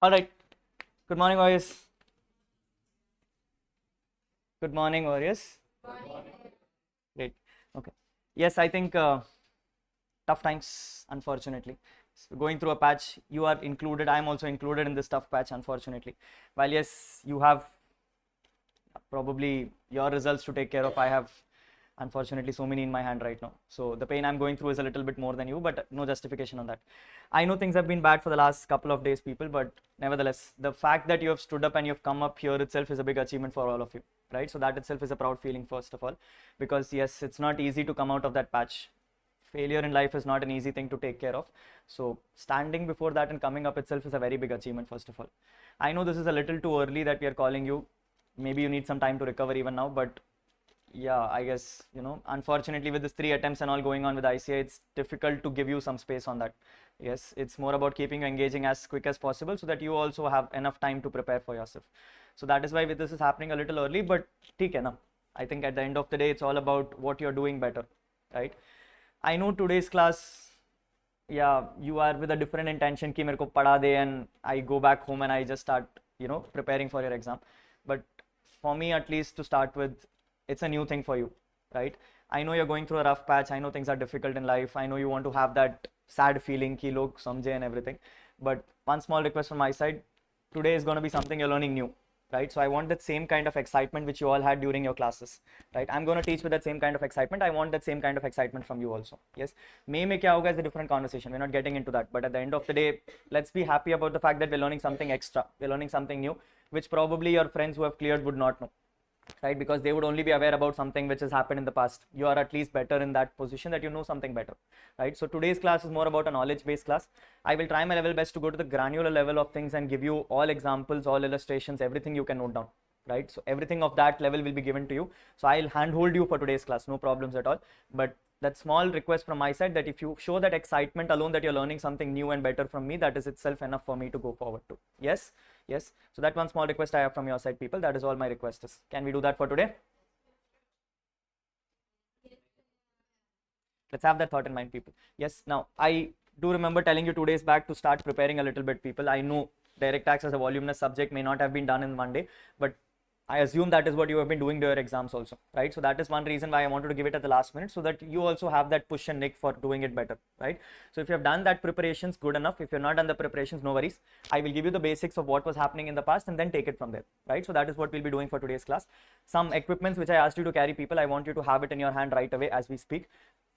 All right. Good morning, Warriors. Good morning, Warriors. Great. Okay. Yes, I think tough times, unfortunately. So going through a patch, you are included. I'm also included in this tough patch, unfortunately. While yes, you have probably your results to take care of, I have unfortunately so many in my hand right now. So the pain I'm going through is a little bit more than you, but no justification on that. I know things have been bad for the last couple of days, people, but nevertheless, the fact that you have stood up and you've come up here itself is a big achievement for all of you, right? So that itself is a proud feeling, first of all, because yes, it's not easy to come out of that patch. Failure in life is not an easy thing to take care of. So standing before that and coming up itself is a very big achievement, first of all. I know this is a little too early that we are calling you. Maybe you need some time to recover even now, but yeah, I guess, unfortunately with this 3 attempts and all going on with ICA, it's difficult to give you some space on that. Yes, it's more about keeping you engaging as quick as possible so that you also have enough time to prepare for yourself. So that is why this is happening a little early, but theek hai na. I think at the end of the day, it's all about what you're doing better, right? I know today's class, yeah, you are with a different intention ki mere ko pada de and I go back home and I just start, preparing for your exam. But for me, at least to start with, it's a new thing for you, right? I know you're going through a rough patch. I know things are difficult in life. I know you want to have that sad feeling ki log samjhe and everything. But one small request from my side, today is going to be something you're learning new, right? So I want that same kind of excitement which you all had during your classes, right? I'm going to teach with that same kind of excitement. I want that same kind of excitement from you also. Yes, mein kya hoga is a different conversation. We're not getting into that, but at the end of the day, let's be happy about the fact that we're learning something extra. We're learning something new, which probably your friends who have cleared would not know, right? Because they would only be aware about something which has happened in the past. You are at least better in that position that you know something better, right? So today's class is more about a knowledge based class. I will try my level best to go to the granular level of things and give you all examples, all illustrations, everything you can note down, right? So everything of that level will be given to you. So I'll handhold you for today's class, no problems at all. But that small request from my side, that if you show that excitement alone that you're learning something new and better from me, that is itself enough for me to go forward to. Yes, yes. So that one small request I have from your side, people. That is all my request is. Can we do that for today? Let's have that thought in mind, people. Yes. Now I do remember telling you 2 days back to start preparing a little bit, people. I know direct tax as a voluminous subject may not have been done in one day, but I assume that is what you have been doing to your exams also, right? So that is one reason why I wanted to give it at the last minute, so that you also have that push and nick for doing it better, right? So if you have done that preparations, good enough. If you're not done the preparations, no worries. I will give you the basics of what was happening in the past and then take it from there, right? So that is what we'll be doing for today's class. Some equipments which I asked you to carry, people, I want you to have it in your hand right away as we speak.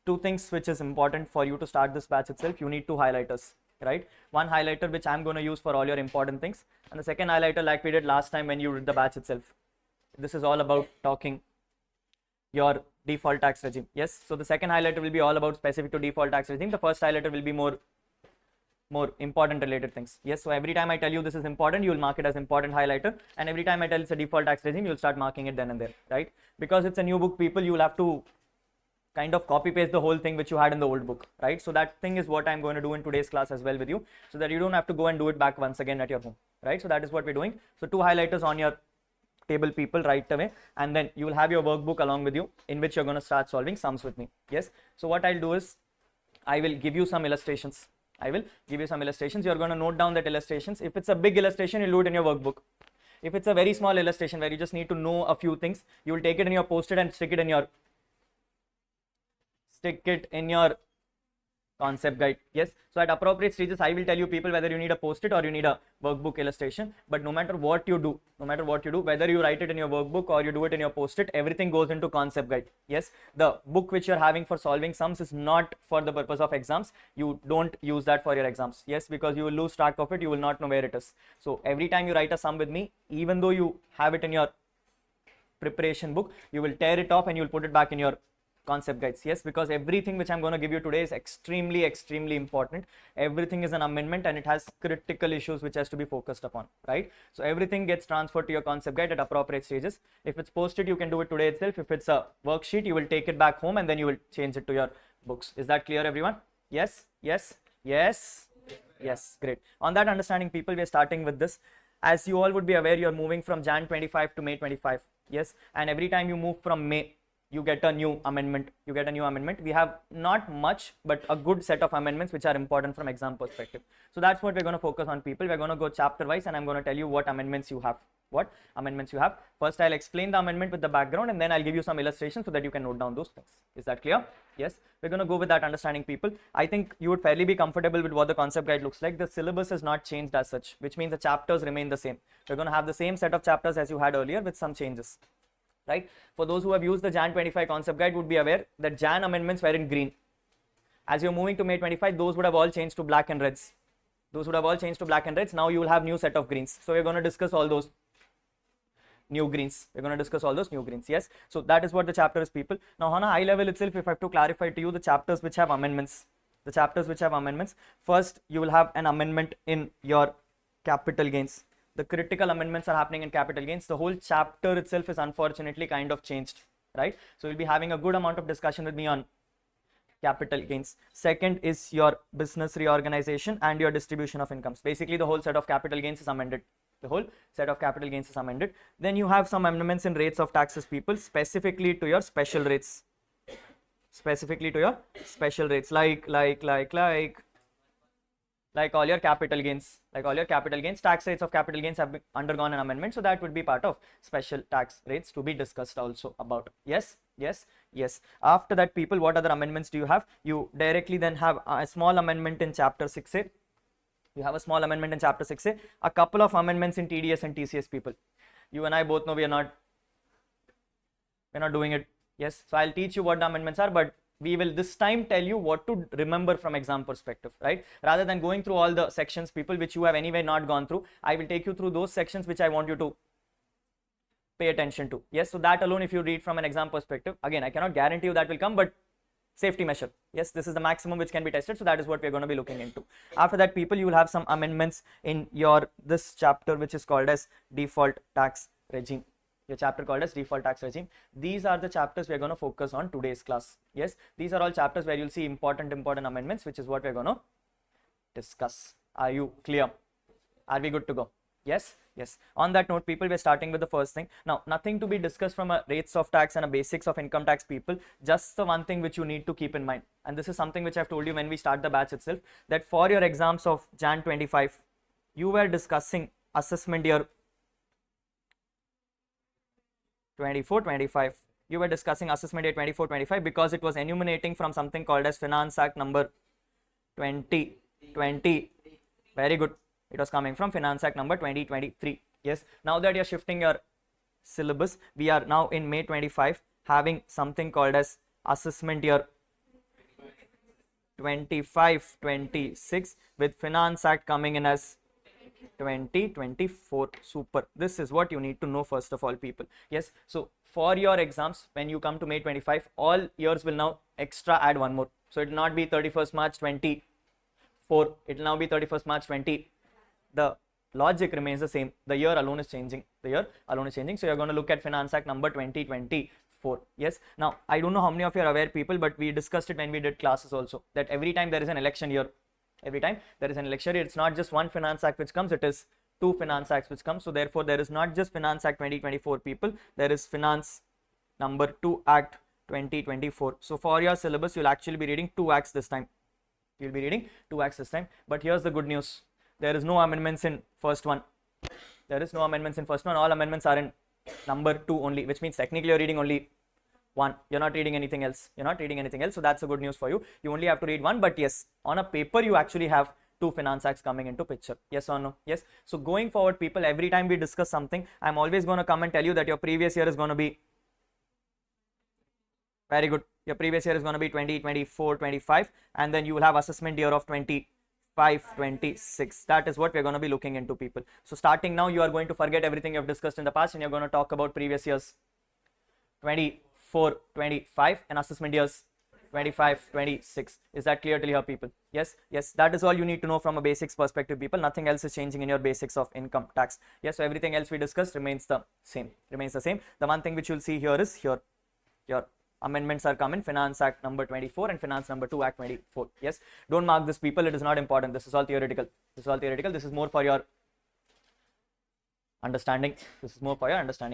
2 things which is important for you to start this batch itself. You need 2 highlighters, right? One highlighter which I'm going to use for all your important things, and the second highlighter like we did last time when you did the batch itself. This is all about talking your default tax regime. Yes, so the second highlighter will be all about specific to default tax regime. The first highlighter will be more important related things. Yes, so every time I tell you this is important, you will mark it as important highlighter, and every time I tell it's a default tax regime, you'll start marking it then and there, right? Because it's a new book, people, you'll have to kind of copy paste the whole thing which you had in the old book, right? So that thing is what I'm going to do in today's class as well with you, so that you don't have to go and do it back once again at your home, right? So that is what we're doing. So 2 highlighters on your table, people, right away, and then you will have your workbook along with you in which you're going to start solving sums with me. Yes, so what I'll do is I will give you some illustrations. You're going to note down that illustrations. If it's a big illustration, you'll do it in your workbook. If it's a very small illustration where you just need to know a few things, you will take it in your post-it and stick it in your concept guide. Yes, so at appropriate stages I will tell you, people, whether you need a post-it or you need a workbook illustration. But no matter what you do, whether you write it in your workbook or you do it in your post-it, everything goes into concept guide. Yes, the book which you're having for solving sums is not for the purpose of exams. You don't use that for your exams. Yes, because you will lose track of it, you will not know where it is. So every time you write a sum with me, even though you have it in your preparation book, you will tear it off and you will put it back in your concept guides. Yes, because everything which I'm going to give you today is extremely important. Everything is an amendment and it has critical issues which has to be focused upon, right? So everything gets transferred to your concept guide at appropriate stages. If it's posted, you can do it today itself. If it's a worksheet, you will take it back home and then you will change it to your books. Is that clear, everyone? Yes, great. On that understanding, people, we are starting with this. As you all would be aware, you're moving from Jan 25 to May 25. Yes, and every time you move from May, you get a new amendment. We have not much, but a good set of amendments which are important from exam perspective. So that's what we're going to focus on, people. We're going to go chapter wise, and I'm going to tell you what amendments you have. First, I'll explain the amendment with the background, and then I'll give you some illustrations so that you can note down those things. Is that clear? Yes, we're going to go with that understanding, people. I think you would fairly be comfortable with what the concept guide looks like. The syllabus is not changed as such, which means the chapters remain the same. We're going to have the same set of chapters as you had earlier with some changes, right? For those who have used the Jan 25 concept guide would be aware that Jan amendments were in green. As you're moving to May 25, those would have all changed to black and reds. Now you will have new set of greens. So we're going to discuss all those new greens. Yes. So that is what the chapter is, people. Now on a high level itself, if I have to clarify to you the chapters which have amendments, first you will have an amendment in your capital gains. The critical amendments are happening in capital gains. The whole chapter itself is unfortunately kind of changed, right? So we'll be having a good amount of discussion with me on capital gains. Second is your business reorganization and your distribution of incomes. Basically, the whole set of capital gains is amended. Then you have some amendments in rates of taxes, people, specifically to your special rates. Like all your capital gains. Tax rates of capital gains have undergone an amendment, so that would be part of special tax rates to be discussed also about. Yes. After that, people, what other amendments do you have? You directly then have a small amendment in chapter 6A. A couple of amendments in TDS and TCS, people. You and I both know we're not doing it. Yes, so I'll teach you what the amendments are, but we will this time tell you what to remember from exam perspective, right? Rather than going through all the sections, people, which you have anyway not gone through, I will take you through those sections which I want you to pay attention to. Yes, so that alone, if you read from an exam perspective, again, I cannot guarantee you that will come, but safety measure. Yes, this is the maximum which can be tested, so that is what we are going to be looking into. After that, people, you will have some amendments in your this chapter which is called as default tax regime. These are the chapters we are going to focus on today's class. Yes, these are all chapters where you'll see important amendments, which is what we are going to discuss. Are you clear? Are we good to go? Yes. On that note, people, we're starting with the first thing. Now, nothing to be discussed from a rates of tax and a basics of income tax, people. Just the one thing which you need to keep in mind, and this is something which I've told you when we start the batch itself, that for your exams of Jan 25, you were discussing assessment year 24-25. You were discussing assessment year 24-25 because it was enumerating from something called as Finance Act number 2020. Very good. It was coming from Finance Act number 2023. Yes. Now that you're shifting your syllabus, we are now in May 25 having something called as assessment year 25-26 with Finance Act coming in as 2024. Super. This is what you need to know first of all, people. Yes. So for your exams, when you come to May 25, all years will now extra add one more. So it will not be 31st March 24. It will now be 31st March 20. The logic remains the same. The year alone is changing. So you're going to look at Finance Act number 2024. Yes. Now, I don't know how many of you are aware, people, but we discussed it when we did classes also, that every time there is an election year, it's not just one Finance Act which comes, it is two Finance Acts which come. So therefore, there is not just Finance Act 2024, people. There is Finance number 2 Act 2024. So for your syllabus, you'll actually be reading 2 acts this time. But here's the good news. There is no amendments in first one. All amendments are in number 2 only, which means technically you're reading only one. You're not reading anything else. So that's the good news for you. You only have to read one, but yes, on a paper you actually have 2 Finance Acts coming into picture. Yes or no? Yes. So going forward, people, every time we discuss something, I'm always going to come and tell you that your previous year is going to be very good. Your previous year is going to be 2024-25, and then you will have assessment year of 25-26. That is what we're going to be looking into, people. So starting now, you are going to forget everything you've discussed in the past, and you're going to talk about previous years 24-25 and assessment years 25-26. Is that clear till here, people? Yes. That is all you need to know from a basics perspective, people. Nothing else is changing in your basics of income tax. Yes. So everything else we discussed remains the same. The one thing which you'll see here is your amendments are coming, Finance Act number 24 and Finance number 2 Act 24. Yes. Don't mark this, people. It is not important. This is all theoretical. This is more for your understanding.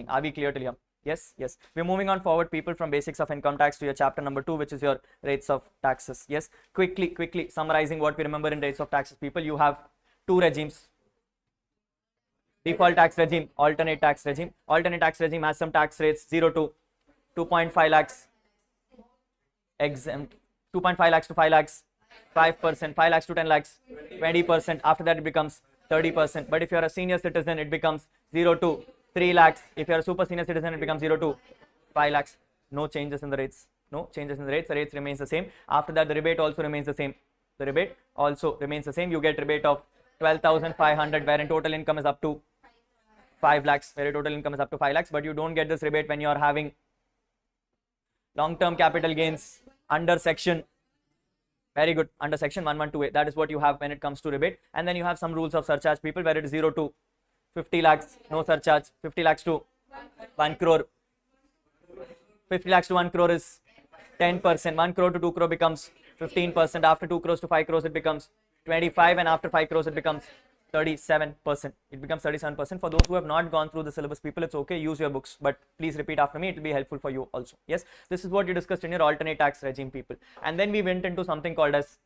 Are we clear till here? Yes, yes. We're moving on forward, people, from basics of income tax to your chapter number 2, which is your rates of taxes. Yes, quickly summarizing what we remember in rates of taxes, people. You have two regimes: default tax regime, alternate tax regime. Alternate tax regime has some tax rates: 0 to 2.5 lakhs, exempt; 2.5 lakhs to 5 lakhs, 5%; 5 lakhs to 10 lakhs, 20%. After that, it becomes 30%. But if you're a senior citizen, it becomes 0 to 3 lakhs. If you're a super senior citizen, it becomes 0 to 5 lakhs. No changes in the rates. No changes in the rates. The rates remains the same. After that, the rebate also remains the same. The rebate also remains the same. You get rebate of 12,500, wherein total income is up to 5 lakhs, where total income is up to 5 lakhs. But you don't get this rebate when you are having long-term capital gains under section, very good, under section 112A. That is what you have when it comes to rebate. And then you have some rules of surcharge, people, where it is 0 to 50 lakhs, no surcharge; 50 lakhs to 1 crore. 50 lakhs to 1 crore is 10%. 1 crore to 2 crore becomes 15%. After 2 crores to 5 crores, it becomes 25%. And after 5 crores, it becomes 37%. It becomes 37%. For those who have not gone through the syllabus, people, it's okay, use your books, but please repeat after me. It will be helpful for you also. Yes, this is what you discussed in your alternate tax regime, people. And then we went into something called as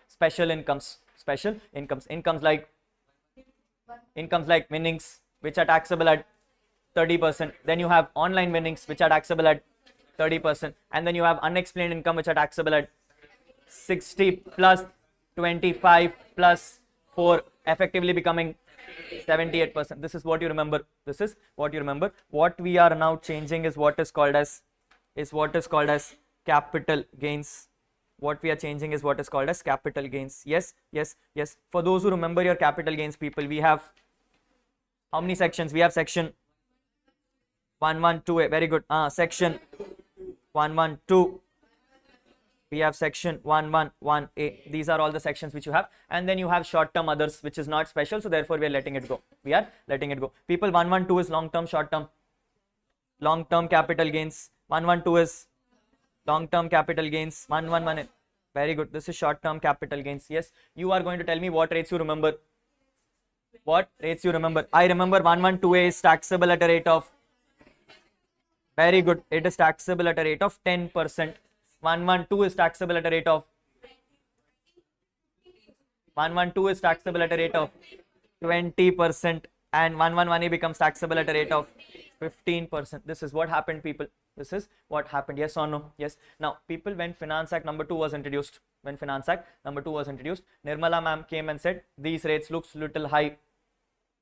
special incomes. Special incomes, incomes like winnings, which are taxable at 30%. Then you have online winnings, which are taxable at 30%. And then you have unexplained income, which are taxable at 60 plus 25 plus 4, effectively becoming 78%. This is what you remember. This is what you remember. What we are now changing is what is called as capital gains. What we are changing is what is called as capital gains. Yes, yes, yes. For those who remember your capital gains, people, we have how many sections? We have section 112A. Very good. Section 112. We have section 111A. These are all the sections which you have. And then you have short-term others, which is not special. So therefore, we are letting it go. We are letting it go. People, 112 is long-term, short-term. Long-term capital gains. 112 is long-term capital gains. 111. Very good. This is short-term capital gains. Yes. You are going to tell me what rates you remember. What rates you remember? I remember 112A is taxable at a rate of, very good, it is taxable at a rate of 10%. 112 is taxable at a rate of 20%, and 111A becomes taxable at a rate of 15%. This is what happened, people. This is what happened. Yes or no? Yes. Now, people, when Finance Act number 2 was introduced, Nirmala ma'am came and said, these rates looks little high.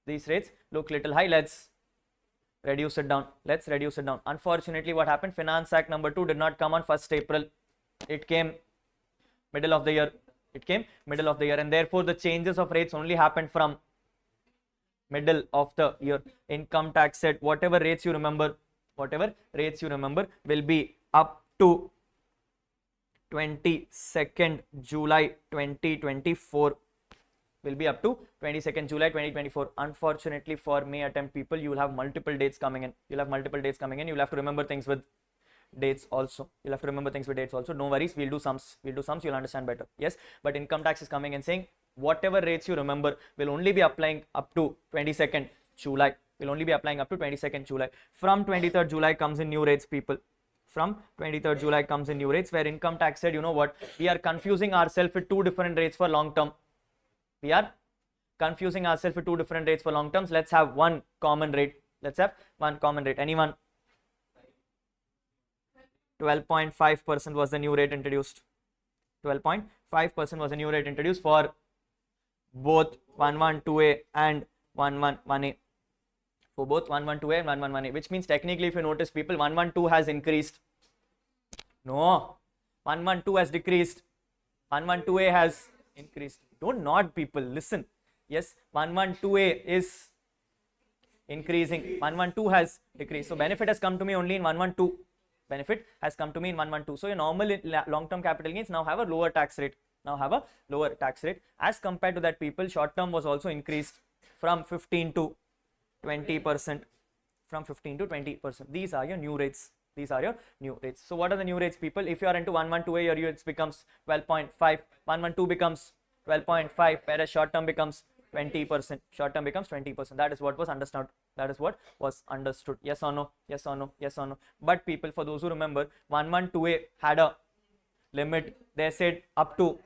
These rates look little high. Let's reduce it down. Let's reduce it down. Unfortunately, what happened? Finance Act number 2 did not come on 1st April. It came middle of the year. And therefore the changes of rates only happened from middle of the year. Income tax said whatever rates you remember will be up to 22nd July 2024. Will be up to 22nd July 2024. Unfortunately for May attempt, people, you will have multiple dates coming in. You'll have to remember things with dates also. No worries, we'll do sums, you'll understand better. Yes, but income tax is coming and saying whatever rates you remember will only be applying up to 22nd July. From 23rd July comes in new rates, people. From 23rd July comes in new rates, where income tax said, you know what, we are confusing ourselves with two different rates for long term. Let's have one common rate. Anyone? 12.5% was the new rate introduced. 12.5% was the new rate introduced for both 112A and 111A. Which means technically, if you notice, people, 112 has increased. No, 112 has decreased. 112A has increased. Don't nod, people, listen. Yes, 112A is increasing. 112 has decreased. So benefit has come to me only in 112. So your normal long-term capital gains now have a lower tax rate. As compared to that, people, short-term was also increased from 15 to 20%. These are your new rates. So what are the new rates, people? If you are into 112A, your rates becomes 12.5. 112 becomes 12.5, whereas short-term becomes 20%. Short term becomes 20%. That is what was understood. That is what was understood. Yes or no? Yes or no? Yes or no? But people, for those who remember, 112A had a limit. They said up to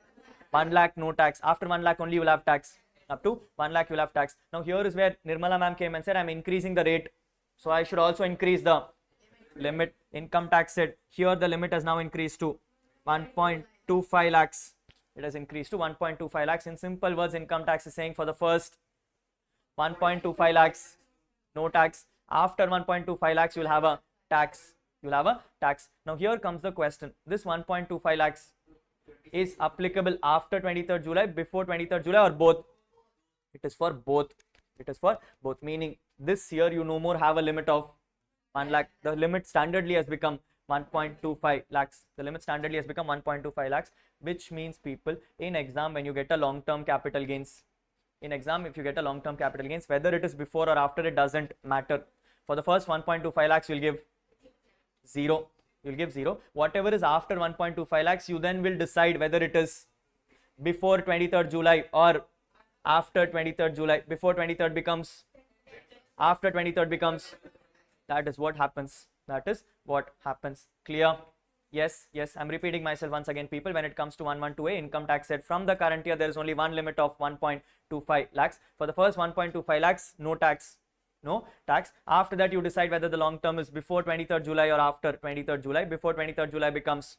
1 lakh no tax. After 1 lakh only you will have tax. Up to 1 lakh you will have tax. Now here is where Nirmala ma'am came and said, I'm increasing the rate, so I should also increase the limit. Income tax said, here the limit has now increased to 1.25 lakhs. It has increased to 1.25 lakhs. In simple words, income tax is saying for the first 1.25 lakhs no tax. After 1.25 lakhs you will have a tax. You will have a tax. Now here comes the question. This 1.25 lakhs is applicable after 23rd July, before 23rd July, or both? It is for both. It is for both, meaning this year you no more have a limit of 1 lakh. The limit standardly has become 1.25 lakhs. The limit standardly has become 1.25 lakhs, which means people, in exam when you get a long-term capital gains, in exam if you get a long-term capital gains, whether it is before or after, it doesn't matter. For the first 1.25 lakhs you'll give 0. You'll give 0. Whatever is after 1.25 lakhs, you then will decide whether it is before 23rd July or after 23rd July. Before 23rd becomes, after 23rd becomes. That is what happens. That is what happens. Clear? Yes, yes. I'm repeating myself once again, people. When it comes to 112A, income tax said from the current year there is only one limit of 1.25 lakhs. For the first 1.25 lakhs, no tax. No tax. After that, you decide whether the long term is before 23rd July or after 23rd July. Before 23rd July becomes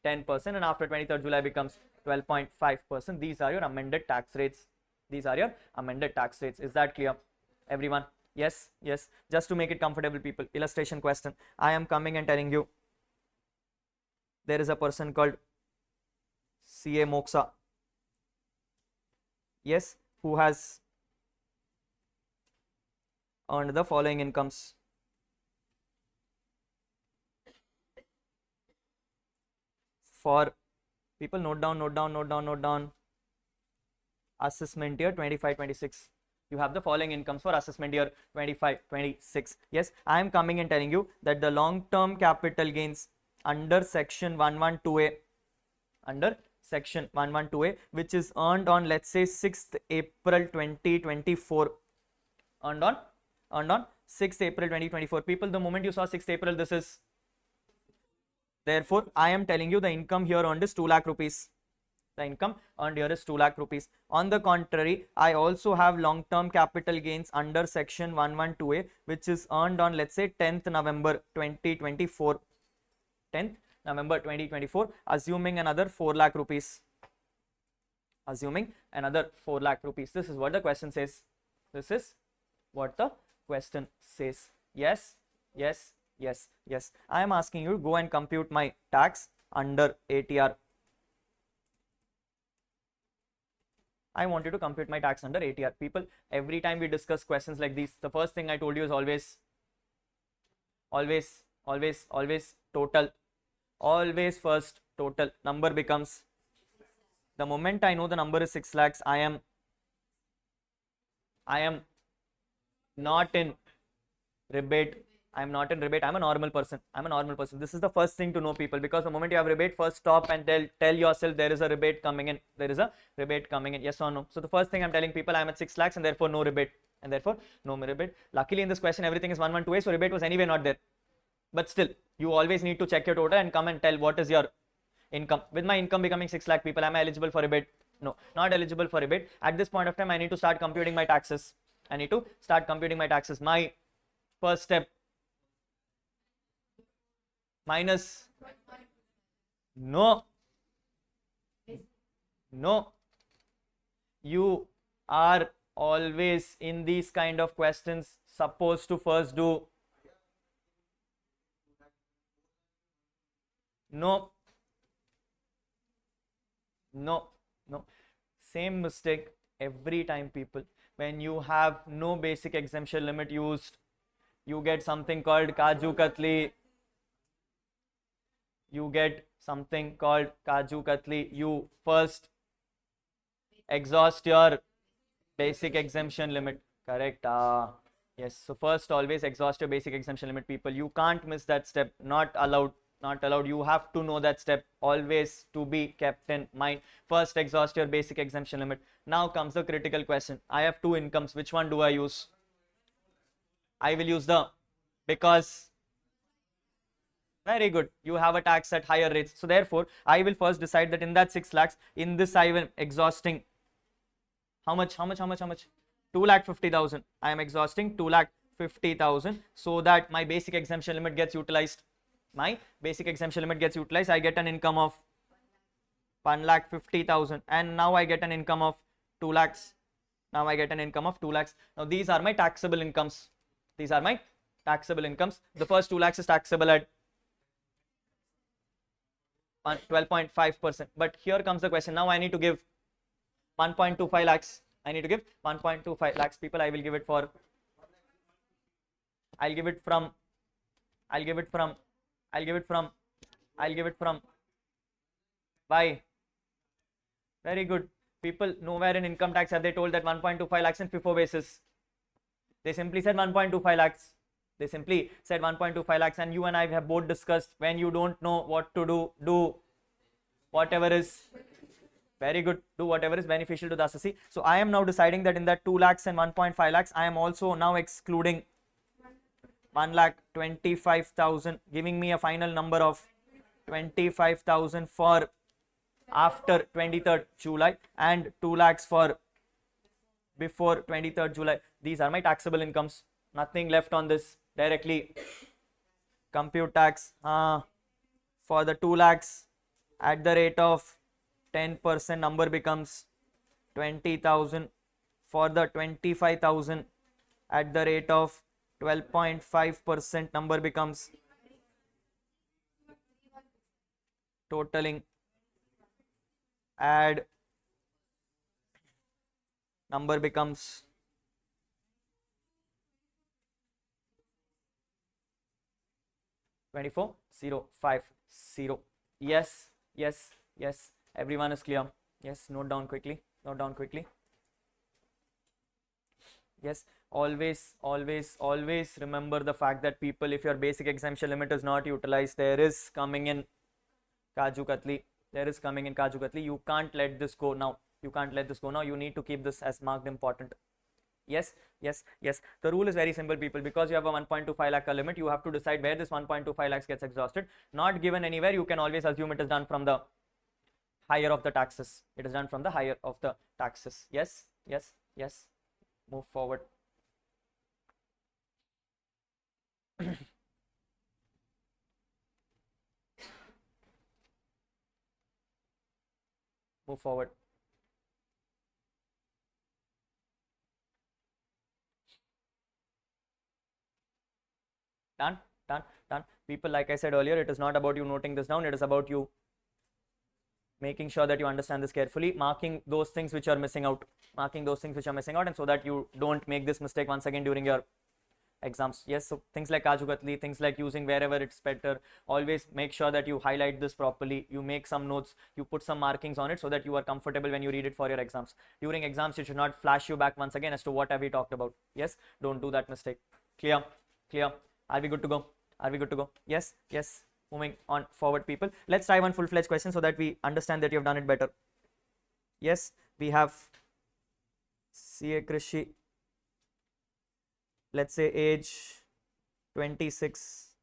10%, and after 23rd July becomes 12.5%. These are your amended tax rates. These are your amended tax rates. Is that clear, everyone? Yes, yes. Just to make it comfortable, people, illustration question. I am coming and telling you there is a person called CA Moksha. Yes, who has earned the following incomes. For people, note down, note down, note down, note down. Assessment year 25-26. You have the following incomes for assessment year 25-26. Yes, I am coming and telling you that the long-term capital gains under section 112A, under section 112A, which is earned on, let's say, 6th April 2024, earned on 6th April 2024. People, the moment you saw 6th April, this is, therefore I am telling you the income here earned is 2 lakh rupees. The income earned here is 2 lakh rupees. On the contrary, I also have long-term capital gains under section 112A, which is earned on, let's say, 10th November 2024. 10th November 2024, assuming another 4 lakh rupees. Assuming another 4 lakh rupees. This is what the question says. This is what the question says. Yes, yes, yes, yes. I am asking you to go and compute my tax under ATR. I want you to compute my tax under ATR. People, every time we discuss questions like these, the first thing I told you is always total. Always first total. Number becomes, the moment I know the number is 6 lakhs, I am not in rebate. I am not in rebate. I'm a normal person. I'm a normal person. This is the first thing to know, people, because the moment you have rebate, first stop and tell yourself there is a rebate coming in. There is a rebate coming in. Yes or no? So the first thing I'm telling people, I'm at 6 lakhs and therefore no rebate. And therefore no rebate. Luckily in this question everything is 112A, so rebate was anyway not there. But still, you always need to check your total and come and tell what is your income. With my income becoming 6 lakh, people, am I eligible for rebate? No, not eligible for rebate. At this point of time, I need to start computing my taxes. I need to start computing my taxes. My first step, minus, no, you are always in these kind of questions supposed to first do no, same mistake every time, people. When you have no basic exemption limit used, you get something called Kaju Katli. You get something called Kaju Katli. You first exhaust your basic exemption limit. Correct. Yes. So first always exhaust your basic exemption limit, people. You can't miss that step. Not allowed. Not allowed. You have to know that step, always to be kept in mind. First exhaust your basic exemption limit. Now comes the critical question. I have two incomes, which one do I use? I will use the, because very good, you have a tax at higher rates, so therefore I will first decide that in that 6 lakhs, in this I will exhausting how much 2,50,000. I am exhausting 2,50,000 so that my basic exemption limit gets utilized. My basic exemption limit gets utilized. I get an income of 1,50,000, and now I get an income of 2 lakhs. Now I get an income of 2 lakhs. Now these are my taxable incomes. These are my taxable incomes. The first 2 lakhs is taxable at 12.5%. But here comes the question. Now I need to give 1.25 lakhs. I need to give 1.25 lakhs. People, I will give it for, I'll give it from by. Very good. People, nowhere in income tax have they told that 1.25 lakhs in FIFO basis. They simply said 1.25 lakhs. They simply said 1.25 lakhs, and you and I have both discussed, when you don't know what to do whatever is very good, do whatever is beneficial to the assessee. So I am now deciding that in that 2 lakhs and 1.5 lakhs, I am also now excluding 1,25,000, giving me a final number of 25,000 for after 23rd July and 2 lakhs for before 23rd July. These are my taxable incomes. Nothing left on this. Directly compute tax for the 2 lakhs at the rate of 10%, number becomes 20,000. For the 25,000 at the rate of 12.5%, number becomes, totaling, add, number becomes 24,050. Yes, yes, yes. Everyone is clear? Yes. Note down quickly. Note down quickly. Yes. Always remember the fact that, people, if your basic exemption limit is not utilized, there is coming in Kaju Katli. There is coming in Kaju Katli. You can't let this go now. You can't let this go now. You need to keep this as marked important. Yes, yes, yes. The rule is very simple, people. Because you have a 1.25 lakh limit, you have to decide where this 1.25 lakhs gets exhausted. Not given anywhere, you can always assume it is done from the higher of the taxes. It is done from the higher of the taxes. Yes, yes, yes. Move forward. Move forward. Done. People, like I said earlier, it is not about you noting this down. It is about you making sure that you understand this carefully, marking those things which are missing out, and so that you don't make this mistake once again during your exams. Yes, so things like Kaju Katli, things like using wherever it's better, always make sure that you highlight this properly, you make some notes, you put some markings on it, so that you are comfortable when you read it for your exams. During exams, it should not flash you back once again as to what have we talked about. Yes, don't do that mistake. Clear? Are we good to go? Yes, yes. Moving on forward, people. Let's try one full-fledged question so that we understand that you have done it better. Yes, we have CA Krishi. Let's say age 26,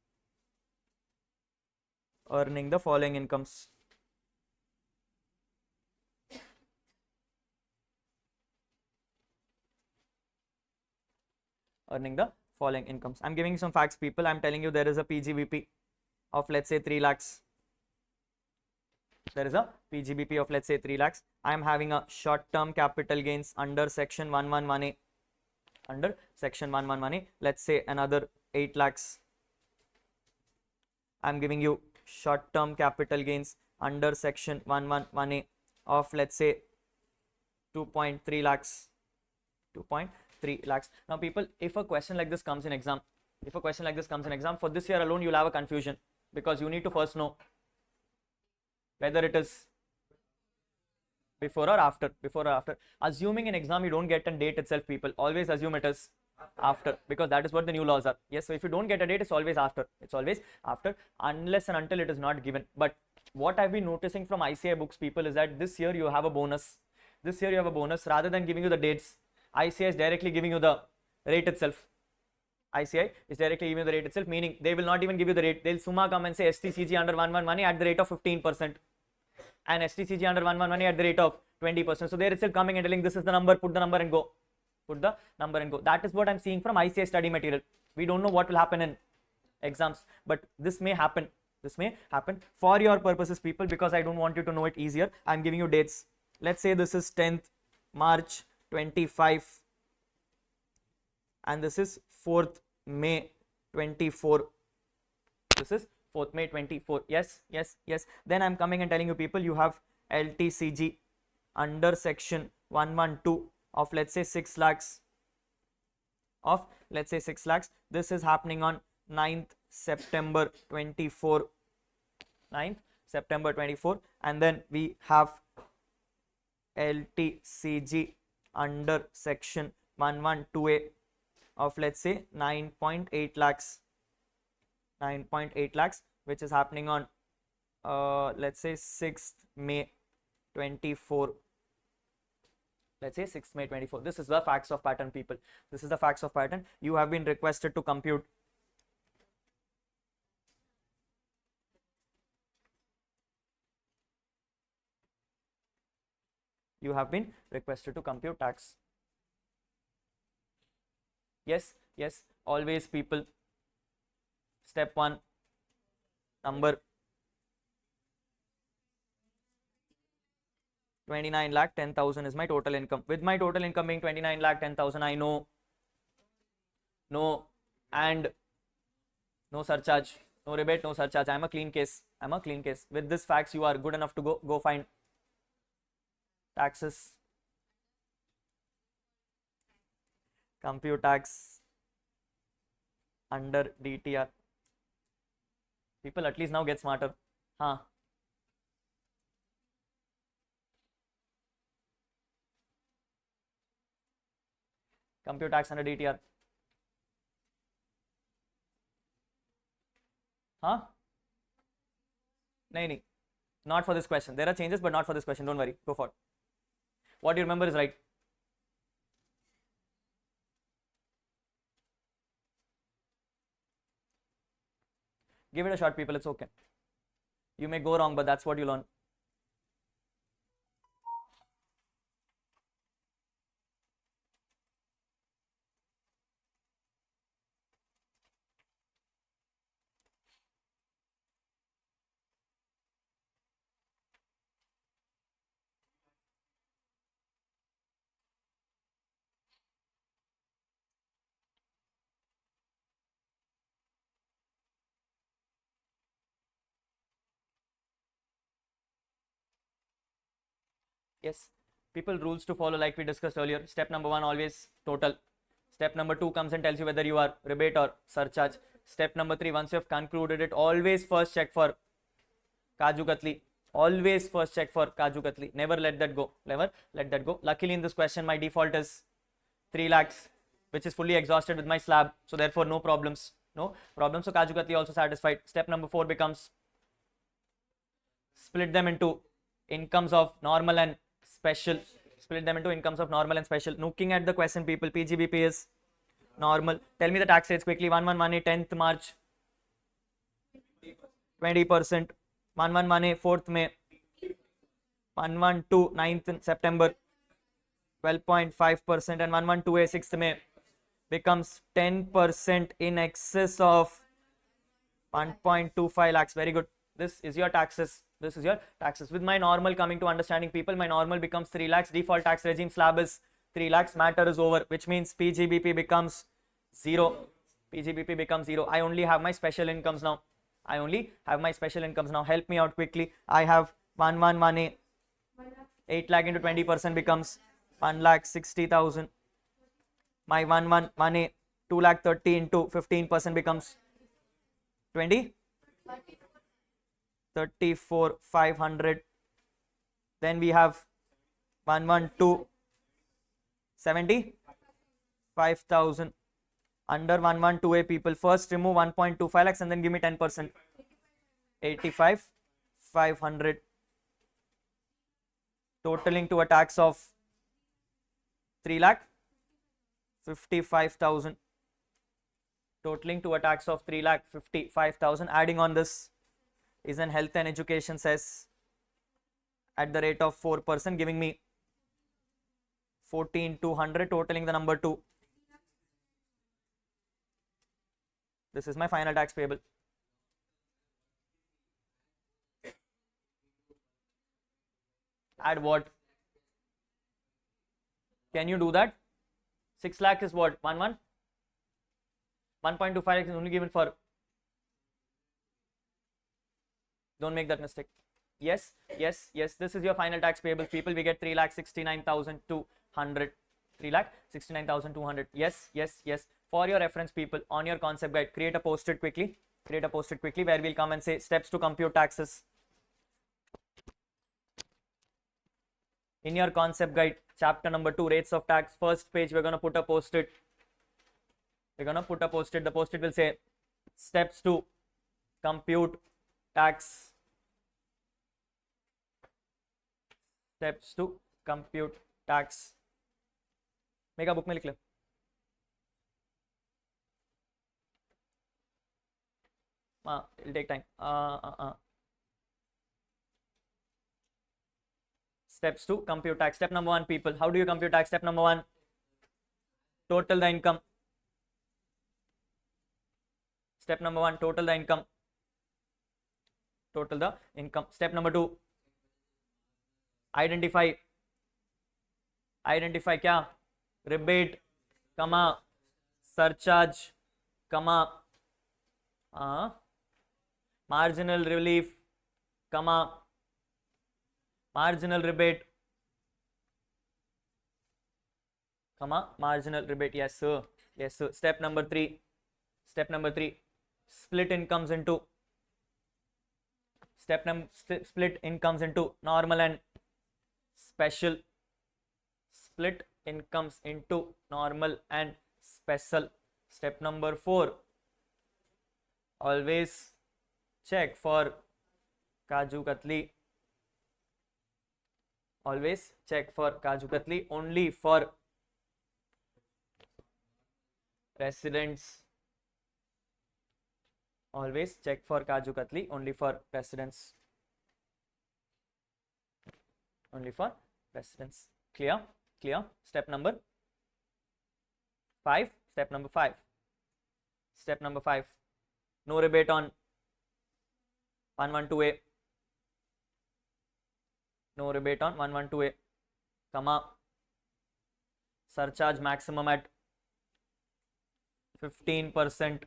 earning the following incomes. I'm giving you some facts, people. I'm telling you there is a PGBP of, let's say, 3 lakhs. There is a PGBP of, let's say, 3 lakhs. I am having a short-term capital gains under section 111A. Let's say another 8 lakhs. I'm giving you short-term capital gains under section 111A of, let's say, 2.3 lakhs. Now, people, if a question like this comes in exam, for this year alone, you'll have a confusion, because you need to first know whether it is before or after. Assuming in exam you don't get a date itself, people, always assume it is After, because that is what the new laws are. Yes, so if you don't get a date, it's always after. It's always after, unless and until it is not given. But what I've been noticing from ICI books, people, is that this year you have a bonus. This year you have a bonus. Rather than giving you the dates, ICI is directly giving you the rate itself. ICI is directly giving you the rate itself, meaning they will not even give you the rate. They'll summa come and say STCG under 1 money at the rate of 15%, and STCG under 1 money at the rate of 20%. So they're still coming and telling this is the number, put the number and go. Put the number and go. That is what I'm seeing from ICI study material. We don't know what will happen in exams, but this may happen. This may happen for your purposes, people, because I don't want you to know it easier. I'm giving you dates. Let's say this is 10th March 25 and this is 4th May 24. This is 4th May 24. Yes, yes, yes. Then I'm coming and telling you, people, you have LTCG under section 112 of, let's say, 6 lakhs. Of, let's say, 6 lakhs. This is happening on 9th September 24. 9th September 24. And then we have LTCG under section 112A of, let's say, 9.8 lakhs. 9.8 lakhs, which is happening on let's say 6th May 24. Let's say 6th May 24. This is the facts of pattern, people. This is the facts of pattern. You have been requested to compute. You have been requested to compute tax. Yes, yes, always, people. Step 1, number 29 lakh 10,000 is my total income. With my total income being 29 lakh 10,000, I know no and no surcharge, no rebate, no surcharge. I'm a clean case. I'm a clean case. With this facts, you are good enough to go find taxes. Compute tax under DTR. People, at least now get smarter. Huh? Compute tax under DTR. Huh? Nahi, not for this question. There are changes, but not for this question. Don't worry. Go for it. What you remember is right. Give it a shot, people. It's okay. You may go wrong, but that's what you learn. Yes, people, rules to follow like we discussed earlier. Step number 1, always total. Step number 2 comes and tells you whether you are rebate or surcharge. Step number 3, once you have concluded it, always first check for Kaju Katli. Always first check for Kaju Katli. Never let that go. Never let that go. Luckily in this question, my default is 3 lakhs, which is fully exhausted with my slab. So therefore, no problems. No problems. So Kaju Katli also satisfied. Step number 4 becomes split them into incomes of normal and special. Split them into incomes of normal and special. Looking at the question, people, PGBP is normal. Tell me the tax rates quickly. 11 10th March 20%. 11 4th May. 112 9th September 12.5%, and 112A 6th May becomes 10% in excess of 1.25 lakhs. Very good. This is your taxes. This is your taxes. With my normal coming to understanding, people, my normal becomes 3 lakhs. Default tax regime slab is 3 lakhs. Matter is over, which means PGBP becomes 0. PGBP becomes 0. I only have my special incomes now. I only have my special incomes now. Help me out quickly. I have 111A. 8 lakh into 20% becomes 1,60,000. My 111A 2,30,000 into 15% becomes 20. 34,500. Then we have 112 75,000. Under 112A people, first remove 1.25 lakhs and then give me 10%. 85,500, totaling to a tax of 3,55,000. Totaling to a tax of 3,55,000. Adding on this is an health and education cess at the rate of 4%, giving me 14,200, totaling the number 2. This is my final tax payable. Add what? Can you do that? 6 lakh is what? 1.25 lakh is only given for. Don't make that mistake. Yes. This is your final tax payable, people. We get 3,69,200. 3,69,200. Yes. For your reference, people, on your concept guide, create a post-it quickly. Where we'll come and say steps to compute taxes. In your concept guide, chapter number 2, rates of tax, first page, we're going to put a post-it. The post-it will say steps to compute tax. Steps to compute tax. Mega book में लिख ले. It'll take time. Steps to compute tax. Step number 1, people. How do you compute tax? Step number 1, total the income. Step number 1, total the income. Step number 2, identify क्या? Rebate, comma, surcharge, comma, marginal relief, comma, marginal rebate, comma, marginal rebate. Yes sir. Step number 3, split incomes into normal and special. Split incomes into normal and special. Step number 4, always check for Kaju Katli. Only for residents. Always check for Kaju Katli only for residents. Clear? Step number 5. No rebate on 112A. Comma, surcharge maximum at 15%.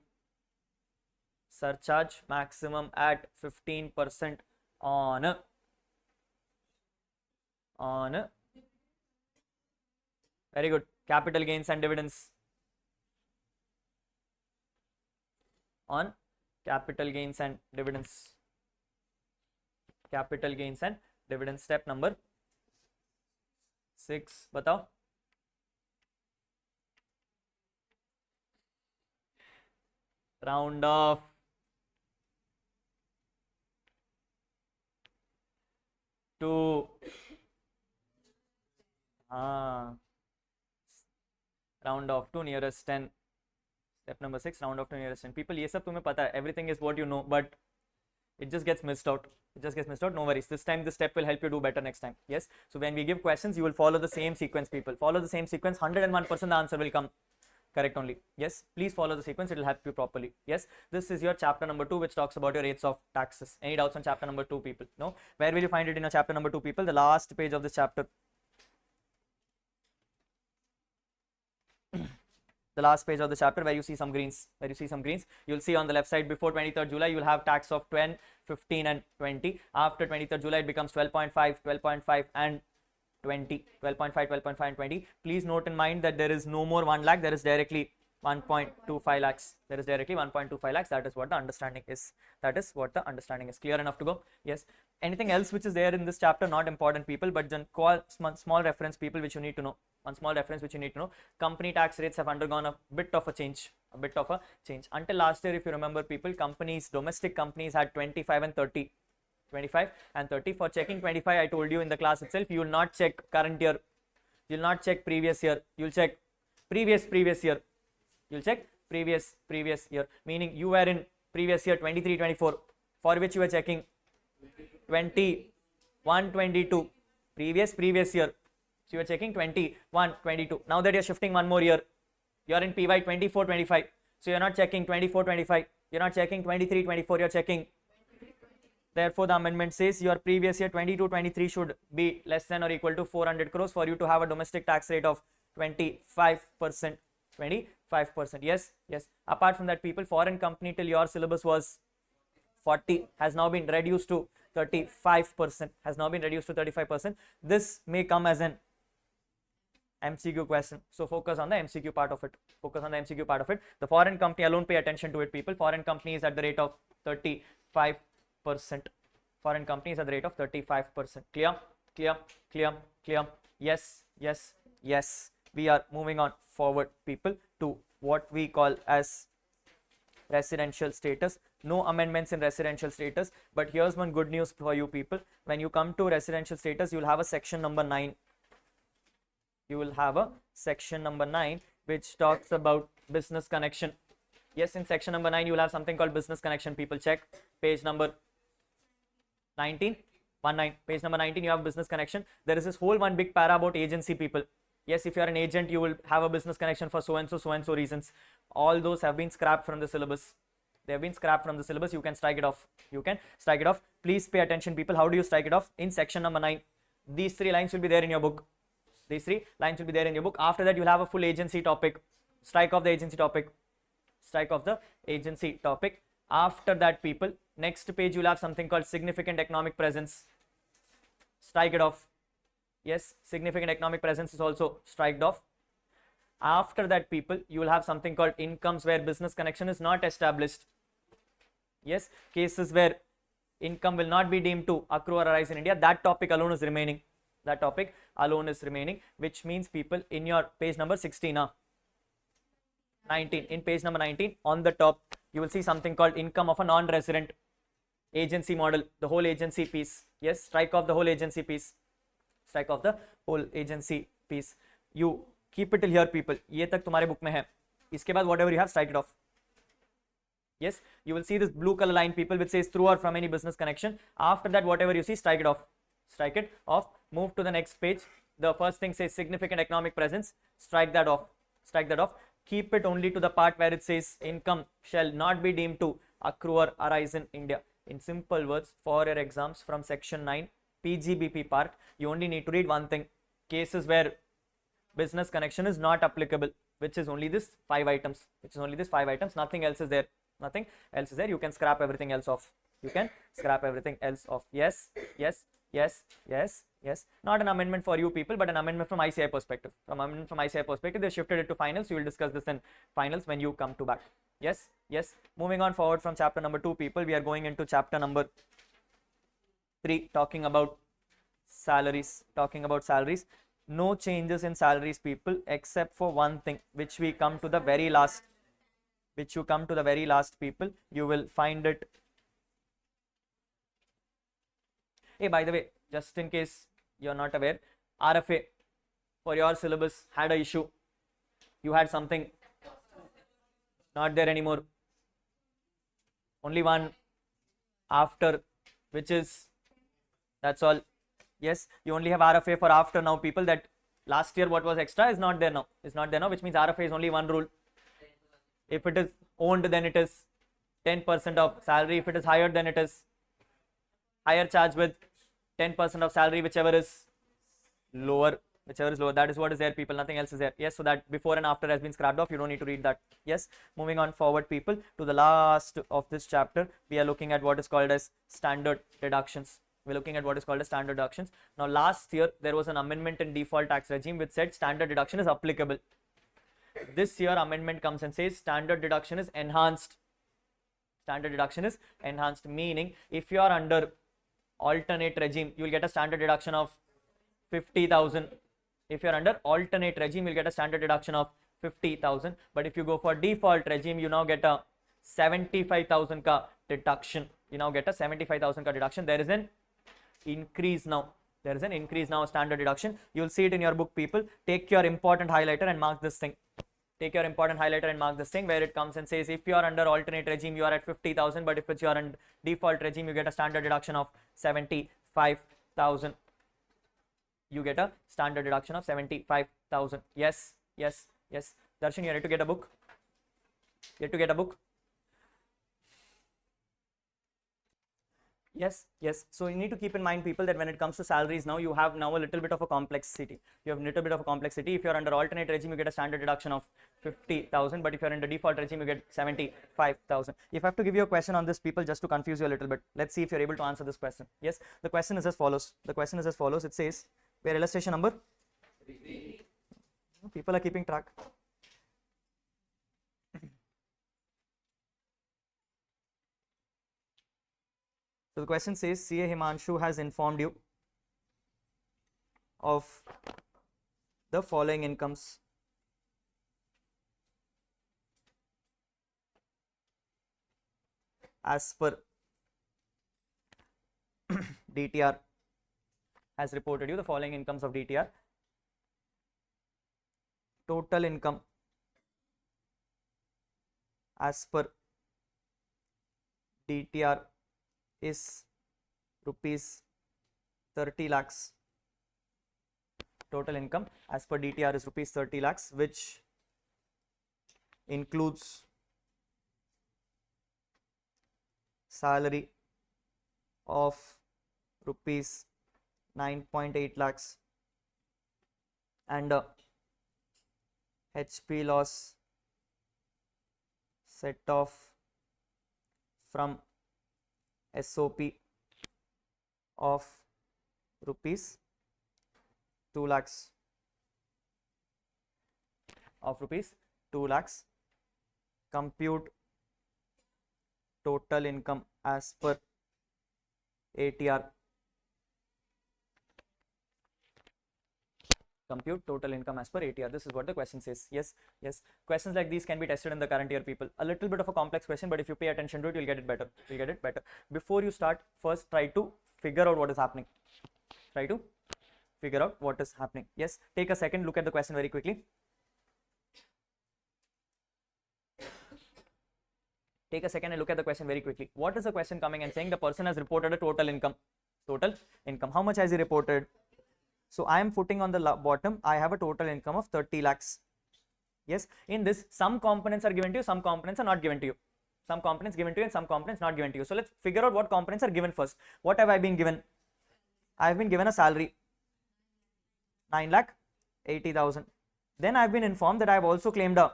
on very good, capital gains and dividends. On capital gains and dividends. Step number 6, बताओ. Round off. To round off to nearest 10. Step number 6, round off to nearest 10. People, ये सब तुम्हें पता है, everything is what you know, but it just gets missed out. No worries, this time this step will help you do better next time. Yes, so when we give questions, you will follow the same sequence, people. 101% the answer will come correct only. Yes, please follow the sequence, it will help you properly. Yes, this is your chapter number 2, which talks about your rates of taxes. Any doubts on chapter number 2, people? No? Where will you find it in your chapter number 2, people? The last page of this chapter. The last page of the chapter, where you see some greens. You'll see on the left side, before 23rd July, you'll have tax of 10, 15 and 20. After 23rd July, it becomes 12.5 and 20. 12.5 and 20. Please note in mind that there is no more 1 lakh, there is directly 1.25 lakhs. There is directly 1.25 lakhs. That is what the understanding is. That is what the understanding is. Clear enough to go? Yes. Anything else which is there in this chapter, not important people, but then small reference people which you need to know. One small reference which you need to know. Company tax rates have undergone a bit of a change. Until last year, if you remember people, domestic companies had 25 and 30. 25 and 30. For checking 25, I told you in the class itself, you will not check current year. You will not check previous year. You will check previous year. You will check previous year. Meaning you were in previous year 23, 24, for which you were checking 21, 22. Previous year. So you are checking 21, 22. Now that you are shifting one more year, you are in PY 24, 25. So you are not checking 24, 25. You are not checking 23, 24. You are checking. Therefore, the amendment says your previous year 22, 23 should be less than or equal to 400 crores for you to have a domestic tax rate of 25%. 25%. Yes. Apart from that, people, foreign company till your syllabus was 40 has now been reduced to 35%. This may come as an MCQ question. So focus on the MCQ part of it. The foreign company alone, pay attention to it, people. Foreign company is at the rate of 35%. Foreign company is at the rate of 35%. Clear? Yes. We are moving on forward, people, to what we call as residential status. No amendments in residential status, but here's one good news for you people. When you come to residential status, you will have a section number 9. Which talks about business connection. Yes, in section number 9, you will have something called business connection. People, check page number 19. Page number 19, you have business connection. There is this whole one big para about agency, people. Yes, if you are an agent, you will have a business connection for so and so reasons. All those have been scrapped from the syllabus. They have been scrapped from the syllabus. You can strike it off. Please pay attention, people. How do you strike it off? In section number 9, these 3 lines will be there in your book. After that, you will have a full agency topic. Strike off the agency topic. After that, people, next page you will have something called significant economic presence. Strike it off. Yes, significant economic presence is also striked off. After that, people, you will have something called incomes where business connection is not established. Yes, cases where income will not be deemed to accrue or arise in India. That topic alone is remaining. Which means, people, in your page number 16, 19, in page number 19, on the top, you will see something called income of a non-resident agency model, the whole agency piece. Yes, strike off the whole agency piece. You keep it till here, people. ये तक तुम्हारे book में है. इसके बाद whatever you have, strike it off. Yes, you will see this blue color line, people, which says through or from any business connection. After that, whatever you see, strike it off. Move to the next page. The first thing says significant economic presence. Strike that off. Keep it only to the part where it says income shall not be deemed to accrue or arise in India. In simple words, for your exams from section 9 PGBP part, you only need to read one thing: cases where business connection is not applicable, which is only this 5 items. Nothing else is there. You can scrap everything else off. Yes. Not an amendment for you people, but an amendment from ICI perspective. They shifted it to finals. You will discuss this in finals when you come to back. Yes. Moving on forward from chapter number 2, people, we are going into chapter number 3, talking about salaries. No changes in salaries, people, except for one thing, which you come to the very last, people. You will find it. Hey, by the way, just in case you're not aware, RFA for your syllabus had an issue. You had something not there anymore. Only one after, which is, that's all. Yes, you only have RFA for after now, people. That last year what was extra is not there now. Which means RFA is only one rule. If it is owned, then it is 10% of salary. If it is hired, then it is higher charge with 10% of salary, whichever is lower. That is what is there, people. Nothing else is there. Yes, so that before and after has been scrapped off. You don't need to read that. Yes, moving on forward, people, to the last of this chapter, we are looking at what is called as standard deductions. Now, last year there was an amendment in default tax regime which said standard deduction is applicable. this year amendment comes and says standard deduction is enhanced. Standard deduction is enhanced, meaning if you are under alternate regime, you will get a standard deduction of 50,000. If you are under alternate regime, you'll get a standard deduction of 50,000. But if you go for default regime, you now get a 75,000 ka deduction. You now get a 75,000 ka deduction. There is an increase now. There is an increase now, standard deduction. You'll see it in your book, people. Take your important highlighter and mark this thing. Take your important highlighter and mark this thing where it comes and says if you are under alternate regime, you are at 50,000. But if it's your default regime, you get a standard deduction of 75,000. You get a standard deduction of 75,000. Yes, yes, yes. Darshan, you need to get a book. You have to get a book. Yes, yes. So you need to keep in mind, people, that when it comes to salaries, now you have now a little bit of a complexity. You have a little bit of a complexity. If you are under alternate regime, you get a standard deduction of 50,000. But if you are in the default regime, you get 75,000. If I have to give you a question on this, people, just to confuse you a little bit, let's see if you're able to answer this question. Yes, the question is as follows. The question is as follows. It says, where illustration number? 3. People are keeping track. So the question says, CA Himanshu has informed you of the following incomes. As per DTR, has reported you the following incomes of DTR. Total income as per DTR is rupees 30 lakhs. Total income as per DTR is rupees 30 lakhs, which includes salary of rupees 9.8 lakhs and HP loss set off from SOP of rupees 2 lakhs. Compute total income as per ATR. Compute total income as per ATR. This is what the question says. Yes, yes. Questions like these can be tested in the current year, people. A little bit of a complex question, but if you pay attention to it, you'll get it better. You'll get it better. Before you start, first try to figure out what is happening. Try to figure out what is happening. Yes, take a second, look at the question very quickly. Take a second and look at the question very quickly. What is the question coming and saying? The person has reported a total income. Total income. How much has he reported? So I am putting on the bottom, I have a total income of 30 lakhs. Yes, in this, some components are given to you, some components are not given to you. Some components given to you and some components not given to you. So let's figure out what components are given first. What have I been given? I have been given a salary, 9,80,000. Then I have been informed that I have also claimed a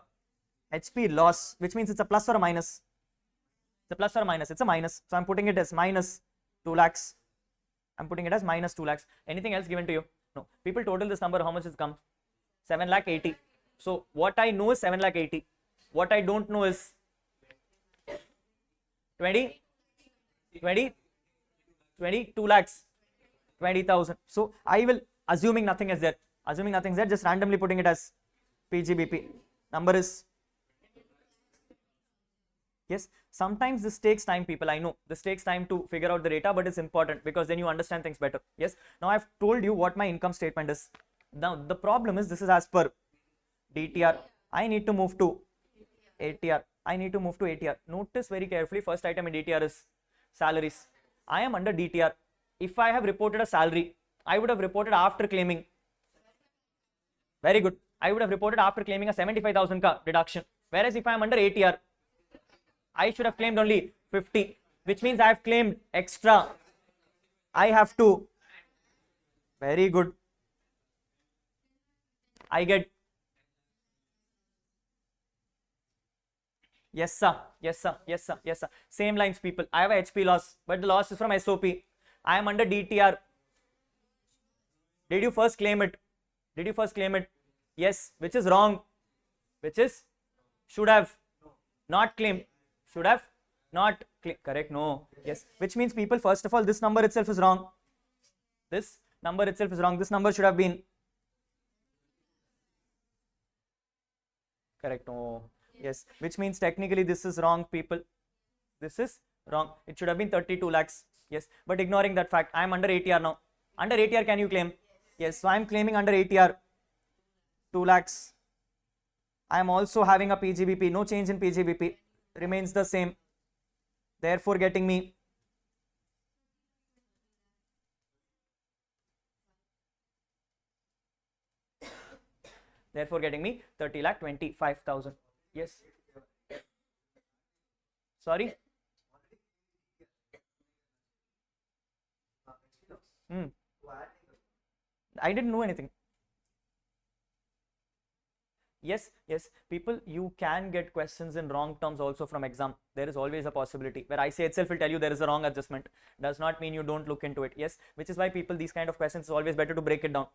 HP loss, which means it's a plus or a minus. It's a plus or a minus. It's a minus. So I'm putting it as minus 2 lakhs. I'm putting it as minus 2 lakhs. Anything else given to you? No. People total this number, how much has come? 7,80,000. So what I know is 7,80,000. What I don't know is 22 lakhs, 20,000. So I will, assuming nothing is there, just randomly putting it as PGBP. Number is, yes, sometimes this takes time, people. I know this takes time to figure out the data, but it's important because then you understand things better. Yes, now I've told you what my income statement is. Now the problem is, this is as per DTR. I need to move to ATR. Notice very carefully, first item in DTR is salaries. I am under DTR. If I have reported a salary, I would have reported after claiming. Very good. I would have reported after claiming a 75,000 ka deduction. Whereas if I am under ATR, I should have claimed only 50, which means I have claimed extra. I have to. Very good. I get. Yes, sir. Yes, sir. Yes, sir. Yes, sir. Same lines, people. I have a HP loss, but the loss is from SOP. I am under DTR. Did you first claim it? Yes, which is wrong. which is should have not claimed, should have not claimed, correct? No, yes, which means people, first of all, this number itself is wrong. This number itself is wrong. This number should have been correct. No, yes, which means technically this is wrong, people. This is wrong. It should have been 32 lakhs. Yes, but ignoring that fact, I am under ATR now. Under ATR, can you claim? Yes, so I am claiming under ATR 2 lakhs. I am also having a PGBP. No change in PGBP, remains the same. Therefore, getting me therefore getting me 30,25,000. Yes. Sorry. I didn't know anything. Yes, yes, people, you can get questions in wrong terms also from exam. There is always a possibility where ICA itself will tell you there is a wrong adjustment. Does not mean you don't look into it. Yes, which is why people, these kind of questions is always better to break it down.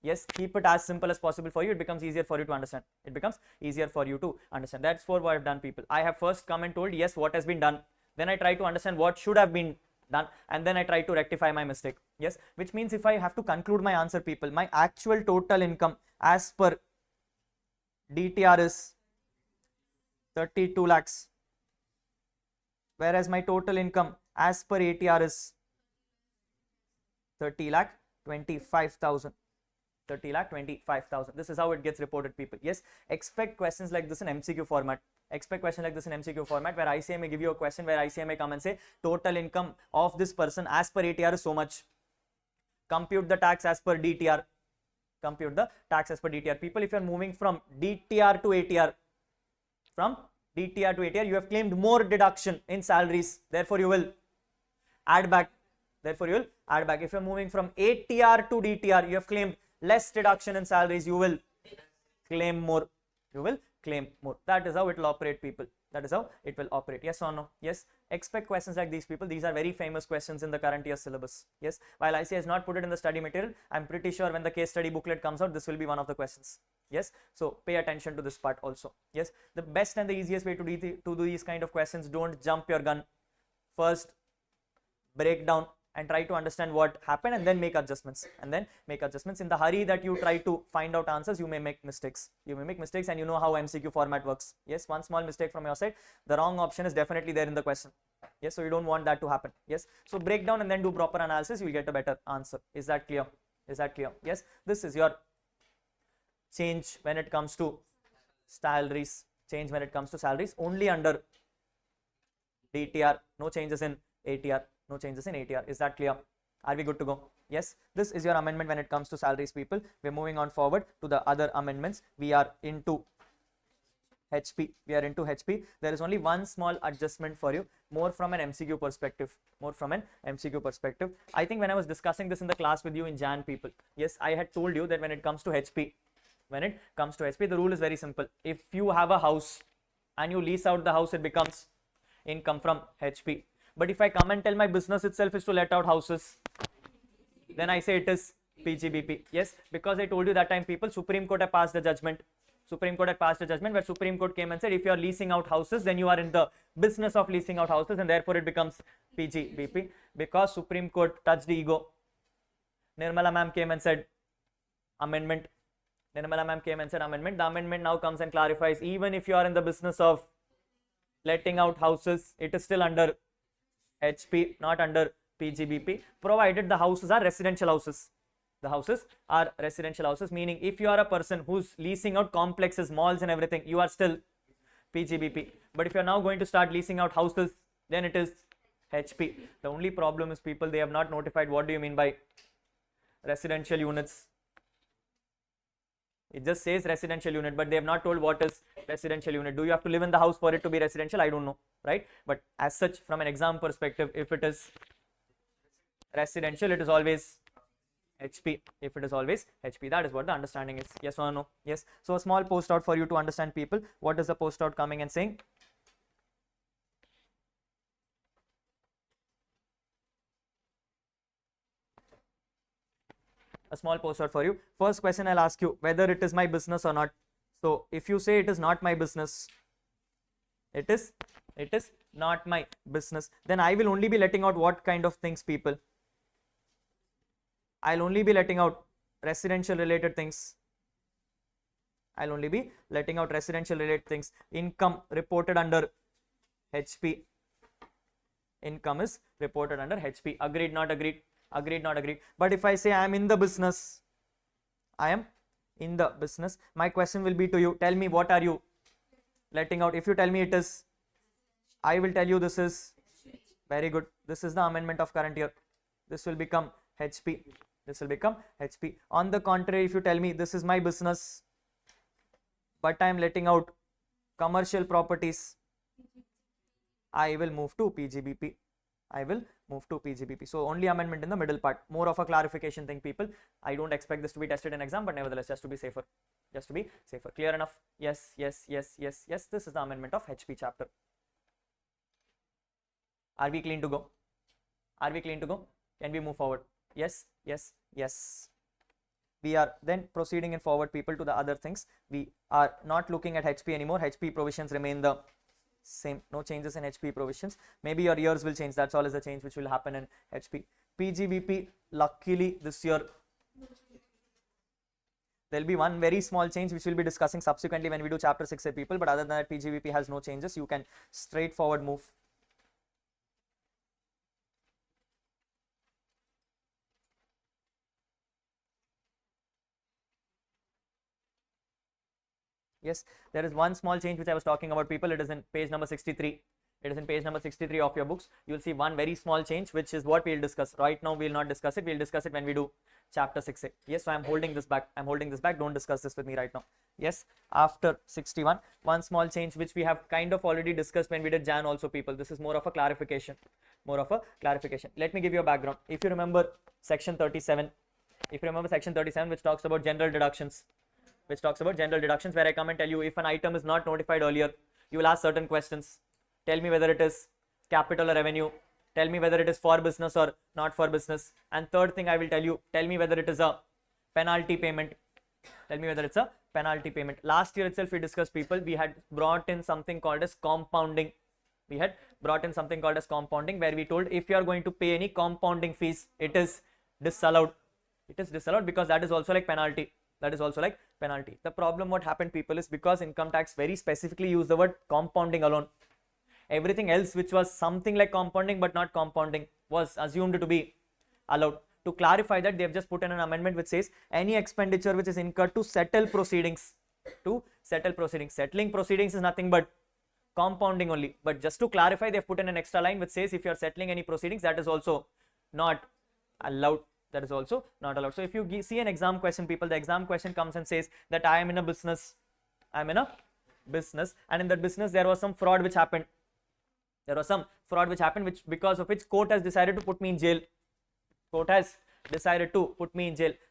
Yes, keep it as simple as possible for you. It becomes easier for you to understand. It becomes easier for you to understand. That's for what I've done, people. I have first come and told yes what has been done. Then I try to understand what should have been done, and then I try to rectify my mistake. Yes, which means if I have to conclude my answer, people, my actual total income as per DTR is 32 lakhs, whereas my total income as per ATR is 30,25,000. 30,25,000. This is how it gets reported, people. Yes, expect questions like this in MCQ format. Expect questions like this in MCQ format where ICA may give you a question where ICA may come and say total income of this person as per ATR is so much. Compute the tax as per DTR. Compute the tax as per DTR. People, if you are moving from DTR to ATR, you have claimed more deduction in salaries. Therefore, you will add back. If you are moving from ATR to DTR, you have claimed less deduction in salaries. You will claim more. That is how it will operate, people. That is how it will operate. Yes or no? Yes. Expect questions like these, people. These are very famous questions in the current year syllabus. Yes. While ICA has not put it in the study material, I'm pretty sure when the case study booklet comes out, this will be one of the questions. Yes. So pay attention to this part also. Yes. The best and the easiest way to do these kind of questions, don't jump your gun. First, break down and try to understand what happened and then make adjustments. In the hurry that you try to find out answers, you may make mistakes. And you know how MCQ format works. Yes, one small mistake from your side, the wrong option is definitely there in the question. Yes, so you don't want that to happen. Yes, so break down and then do proper analysis, you will get a better answer. Is that clear? Yes, this is your change when it comes to salaries. Only under DTR, no changes in ATR. Is that clear? Are we good to go? Yes, this is your amendment when it comes to salaries, people. We're moving on forward to the other amendments. We are into HP. There is only one small adjustment for you, more from an MCQ perspective. I think when I was discussing this in the class with you in Jan, people, yes, I had told you that when it comes to HP, the rule is very simple. If you have a house and you lease out the house, it becomes income from HP. But if I come and tell my business itself is to let out houses, then I say it is PGBP. Yes, because I told you that time, people, Supreme Court had passed a judgment. Where Supreme Court came and said if you are leasing out houses, then you are in the business of leasing out houses, and therefore it becomes PGBP. Because Supreme Court touched the ego, Nirmala ma'am came and said amendment. The amendment now comes and clarifies, even if you are in the business of letting out houses, it is still under HP, not under PGBP, provided the houses are residential houses. Meaning if you are a person who's leasing out complexes, malls and everything, you are still PGBP. But if you are now going to start leasing out houses, then it is HP. The only problem is, people, they have not notified what do you mean by residential units. It just says residential unit, but they have not told what is residential unit. Do you have to live in the house for it to be residential? I don't know, right? But as such, from an exam perspective, if it is residential, it is always HP. That is what the understanding is. Yes or no? Yes. So a small post out for you to understand, people. What is the post out coming and saying? A small post out for you. First question I'll ask you, whether it is my business or not. So if you say it is not my business, it is not my business, then I will only be letting out what kind of things, people? I'll only be letting out residential related things. I'll only be letting out residential related things. Income reported under HP. Income is reported under HP. Agreed, not agreed? Agreed, not agreed? But if I say I am in the business, I am in the business, my question will be to you, tell me what are you letting out? If you tell me it is, I will tell you this is, very good, this is the amendment of current year. This will become HP. This will become HP. On the contrary, if you tell me this is my business, but I am letting out commercial properties, I will move to PGBP. I will move to PGBP. So only amendment in the middle part. More of a clarification thing, people. I don't expect this to be tested in exam, but nevertheless, just to be safer. Just to be safer. Clear enough? Yes, yes, yes, yes, yes. This is the amendment of HP chapter. Are we clean to go? Are we clean to go? Can we move forward? Yes, yes, yes. We are then proceeding in forward, people, to the other things. We are not looking at HP anymore. HP provisions remain the same. No changes in HP provisions. Maybe your years will change. That's all is the change which will happen in HP. PGBP, luckily this year, there will be one very small change which we'll be discussing subsequently when we do chapter 6A, people. But other than that, PGBP has no changes. You can straightforward move. Yes, there is one small change which I was talking about, people. It is in page number 63. It is in page number 63 of your books. You will see one very small change, which is what we will discuss. Right now, we will not discuss it. We will discuss it when we do chapter 6A. Yes, so I am holding this back. I am holding this back. Don't discuss this with me right now. Yes, after 61, one small change which we have kind of already discussed when we did Jan also, people. This is more of a clarification. More of a clarification. Let me give you a background. If you remember section 37, which talks about general deductions, where I come and tell you if an item is not notified earlier, you will ask certain questions. Tell me whether it is capital or revenue. Tell me whether it is for business or not for business. And third thing I will tell you, tell me whether it is a penalty payment. Tell me whether it's a penalty payment. Last year itself we discussed, people. We had brought in something called as compounding. Where we told if you are going to pay any compounding fees, it is disallowed. It is disallowed because that is also like penalty. The problem what happened, people, is because income tax very specifically used the word compounding alone. Everything else which was something like compounding but not compounding was assumed to be allowed. To clarify that, they have just put in an amendment which says any expenditure which is incurred to settle proceedings. Settling proceedings is nothing but compounding only. But just to clarify, they have put in an extra line which says if you are settling any proceedings, that is also not allowed. So if you see an exam question, people, the exam question comes and says that I am in a business. And in that business there was some fraud which happened. Which because of which court has decided to put me in jail.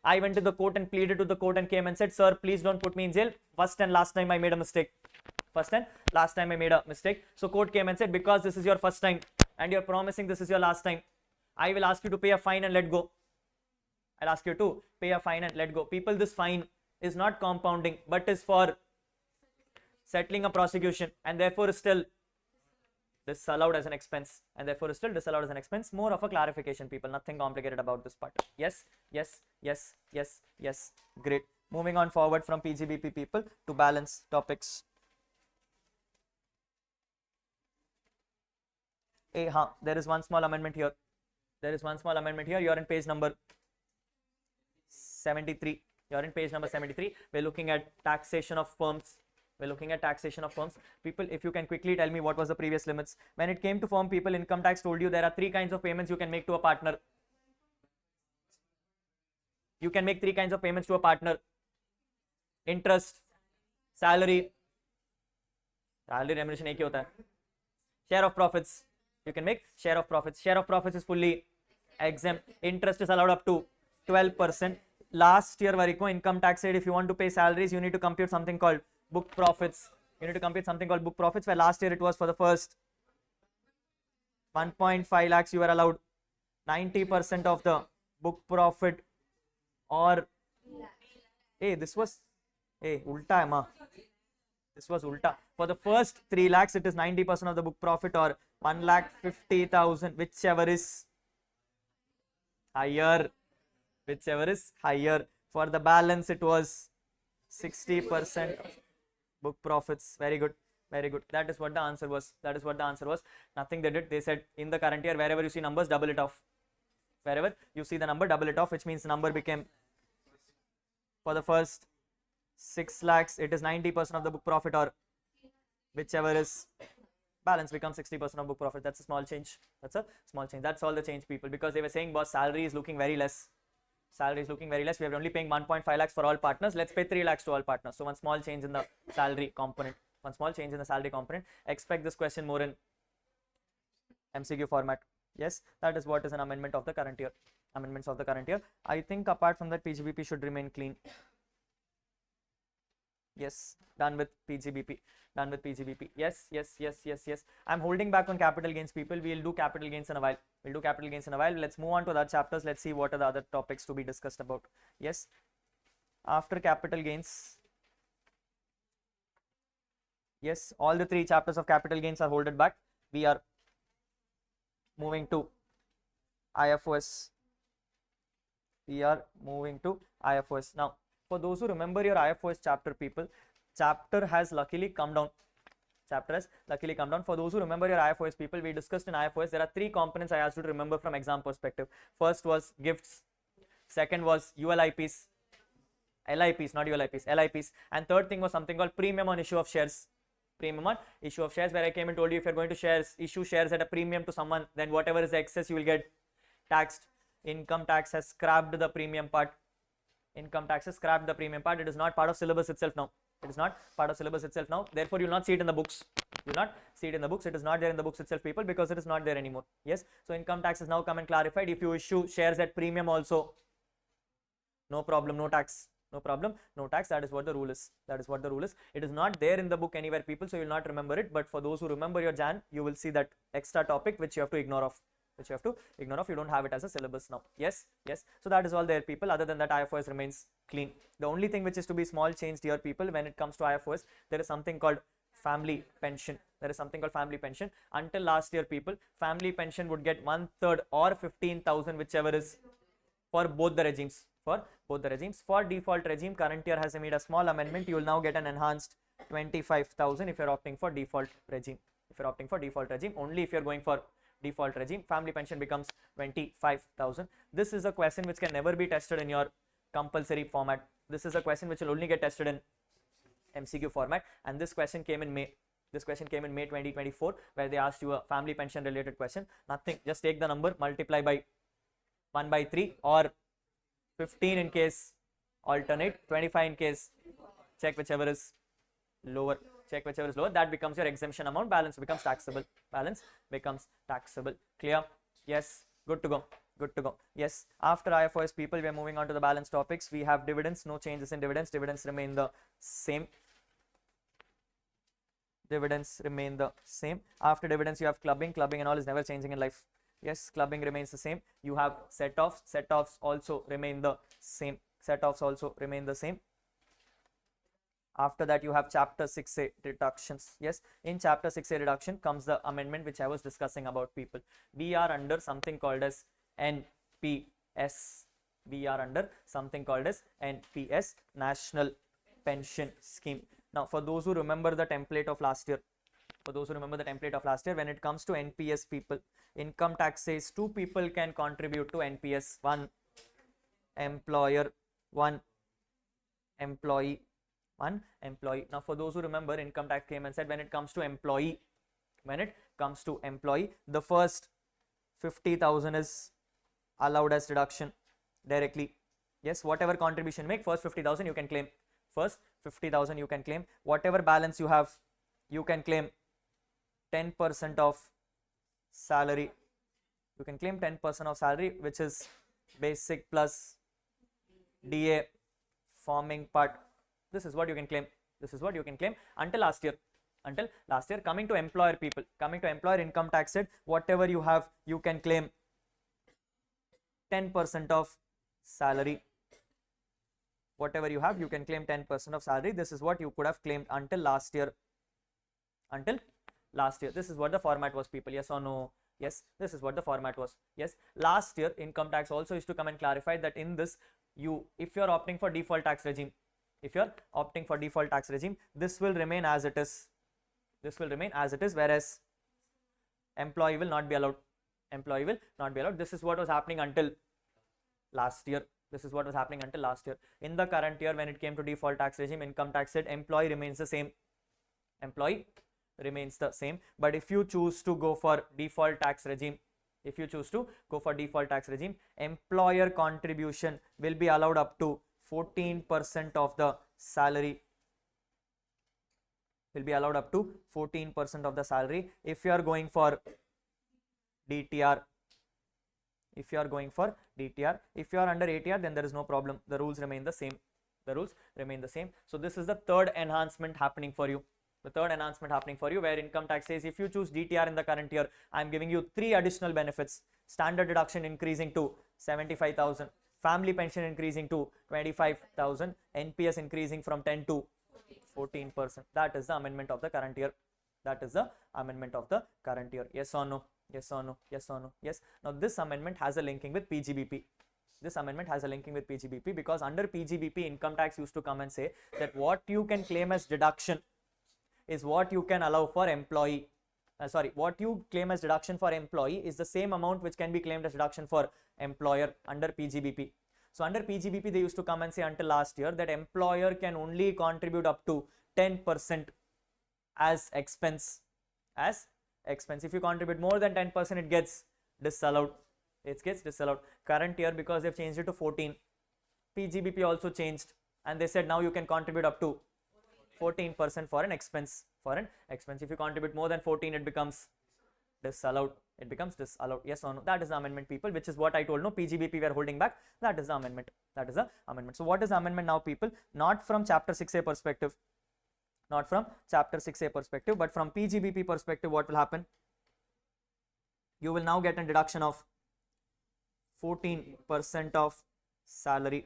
I went to the court and pleaded to the court and came and said, sir, please don't put me in jail. First and last time I made a mistake. So court came and said, because this is your first time and you're promising this is your last time, I will ask you to pay a fine and let go. People, this fine is not compounding but is for settling a prosecution and therefore is still disallowed as an expense. More of a clarification, people. Nothing complicated about this part. Yes. Great. Moving on forward from PGBP, people, to balance topics. There is one small amendment here. You are in page number 73. We're looking at taxation of firms. People, if you can quickly tell me what was the previous limits. When it came to firm, people, income tax told you there are three kinds of payments you can make to a partner. Interest, salary remuneration एक ही होता है. Share of profits. You can make share of profits. Share of profits is fully exempt. Interest is allowed up to 12%. Last year, Variko, income tax said if you want to pay salaries, you need to compute something called book profits. Where last year it was for the first 1.5 lakhs, you were allowed 90% of the book profit, or this was Hey, ulta hai ma. This was ulta. For the first 3 lakhs, it is 90% of the book profit or 1,50,000, whichever is higher. Whichever is higher. For the balance, it was 60% book profits. Very good. Very good. That is what the answer was. That is what the answer was. Nothing they did. They said in the current year, wherever you see numbers, double it off. Wherever you see the number, double it off, which means the number became, for the first 6 lakhs, it is 90% of the book profit or whichever is balance becomes 60% of book profit. That's a small change. That's a small change. That's all the change, people, because they were saying, boss, salary is looking very less. Salary is looking very less. We are only paying 1.5 lakhs for all partners. Let's pay 3 lakhs to all partners. So one small change in the salary component. One small change in the salary component. Expect this question more in MCQ format. Yes, that is what is an amendment of the current year. Amendments of the current year. I think apart from that, PGBP should remain clean. Yes, done with PGBP. Done with PGBP. Yes, yes, yes, yes, yes. I'm holding back on capital gains, people. We'll do capital gains in a while. We'll do capital gains in a while. Let's move on to other chapters. Let's see what are the other topics to be discussed about. Yes, after capital gains. Yes, all the 3 chapters of capital gains are holded back. We are moving to IFOS. We are moving to IFOS. Now, for those who remember your IFOS chapter, people, chapter has luckily come down. Chapter has luckily come down. For those who remember your IFOS, people, we discussed in IFOS, there are 3 components I asked you to remember from exam perspective. First was gifts. Second was ULIPs. LIPs, not ULIPs, LIPs. And third thing was something called premium on issue of shares. Premium on issue of shares, where I came and told you if you're going to issue shares at a premium to someone, then whatever is the excess you will get taxed. Income tax has scrapped the premium part. Income tax has scrapped the premium part. It is not part of syllabus itself now. It is not part of syllabus itself now. Therefore, you will not see it in the books. You will not see it in the books. It is not there in the books itself, people, because it is not there anymore. Yes. So income tax has now come and clarified. If you issue shares at premium also, no problem, no tax. No problem, no tax. That is what the rule is. That is what the rule is. It is not there in the book anywhere, people, so you will not remember it. But for those who remember your Jan, you will see that extra topic which you have to ignore off. Which you have to ignore off. You don't have it as a syllabus now. Yes, yes. So that is all there, people. Other than that, IFOS remains clean. The only thing which is to be small changed here, people, when it comes to IFOS, there is something called family pension. There is something called family pension. Until last year, people, family pension would get 1/3 or 15,000, whichever is, for both the regimes. For both the regimes. For default regime, current year has made a small amendment. You will now get an enhanced 25,000 if you're opting for default regime. If you're opting for default regime, only if you're going for default regime, family pension becomes 25,000. This is a question which can never be tested in your compulsory format. This is a question which will only get tested in MCQ format, and this question came in May. This question came in May 2024, where they asked you a family pension related question. Nothing, just take the number, multiply by 1/3 or 15 in case alternate, 25 in case check whichever is lower. Check whichever is lower. That becomes your exemption amount. Balance becomes taxable. Balance becomes taxable. Clear? Yes. Good to go. Good to go. Yes. After IFOS, people, we are moving on to the balance topics. We have dividends. No changes in dividends. Dividends remain the same. Dividends remain the same. After dividends, you have clubbing. Clubbing and all is never changing in life. Yes, clubbing remains the same. You have set-offs. Set-offs also remain the same. Set-offs also remain the same. After that, you have chapter 6A deductions. Yes, in chapter 6A deduction comes the amendment which I was discussing about, people. We are under something called as NPS. We are under something called as NPS, National Pension Scheme. Now, for those who remember the template of last year, when it comes to NPS, people, income tax says 2 people can contribute to NPS, 1 employer, 1 employee, 1 employee. Now, for those who remember, income tax came and said when it comes to employee, the first 50,000 is allowed as deduction directly. Yes, whatever contribution make, first 50,000 you can claim. First 50,000 you can claim. Whatever balance you have, you can claim 10% of salary. You can claim 10% of salary, which is basic plus DA forming part. This is what you can claim. This is what you can claim until last year. Until last year. Coming to employer, people, coming to employer, income tax said whatever you have, you can claim 10% of salary. whatever you have, you can claim 10% of salary. This is what you could have claimed until last year. Until last year, this is what the format was, people. Yes or no? Yes, this is what the format was. Yes, last year income tax also used to come and clarify that in this, if you're opting for default tax regime, if you're opting for default tax regime, this will remain as it is. This will remain as it is, whereas employee will not be allowed. Employee will not be allowed. This is what was happening until last year. This is what was happening until last year. In the current year, when it came to default tax regime, income tax said employee remains the same. Employee remains the same. But if you choose to go for default tax regime, if you choose to go for default tax regime, employer contribution will be allowed up to 14% of the salary. Will be allowed up to 14% of the salary. If you are going for DTR, if you are going for DTR, if you are under ATR, then there is no problem. The rules remain the same. The rules remain the same. So this is the third enhancement happening for you. The third enhancement happening for you, where income tax says if you choose DTR in the current year, I am giving you 3 additional benefits. Standard deduction increasing to 75,000, family pension increasing to 25,000, NPS increasing from 10 to 14%. That is the amendment of the current year. That is the amendment of the current year. Yes or no? Yes or no? Yes or no? Yes. Now this amendment has a linking with PGBP. This amendment has a linking with PGBP because under PGBP, income tax used to come and say that what you can claim as deduction is what you can allow for employee. What you claim as deduction for employee is the same amount which can be claimed as deduction for employer under PGBP. So under PGBP, they used to come and say until last year that employer can only contribute up to 10% as expense. As expense. If you contribute more than 10%, it gets disallowed. It gets disallowed. Current year, because they've changed it to 14, PGBP also changed, and they said now you can contribute up to 14% for an expense. For an expense, if you contribute more than 14, it becomes disallowed. It becomes disallowed. Yes or no? That is the amendment, people, which is what I told. No, PGBP we are holding back. That is the amendment. That is the amendment. So what is the amendment now, people? Not from chapter 6A perspective. Not from chapter 6A perspective, but from PGBP perspective, what will happen? You will now get a deduction of 14% of salary.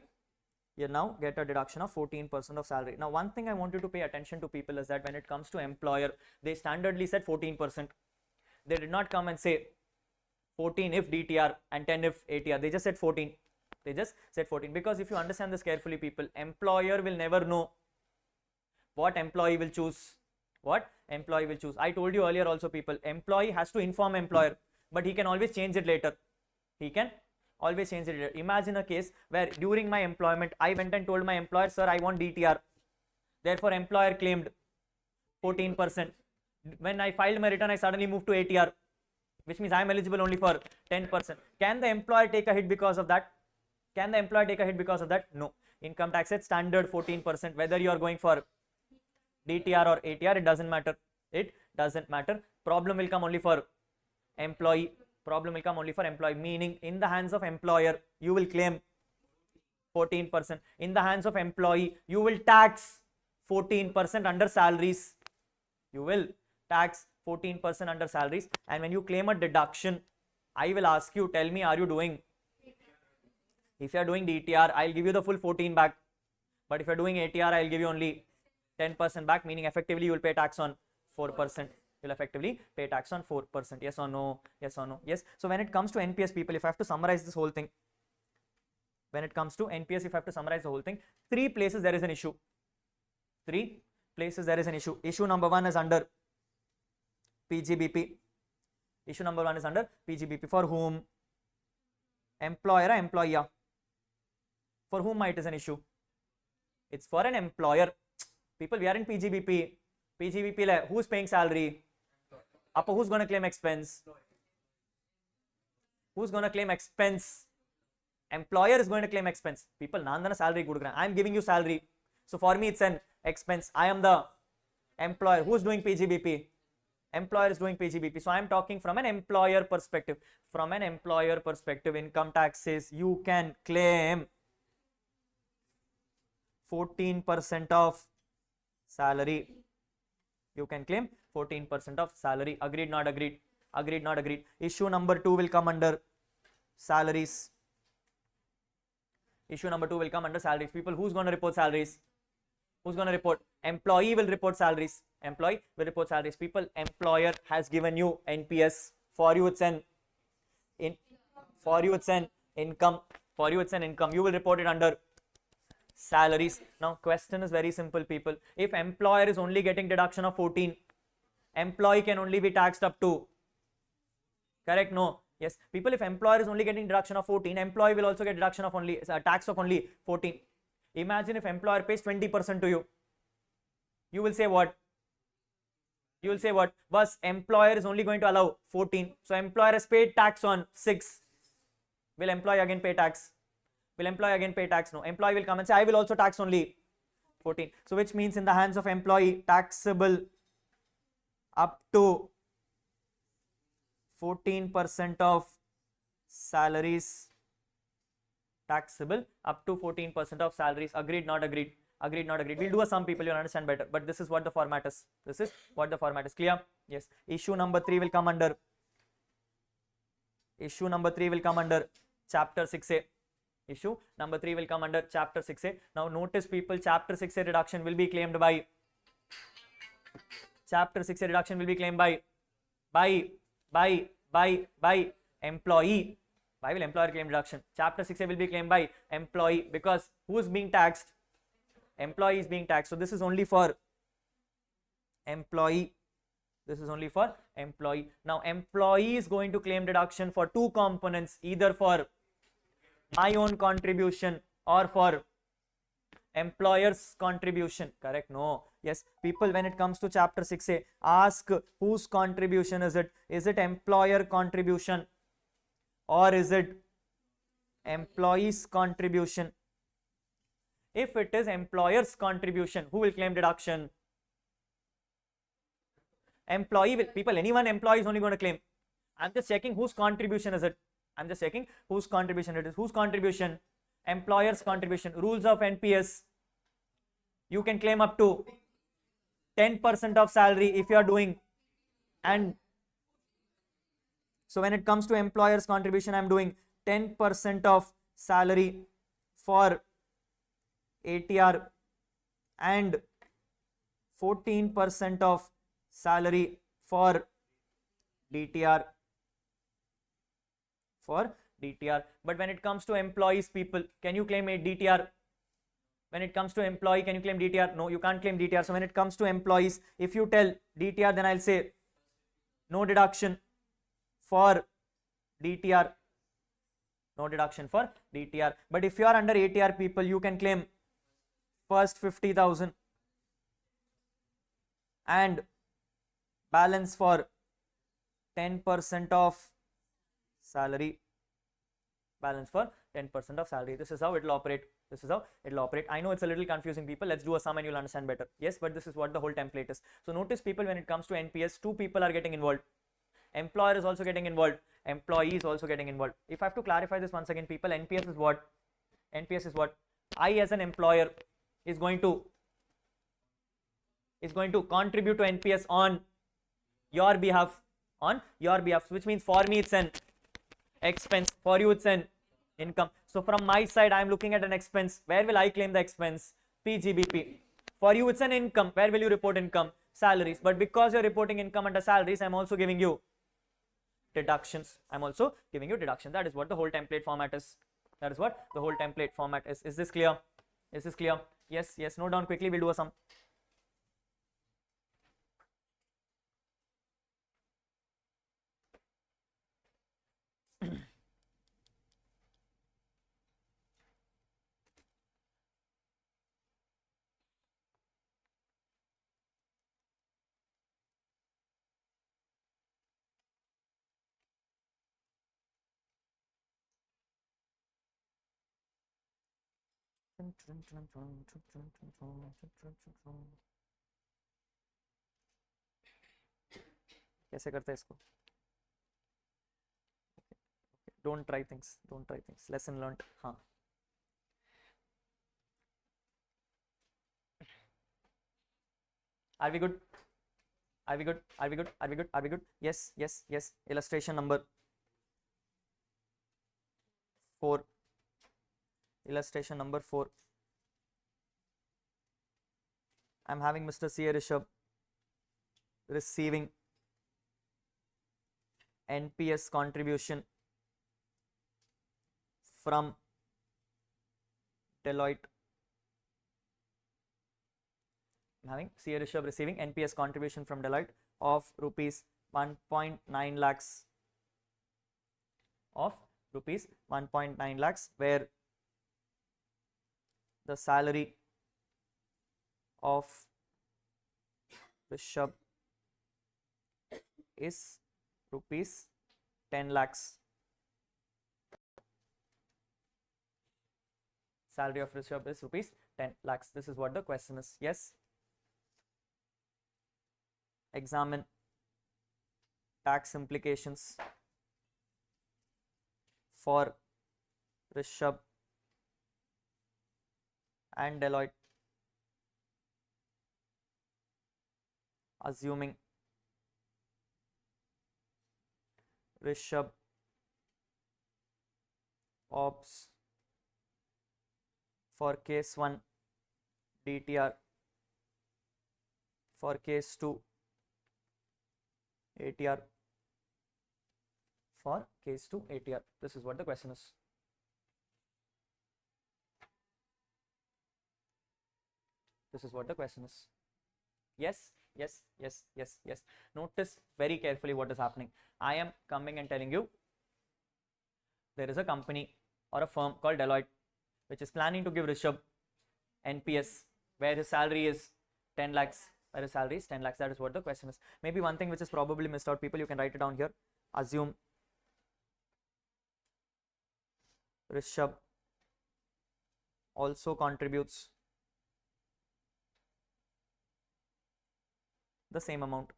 You now get a deduction of 14% of salary. Now, one thing I want you to pay attention to, people, is that when it comes to employer, they standardly said 14%. They did not come and say 14 if DTR and 10 if ATR. They just said 14. They just said 14, because if you understand this carefully, people, employer will never know what employee will choose. What employee will choose. I told you earlier also, people, employee has to inform employer, but he can always change it later. He can always change it later. Imagine a case where during my employment, I went and told my employer, sir, I want DTR. Therefore, employer claimed 14%. When I filed my return, I suddenly moved to ATR, which means I am eligible only for 10%. Can the employer take a hit because of that? Can the employer take a hit because of that? No. Income tax at standard 14%. Whether you are going for DTR or ATR, it doesn't matter. It doesn't matter. Problem will come only for employee. Problem will come only for employee, meaning in the hands of employer, you will claim 14%. In the hands of employee, you will tax 14% under salaries. You will tax 14% under salaries. And when you claim a deduction, I will ask you, tell me, are you doing? If you are doing DTR, I'll give you the full 14 back. But if you are doing ATR, I'll give you only 10% back, meaning effectively you will pay tax on 4%. You'll effectively pay tax on 4%. Yes or no? Yes or no? Yes. So when it comes to NPS, people, if I have to summarize this whole thing, when it comes to NPS, if I have to summarize the whole thing, 3 places there is an issue. 3 places there is an issue. Issue number 1 is under PGBP. Issue number 1 is under PGBP. For whom? Employer or employee? For whom it is an issue? It's for an employer. People, we are in PGBP. PGBP, who's paying salary? Appa, who's going to claim expense? Who's going to claim expense? Employer is going to claim expense. People, nandana salary. I'm giving you salary. So for me, it's an expense. I am the employer. Who's doing PGBP? Employer is doing PGBP. So I'm talking from an employer perspective. From an employer perspective, income tax says you can claim 14% of salary. You can claim 14% of salary. Agreed, not agreed? Agreed, not agreed? Issue number 2 will come under salaries. Issue number 2 will come under salaries. People, who's going to report salaries? Who's going to report? Employee will report salaries. Employee will report salaries. People, employer has given you NPS. For you it's an income. For you it's an income. You will report it under salaries. Now question is very simple, people. If employer is only getting deduction of 14, employee can only be taxed up to, correct? No. Yes, people, if employer is only getting deduction of 14, employee will also get deduction of only tax of only 14. Imagine if employer pays 20% to you. You will say what? You will say what? Bus, employer is only going to allow 14. So employer has paid tax on 6. Will employee again pay tax? Will employee again pay tax? No. Employee will come and say, I will also tax only 14. So which means in the hands of employee, taxable up to 14% of salaries. Taxable up to 14% of salaries. Agreed, not agreed? Agreed, not agreed? We'll do a sum, people, you'll understand better. But this is what the format is. This is what the format is. Clear? Yes. Issue number 3 will come under. Issue number 3 will come under chapter 6A. Issue number 3 will come under chapter 6A. Now notice, people, chapter 6A reduction will be claimed by. Chapter 6A reduction will be claimed by employee. Why will employer claim deduction? Chapter 6A will be claimed by employee, because who is being taxed? Employee is being taxed. So this is only for employee. This is only for employee. Now employee is going to claim deduction for two components, either for my own contribution or for employer's contribution. Correct? No. Yes, people, when it comes to chapter 6A, ask whose contribution is it? Is it employer contribution or is it employee's contribution? If it is employer's contribution, who will claim deduction? Employee will. People, anyone employee is only going to claim. I'm just checking whose contribution is it. I'm just checking whose contribution it is. Whose contribution? Employer's contribution. Rules of NPS. You can claim up to 10% of salary if you are doing. And so when it comes to employer's contribution, I'm doing 10% of salary for ATR and 14% of salary for DTR. But when it comes to employees, people, can you claim a DTR? When it comes to employee, can you claim DTR? No, you can't claim DTR. So when it comes to employees, if you tell DTR, then I'll say no deduction for DTR. No deduction for DTR. But if you are under ATR, people, you can claim first 50,000 and balance for 10% of salary. Balance for 10% of salary. This is how it will operate. This is how it will operate. I know it's a little confusing, people. Let's do a sum and you'll understand better. Yes, but this is what the whole template is. So notice, people, when it comes to NPS, two people are getting involved. Employer is also getting involved. Employee is also getting involved. If I have to clarify this once again, people, NPS is what? NPS is what? I as an employer is going to contribute to NPS on your behalf. On your behalf, which means for me it's an expense, for you it's an income. So from my side, I am looking at an expense. Where will I claim the expense? PGBP. For you it's an income. Where will you report income? Salaries. But because you're reporting income under salaries, I'm also giving you deductions. I'm also giving you deductions. That is what the whole template format is. That is what the whole template format is. Is this clear? Is this clear? Yes, yes. Note down quickly. We'll do a sum. कैसे करते हैं इसको? Don't try things. Don't try things. Lesson learned. हाँ. Are we good? Are we good? Are we good? Are we good? Are we good? Yes, yes, yes. Illustration number 4. Illustration number 4. I'm having Mr. C. Rishabh receiving NPS contribution from Deloitte. I'm having C. Rishabh receiving NPS contribution from Deloitte of rupees 1.9 lakhs where the salary of Rishabh is rupees 10 lakhs. Salary of Rishabh is rupees 10 lakhs. This is what the question is. Yes. Examine tax implications for Rishabh and Deloitte, assuming Rishabh opts for case 1 DTR, for case 2 ATR, for case 2 ATR. This is what the question is. This is what the question is. Yes, yes, yes, yes, yes. Notice very carefully what is happening. I am coming and telling you there is a company or a firm called Deloitte which is planning to give Rishabh NPS where his salary is 10 lakhs. Where his salary is 10 lakhs. That is what the question is. Maybe one thing which is probably missed out, people, you can write it down here. Assume Rishabh also contributes the same amount.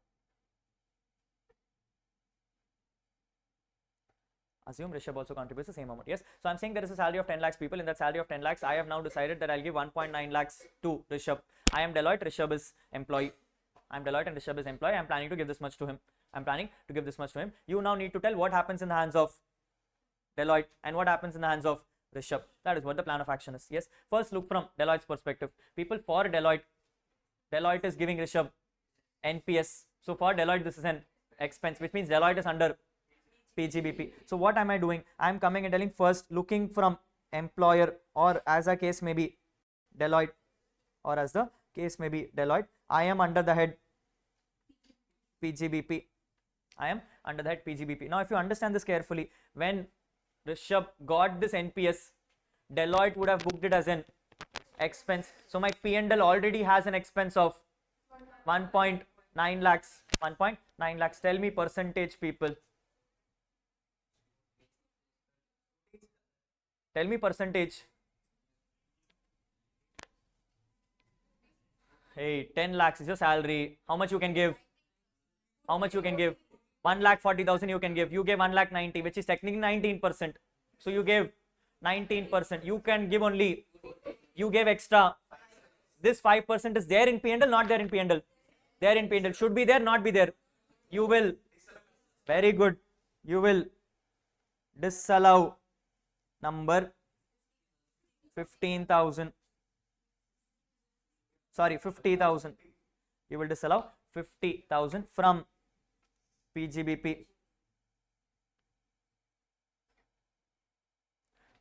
Assume Rishabh also contributes the same amount. Yes. So I'm saying there is a salary of 10 lakhs, people. In that salary of 10 lakhs, I have now decided that I'll give 1.9 lakhs to Rishabh. I am Deloitte, Rishabh is employee. I'm Deloitte and Rishabh is employee. I'm planning to give this much to him. You now need to tell what happens in the hands of Deloitte and what happens in the hands of Rishabh. That is what the plan of action is. Yes. First, look from Deloitte's perspective. People, for Deloitte is giving Rishabh NPS. So for Deloitte, this is an expense, which means Deloitte is under PGBP. So what am I doing? I am coming and telling, first looking from employer, or as a case may be Deloitte, I am under the head PGBP. Now if you understand this carefully, when Rishabh got this NPS, Deloitte would have booked it as an expense. So my P&L already has an expense of 1.9 lakhs. 1.9 lakhs. Tell me percentage, people. Tell me percentage. Hey, 10 lakhs is your salary. How much you can give? 1,40,000 you can give. You gave 1,90,000, which is technically 19%. So you gave 19%. You can give only. You gave extra. This 5% is there in P&L, not there in P&L. There in P&L. Should be there, not be there. You will. Very good. You will disallow number 15,000. Sorry, 50,000. You will disallow 50,000 from PGBP.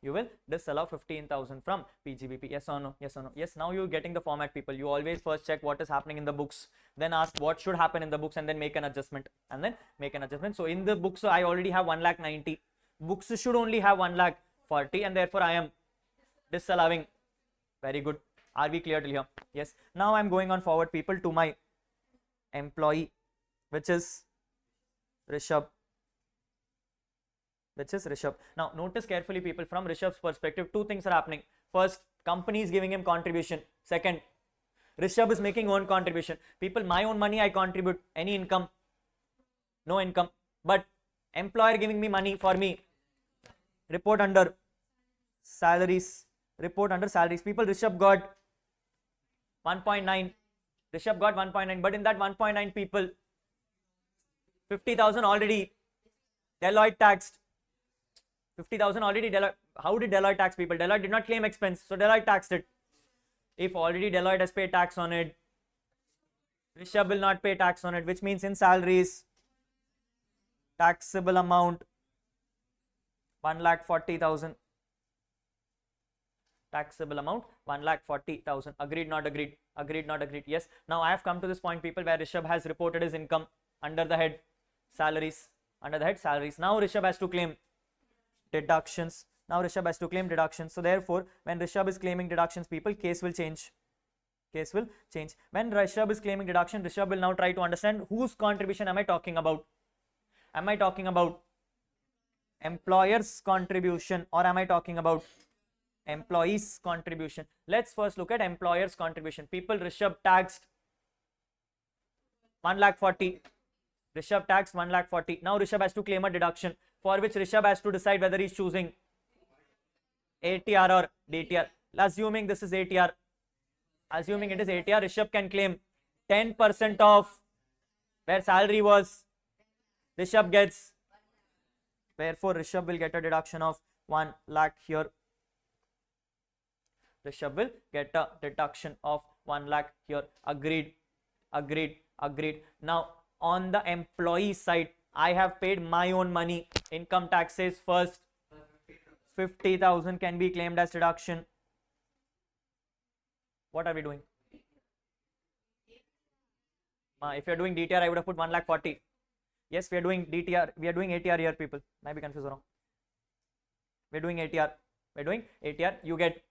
You will disallow 15,000 from PGBP. Yes or no? Yes or no? Yes. Now you're getting the format, people. You always first check what is happening in the books, then ask what should happen in the books, and then make an adjustment. So in the books, I already have 1,90,000. Books should only have 1,40,000, and therefore I am disallowing. Very good. Are we clear till here? Yes. Now I'm going on forward, people, to my employee, which is Rishabh. Now notice carefully, people, from Rishabh's perspective, two things are happening. First, company is giving him contribution. Second, Rishabh is making own contribution. People, my own money I contribute. Any income? No income. But employer giving me money for me. Report under salaries. People, Rishabh got 1.9. But in that 1.9, people, 50,000 already Deloitte taxed. 50,000 already How did Deloitte tax people? Deloitte did not claim expense, so Deloitte taxed it. If already Deloitte has paid tax on it, Rishabh will not pay tax on it, which means in salaries, taxable amount 1,40,000. Taxable amount 1,40,000. Agreed, not agreed? Agreed, not agreed? Yes. Now I have come to this point, people, where Rishabh has reported his income under the head salaries. Under the head salaries. Now Rishabh has to claim deductions. Now Rishabh has to claim deductions. So therefore, when Rishabh is claiming deductions, people, case will change. Case will change. When Rishabh is claiming deduction, Rishabh will now try to understand whose contribution am I talking about. Am I talking about employer's contribution, or am I talking about employees' contribution? Let's first look at employer's contribution. People, Rishabh taxed 1,40,000. Rishabh taxed 1,40,000. Now Rishabh has to claim a deduction, for which Rishabh has to decide whether he's choosing ATR or DTR. Assuming this is ATR, assuming it is ATR, Rishabh can claim 10% of where salary was. Rishabh gets, therefore Rishabh will get a deduction of 1 lakh here. Rishabh will get a deduction of 1 lakh here. Agreed, agreed, agreed. Now on the employee side, I have paid my own money. Income tax says first 50,000 can be claimed as deduction. What are we doing? If you are doing DTR, I would have put 1,40,000. Yes, we are doing DTR. We are doing ATR here, people. Might be confused wrong. We are doing ATR. We are doing ATR. You get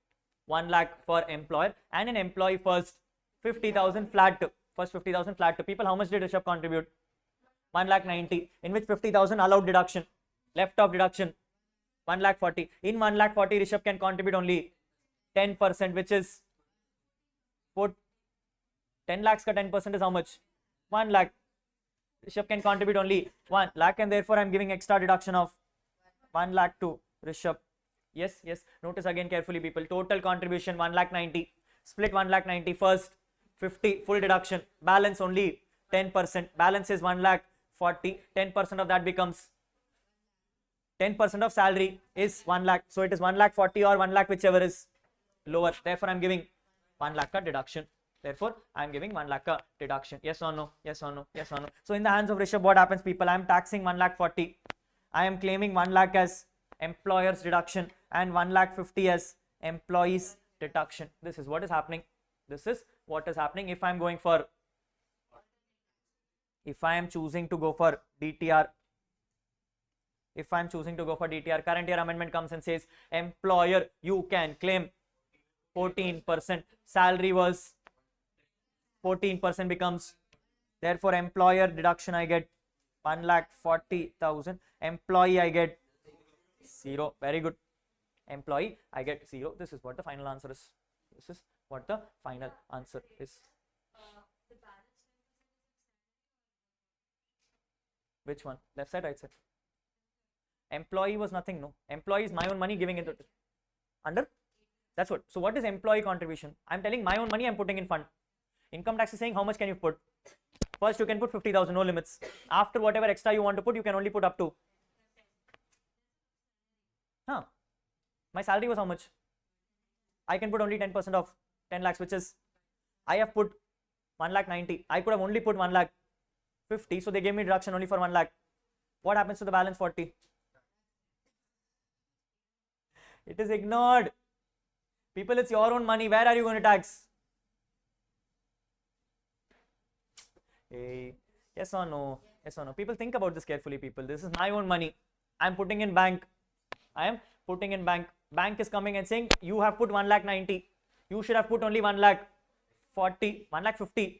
1 lakh for employer, and an employee first 50,000 flat. First 50,000 flat. People, how much did Rishabh contribute? 1,90,000. In which 50,000 allowed deduction, left off deduction 1,40,000. In 1,40,000, Rishabh can contribute only 10%, which is 10 lakhs ka 10% is how much? 1 lakh. Rishabh can contribute only 1 lakh, and therefore I am giving extra deduction of 1 lakh to Rishabh. Yes, yes. Notice again carefully, people. Total contribution 1,90,000. Split 1,90,000. First 50 full deduction. Balance only 10%. Balance is 1,40,000. 10% of that becomes 10% of salary is 1 lakh. So it is 1,40,000 or 1 lakh, whichever is lower. Therefore I am giving 1 lakh a deduction. Therefore I am giving 1 lakh a deduction. Yes or no? Yes or no? Yes or no? So in the hands of Rishabh, what happens, people? I am taxing 1,40,000. I am claiming 1 lakh as employer's deduction and 1,50,000 as employee's deduction. This is what is happening. This is what is happening. If I am going for, if I am choosing to go for DTR, if I am choosing to go for DTR, current year amendment comes and says employer, you can claim 14%. Salary was 14% becomes, therefore employer deduction I get 1,40,000. Employee I get 0. Very good. Employee I get 0. This is what the final answer is. This is what the final answer is. Which one? Left side, right side? Employee was nothing, no. Employee is my own money giving it under. That's what. So what is employee contribution? I'm telling my own money I'm putting in fund. Income tax is saying how much can you put? First you can put 50,000, no limits. After whatever extra you want to put, you can only put up to. My salary was how much? I can put only 10% of 10 lakhs, which is, I have put 1,90,000. I could have only put 1,50,000. So they gave me deduction only for 1 lakh. What happens to the balance 40? It is ignored. People, it's your own money. Where are you going to tax? Hey, yes or no? Yes or no? People, think about this carefully, people. This is my own money. I am putting in bank. I am putting in bank. Bank is coming and saying you have put 1,90,000. You should have put only 1,40,000, 1,50,000. You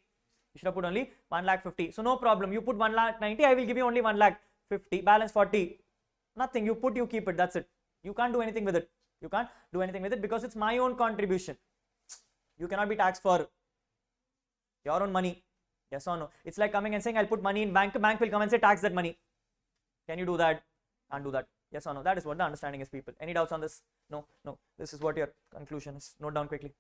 should have put only 1,50,000. So no problem. You put 1,90,000. I will give you only 1,50,000. Balance 40. Nothing. You put, you keep it. That's it. You can't do anything with it. You can't do anything with it because it's my own contribution. You cannot be taxed for your own money. Yes or no? It's like coming and saying I'll put money in bank. Bank will come and say tax that money. Can you do that? Can't do that. Yes or no? That is what the understanding is, people. Any doubts on this? No, no. This is what your conclusion is. Note down quickly.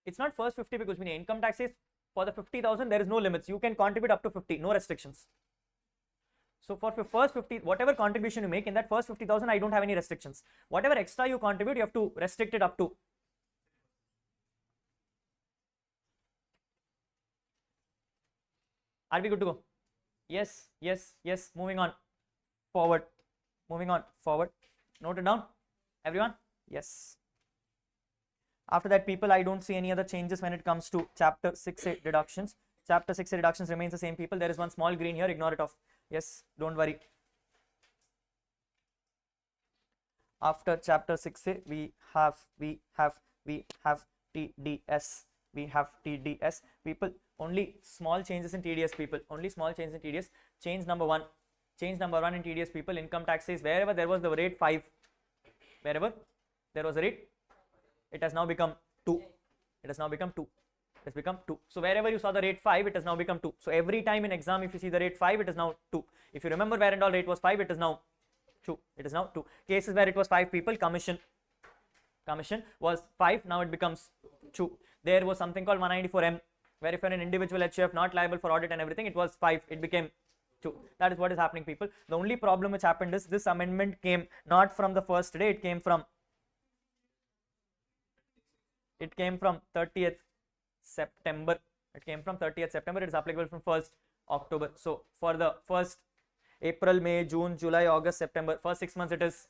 It's not first 50 because when income tax is for the 50,000, there is no limits. You can contribute up to 50, no restrictions. So for first 50, whatever contribution you make in that first 50,000, I don't have any restrictions. Whatever extra you contribute, you have to restrict it up to. Are we good to go? Yes, yes, yes. Moving on forward. Moving on forward. Note it down, everyone. Yes. After that, people, I don't see any other changes when it comes to chapter 6A deductions. Chapter 6A deductions remains the same, people. There is one small green here, ignore it off. Yes, don't worry. After chapter 6A, we have TDS. We have TDS, people. Only small changes in TDS, people. Only small changes in TDS. Change number one in TDS, people. Income tax is wherever there was the rate 5, wherever there was a rate, it has now become 2. It has now become 2. It has become 2. So wherever you saw the rate 5, it has now become 2. So every time in exam, if you see the rate 5, it is now 2. If you remember where and all rate was 5, it is now 2. It is now 2. Cases where it was 5, people, commission was 5, now it becomes 2. There was something called 194M, where if you're an individual HUF not liable for audit and everything, it was 5, it became 2. That is what is happening, people. The only problem which happened is this amendment came not from the first day, it came from 30th September. It came from 30th September. It is applicable from 1st October. So for the first April, May, June, July, August, September, first 6 months it is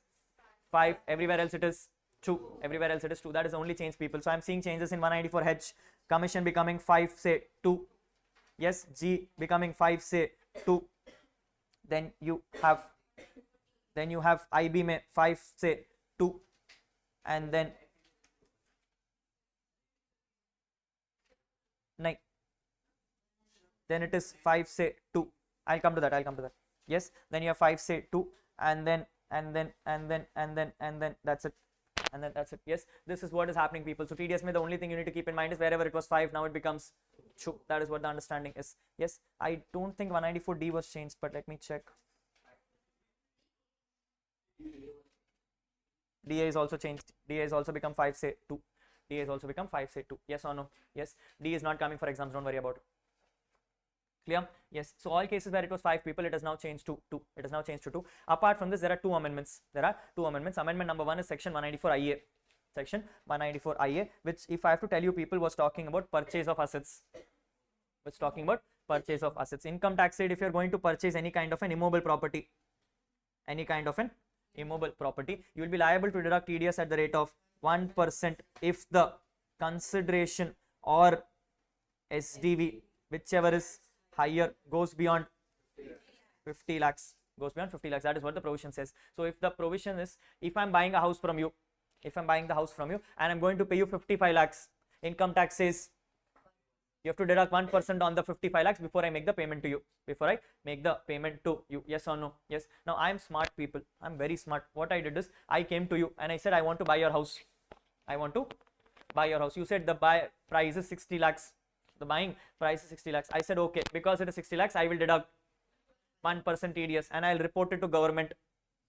5. Everywhere else it is 2. Everywhere else it is 2. That is the only change, people. So I'm seeing changes in 194H, commission becoming 5, say 2. Yes, G becoming 5, say 2. Then you have IB में 5, say 2, and then 9. Then it is 5, say 2. I'll come to that. Yes, then you have 5, say 2, and then that's it. And then that's it. Yes, this is what is happening, people. So TDS, the only thing you need to keep in mind is wherever it was 5, now it becomes 2. That is what the understanding is. Yes, I don't think 194D was changed, but let me check. DA is also changed. DA has also become 5, say 2. DA has also become 5, say 2. Yes or no? Yes. D is not coming for exams. Don't worry about it. Clear? Yes. So all cases where it was 5, people, it has now changed to 2. It has now changed to 2. Apart from this, there are 2 amendments. Amendment number 1 is section 194IA. Section 194IA, which, if I have to tell you, people, was talking about purchase of assets. Income tax said if you are going to purchase any kind of an immobile property, you will be liable to deduct TDS at the rate of 1% if the consideration or SDV, whichever is higher, goes beyond 50 lakhs. That is what the provision says. So if the provision is, if I'm buying a house from you, and I'm going to pay you 55 lakhs, income tax says you have to deduct 1% on the 55 lakhs before I make the payment to you. Yes or no? Yes. Now I am smart, people. I'm very smart. What I did is, I came to you and I said, I want to buy your house. You said the buy price is 60 lakhs. The buying price is 60 lakhs. I said, okay, because it is 60 lakhs, I will deduct 1% TDS and I'll report it to government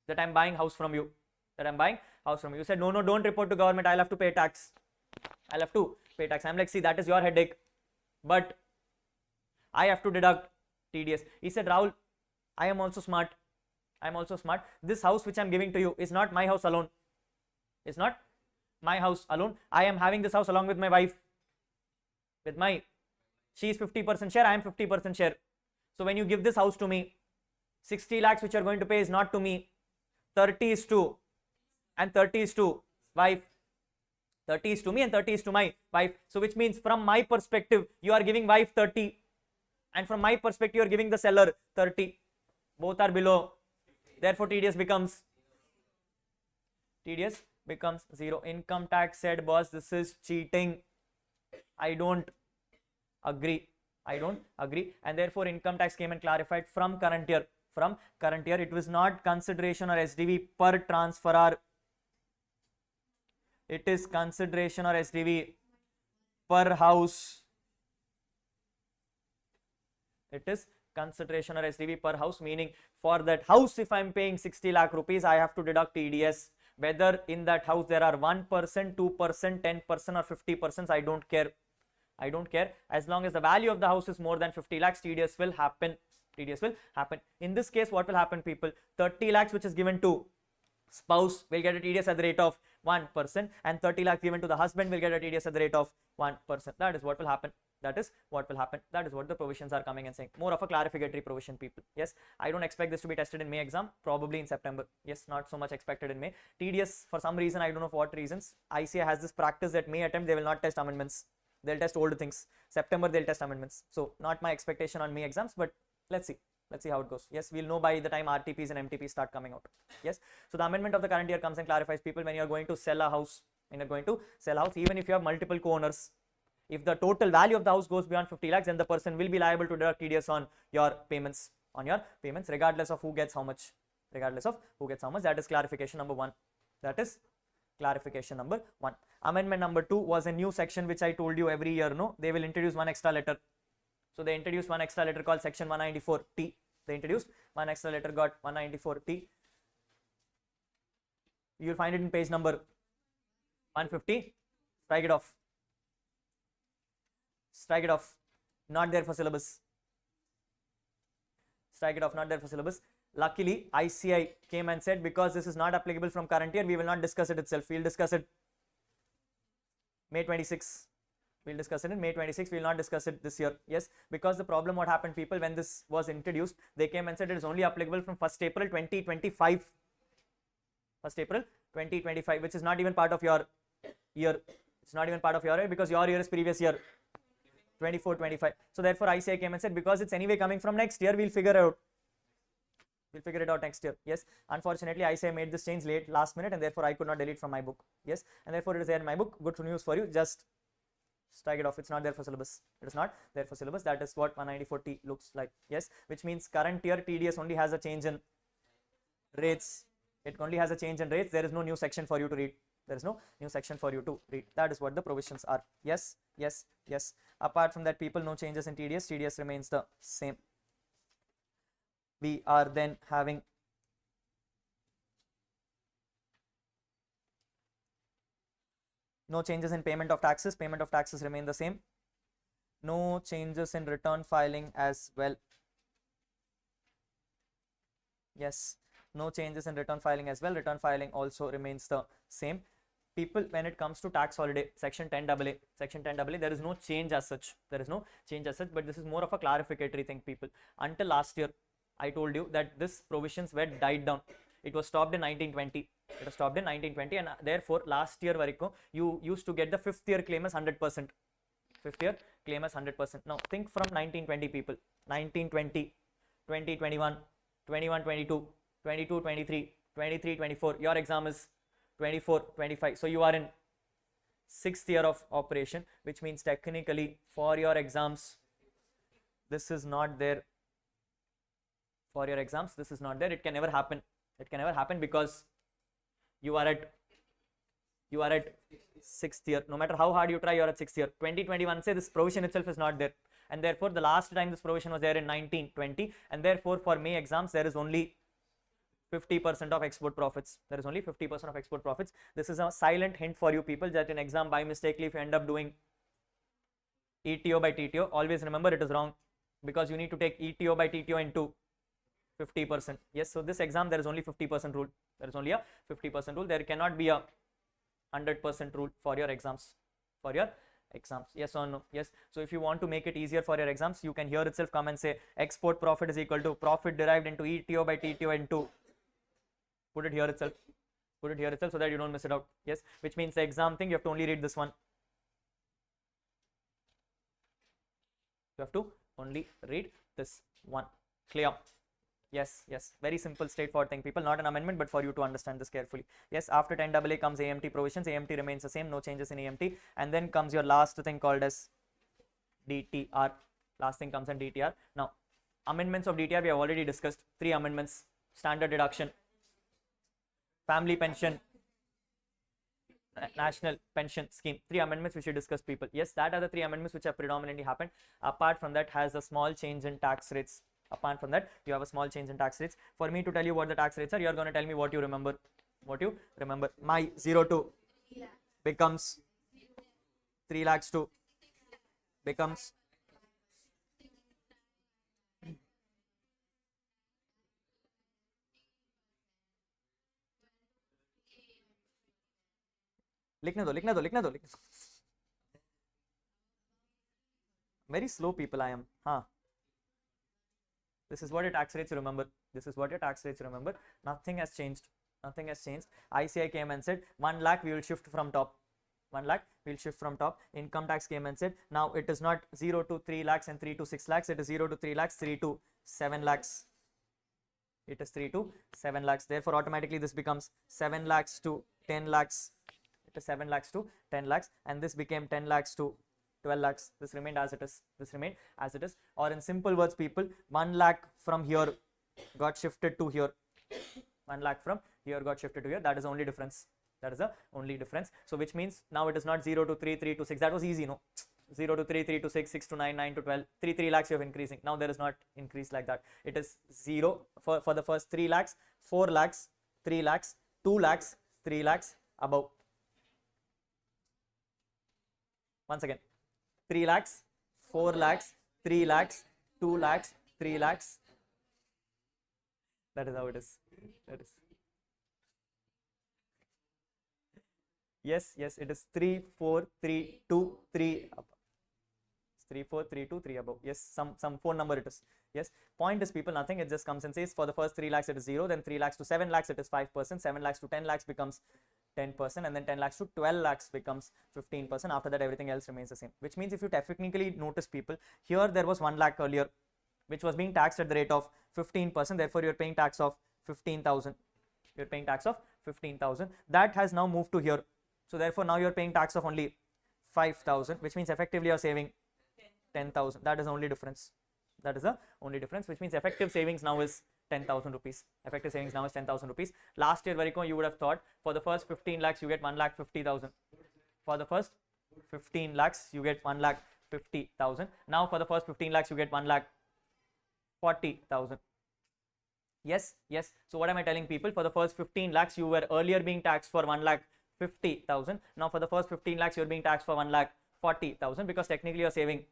that I'm buying house from you. You said, no, don't report to government. I'll have to pay tax. I'm like, see, that is your headache, but I have to deduct TDS. He said, Rahul, I am also smart. This house which I'm giving to you is not my house alone. I am having this house along with my wife. She is 50% share, I am 50% share. So when you give this house to me, 60 lakhs which you are going to pay is not to me. 30 is to, and 30 is to wife. 30 is to me and 30 is to my wife. So which means, from my perspective, you are giving wife 30, and from my perspective, you are giving the seller 30. Both are below. Therefore, TDS becomes 0. Income tax said, boss, this is cheating. I don't agree. And therefore, income tax came and clarified from current year. It was not consideration or SDV per transferor. It is consideration or SDV per house. Meaning, for that house, if I'm paying 60 lakh rupees, I have to deduct TDS Whether in that house there are 1%, 2%, 10% or 50%, I don't care. I don't care. As long as the value of the house is more than 50 lakhs, TDS will happen. TDS will happen. In this case, what will happen, people? 30 lakhs which is given to spouse will get a TDS at the rate of 1%, and 30 lakhs given to the husband will get a TDS at the rate of 1%. That is what will happen. That is what will happen. That is what the provisions are coming and saying. More of a clarificatory provision, people. Yes, I don't expect this to be tested in May exam, probably in September. Yes, not so much expected in May. TDS, for some reason, I don't know for what reasons, ICA has this practice that May attempt, they will not test amendments. They'll test old things. September, they'll test amendments. So, not my expectation on May exams, but let's see. Let's see how it goes. Yes, we'll know by the time RTPs and MTPs start coming out. Yes, so the amendment of the current year comes and clarifies, people, when you're going to sell a house, even if you have multiple co-owners, if the total value of the house goes beyond 50 lakhs, then the person will be liable to deduct TDS on your payments, regardless of who gets how much. That is clarification number 1. That is clarification number 1. Amendment number 2 was a new section which I told you every year, no, they will introduce one extra letter. So they introduced one extra letter called section 194T. They introduced one extra letter got 194T. You will find it in page number 150. Strike it off. Strike it off. Not there for syllabus. Strike it off. Not there for syllabus. Luckily, ICI came and said, because this is not applicable from current year, we will not discuss it itself. We will discuss it May 26. We'll discuss it in May 26. We will not discuss it this year. Yes, because the problem, what happened, people, when this was introduced, they came and said it is only applicable from 1st April 2025. 1st April 2025, which is not even part of your year. It's not even part of your year, because your year is previous year 24-25. So therefore, ICI came and said, because it's anyway coming from next year, we'll figure it out. We'll figure it out next year. Yes, unfortunately, ICI made this change last minute, and therefore I could not delete from my book. Yes, and therefore it is there in my book. Good news for you. Just strike it off. It's not there for syllabus. It is not there for syllabus. That is what 194T looks like. Yes, which means current year TDS only has a change in rates. It only has a change in rates. There is no new section for you to read. There is no new section for you to read. That is what the provisions are. Yes, yes, yes. Apart from that, people, no changes in TDS. TDS remains the same. We are then having no changes in payment of taxes. Payment of taxes remain the same. No changes in return filing as well. Yes, no changes in return filing as well. Return filing also remains the same. People, when it comes to tax holiday, section 10AA, there is no change as such. There is no change as such, but this is more of a clarificatory thing, people. Until last year, I told you that this provisions were died down. It was stopped in 1920. It was stopped in 1920, and therefore last year variko you used to get the 5th year claim as 100%. 5th year claim as 100%. Now think from 1920, people. 1920, 2021, 21, 22, 22, 23, 23, 24. Your exam is 24, 25. So you are in 6th year of operation, which means technically for your exams, this is not there. For your exams, this is not there. It can never happen. It can never happen because you are at 6th year. No matter how hard you try, you are at 6th year. 2021, say this provision itself is not there, and therefore the last time this provision was there in 1920, and therefore for May exams there is only 50% of export profits. There is only 50% of export profits. This is a silent hint for you people that in exam by mistakenly if you end up doing ETO by TTO, always remember it is wrong, because you need to take ETO by TTO into 50%. Yes, so this exam there is only 50% rule. There is only a 50% rule. There cannot be a 100% rule for your exams. For your exams, yes or no? Yes. So if you want to make it easier for your exams, you can here itself come and say export profit is equal to profit derived into ETO by TTO into, put it here itself. Put it here itself so that you don't miss it out. Yes, which means the exam thing you have to only read this one. You have to only read this one. Clear? Yes, yes, very simple, straightforward thing, people. Not an amendment, but for you to understand this carefully. Yes, after 10AA comes AMT provisions. AMT remains the same, no changes in AMT. And then comes your last thing called as DTR. Last thing comes in DTR. Now, amendments of DTR we have already discussed. 3 amendments: standard deduction, family pension, national pension scheme. 3 amendments which we discussed, people. Yes, that are the 3 amendments which have predominantly happened. Apart from that, has a small change in tax rates. Apart from that, you have a small change in tax rates. For me to tell you what the tax rates are, you are going to tell me what you remember. What you remember? My 0 to becomes 3 lakhs to becomes लिखने दो very slow people I am. This is what your tax rates remember. This is what your tax rates remember. Nothing has changed. Nothing has changed. ICI came and said 1 lakh we will shift from top. 1 lakh we will shift from top. Income tax came and said now it is not 0 to 3 lakhs and 3 to 6 lakhs. It is 0 to 3 lakhs, 3 to 7 lakhs. It is 3 to 7 lakhs. Therefore automatically this becomes 7 lakhs to 10 lakhs. It is 7 lakhs to 10 lakhs, and this became 10 lakhs to 12 lakhs. This remained as it is. This remained as it is. Or in simple words, people, 1 lakh from here got shifted to here. 1 lakh from here got shifted to here. That is the only difference. That is the only difference. So which means now it is not 0 to 3, 3 to 6. That was easy, no? 0 to 3, 3 to 6, 6 to 9, 9 to 12, 3 lakhs you have increasing. Now there is not increase like that. It is 0 for the first 3 lakhs, 4 lakhs, 3 lakhs, 2 lakhs, 3 lakhs above. Once again, 3 lakhs, 4 lakhs, 3 lakhs, 2 lakhs, 3 lakhs. That is how it is. That is. Yes, it is 3, 4, 3, 2, 3 above. 3, 4, 3, 2, 3 above. Yes, some phone number it is. Yes, point is people, nothing. It just comes and says for the first 3 lakhs it is 0, then 3 lakhs to 7 lakhs it is 5%, 7 lakhs to 10 lakhs becomes 10%, and then 10 lakhs to 12 lakhs becomes 15%. After that everything else remains the same, which means if you technically notice people, here there was 1 lakh earlier which was being taxed at the rate of 15%, therefore you are paying tax of 15,000. You are paying tax of 15,000. That has now moved to here, so therefore now you are paying tax of only 5,000, which means effectively you are saving 10,000. That is the only difference. That is the only difference, which means effective savings now is 10,000 rupees. Effective savings now is 10,000 rupees. Last year, Variko, you would have thought for the first 15 lakhs you get 1,50,000. For the first 15 lakhs you get 1,50,000. Now for the first 15 lakhs you get 1,40,000. Yes. So what am I telling people? For the first 15 lakhs you were earlier being taxed for 1,50,000. Now for the first 15 lakhs you are being taxed for 1,40,000, because technically you are saving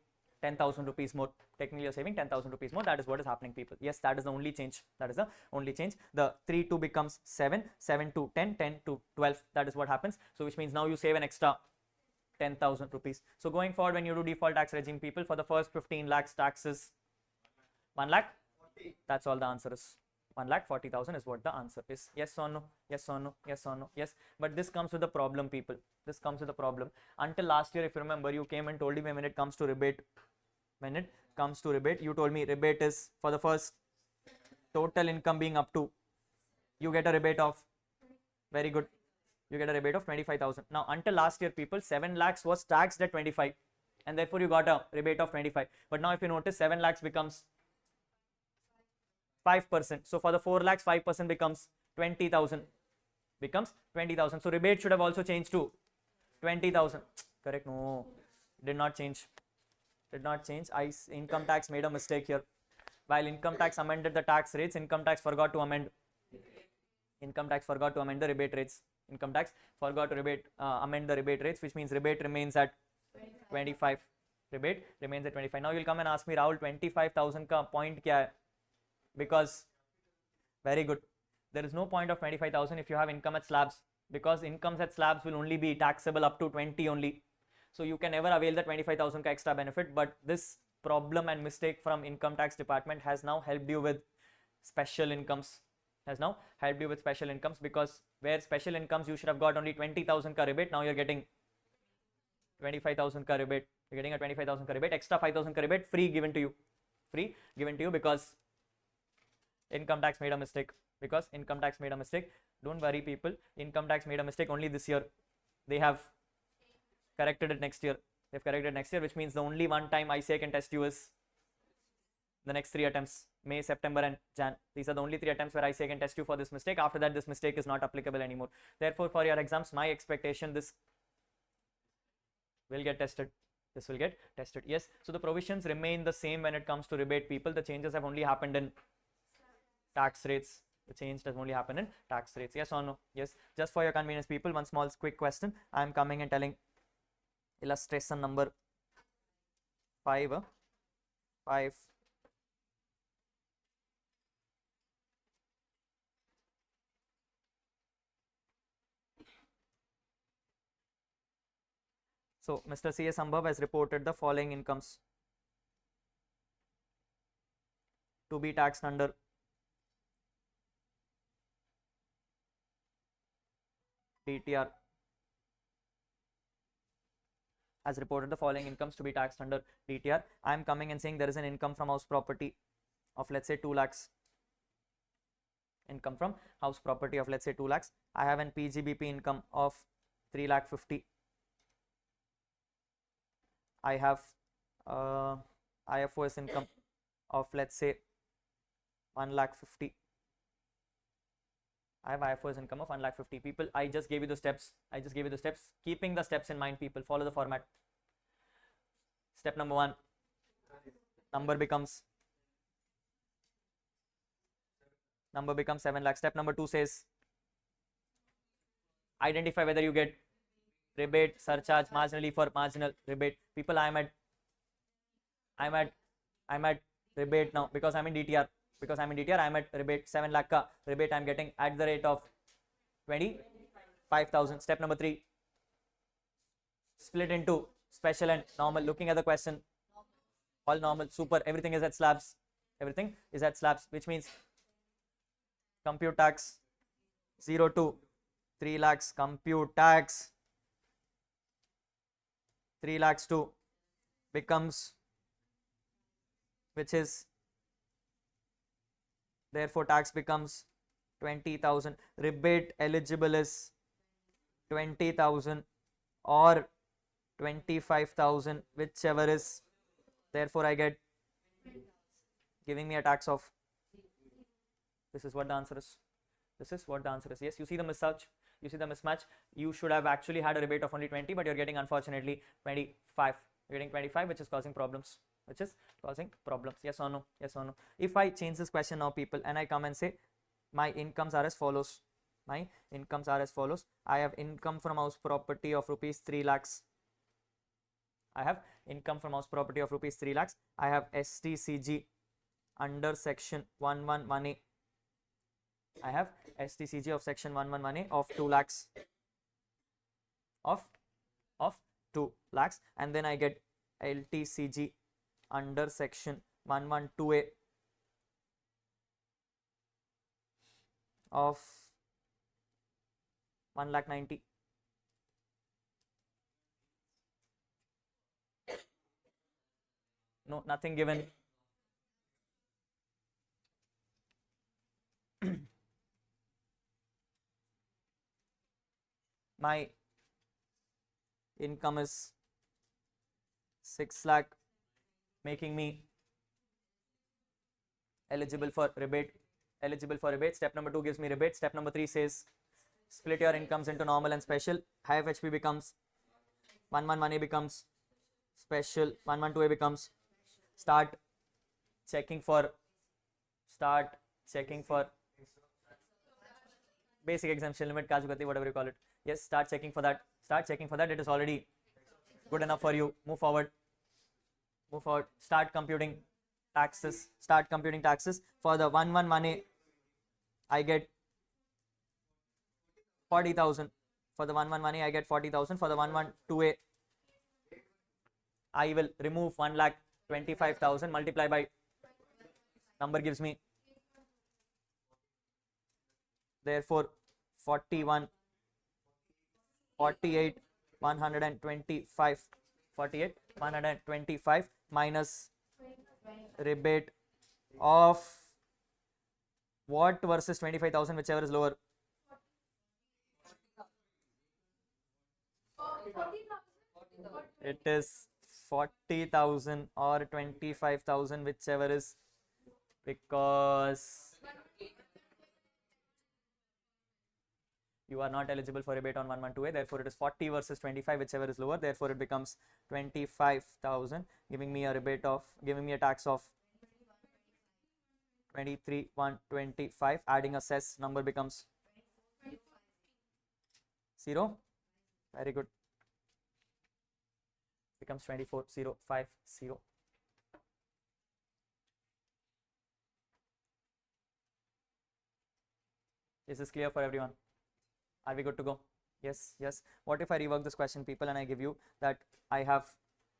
10,000 rupees more. Technically, you're saving 10,000 rupees more. That is what is happening, people. Yes, that is the only change. That is the only change. The 3 to becomes 7, 7 to 10, 10 to 12. That is what happens. So, which means now you save an extra 10,000 rupees. So, going forward, when you do default tax regime, people, for the first 15 lakhs taxes, 1 lakh. That's all the answer is. 1,40,000 is what the answer is. Yes or no? Yes or no? Yes or no? Yes. But this comes with a problem, people. This comes with a problem. Until last year, if you remember, you came and told me when it comes to rebate. When it comes to rebate, you told me rebate is for the first total income being up to, you get a rebate of, very good, you get a rebate of 25,000. Now until last year, people, 7 lakhs was taxed at 25, and therefore you got a rebate of 25. But now if you notice, 7 lakhs becomes 5%. So for the 4 lakhs, 5% becomes 20,000. Becomes 20,000. So rebate should have also changed to 20,000. Correct? No, did not change. Did not change. Income tax made a mistake here. While income tax amended the tax rates, income tax forgot to amend. Income tax forgot to amend the rebate rates. Income tax forgot to amend the rebate rates, which means rebate remains at 25. Rebate remains at 25. Now you'll come and ask me, Rahul, 25,000 ka point kya hai? Because very good. There is no point of 25,000 if you have income at slabs, because incomes at slabs will only be taxable up to 20 only. So you can never avail the 25,000 extra benefit. But this problem and mistake from income tax department has now helped you with special incomes. Has now helped you with special incomes, because where special incomes you should have got only 20,000 ka rebate, now you're getting 25,000 ka rebate. You're getting a 25,000 ka rebate, extra 5,000 ka rebate free given to you. Free given to you because income tax made a mistake. Because income tax made a mistake. Don't worry, people. Income tax made a mistake only this year. They have corrected it next year. They've corrected next year, which means the only one time ICA can test you is the next 3 attempts, May, September and Jan. These are the only 3 attempts where ICA can test you for this mistake. After that, this mistake is not applicable anymore. Therefore, for your exams, my expectation, this will get tested. This will get tested. Yes. So the provisions remain the same when it comes to rebate, people. The changes have only happened in tax rates. The change does only happen in tax rates. Yes or no? Yes. Just for your convenience, people, one small quick question. I am coming and telling illustration number 5. 5. So Mr. C.S. Ambhav has reported the following incomes to be taxed under DTR. Has reported the following incomes to be taxed under DTR. I am coming and saying there is an income from house property of, let's say, 2 lakhs. Income from house property of, let's say, 2 lakhs. I have an PGBP income of 3 lakh 50. I have IFOS income of, let's say, 1 lakh 50. I have IFOS income of 1 lakh 50. People, I just gave you the steps. Keeping the steps in mind, people, follow the format. Step number 1, number becomes 7 lakh. Step number 2 says identify whether you get rebate, surcharge, marginally for marginal rebate. People, I'm at rebate now because I'm in DTR. I'm at rebate 7 lakh ka rebate I'm getting at the rate of 25,000. Step number 3, split into special and normal. Looking at the question, all normal, super, everything is at slabs, which means compute tax 0 to 3 lakhs, compute tax 3 lakhs to becomes, which is, therefore tax becomes 20,000. Rebate eligible is 20,000 or 25,000, whichever is, therefore I get giving me a tax of, this is what the answer is. Yes, you see the mismatch. You should have actually had a rebate of only 20, but you're getting unfortunately 25. You're getting 25, which is causing problems. Yes or no? If I change this question now, people, and I come and say my incomes are as follows. I have income from house property of rupees 3 lakhs. I have STCG under section 111A. I have STCG of section 111A of 2 lakhs. Of 2 lakhs, and then I get LTCG under section 112A of 1 lakh 90. No, nothing given. My income is 6 lakh, making me eligible for rebate. Step number 2 gives me rebate. Step number 3 says split your incomes into normal and special. High FHP becomes 111A becomes special, 112A becomes. Start checking for basic exemption limit, Kajugati, whatever you call it. Yes, start checking for that. It is already good enough for you. Move forward. Start computing taxes. For the 111A, I get 40,000. For the 111A, I get 40,000. For the 112A, I will remove 1,25,000, multiply by, number gives me, therefore 41, 48, 125 minus rebate of what versus 25,000, whichever is lower. It is 40,000 or 25,000, whichever is, because you are not eligible for rebate on 112A, therefore it is 40 versus 25, whichever is lower, therefore it becomes 25,000, giving me a tax of 23,125. Adding a cess number becomes 0. Very good. Becomes 24,050. Is this clear for everyone? Are we good to go? Yes, yes. What if I rework this question, people, and I give you that I have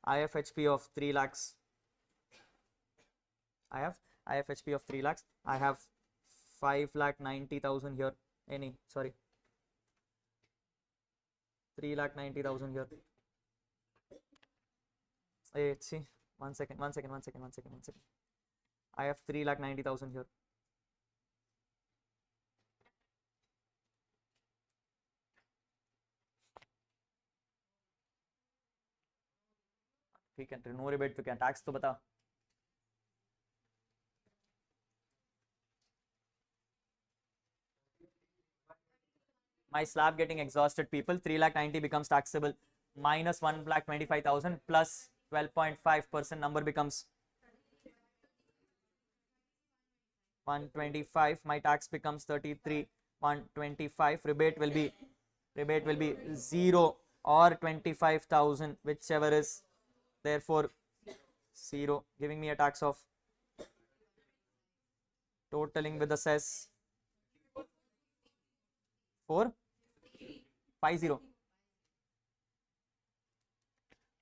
IFHP of 3 lakhs. I have IFHP of 3 lakhs. I have 5,90,000 here. 3,90,000 here. Hey, see, one second. I have 3,90,000 here. ठीक है, no rebate तो क्या, tax तो बता. My slab getting exhausted, people. 3,90,000 becomes taxable minus 1,25,000 plus 12.5%, number becomes 125. My tax becomes 33,125. Rebate will be 0 or 25,000, whichever is. Therefore 0, giving me a tax of, totaling with the cess, 450.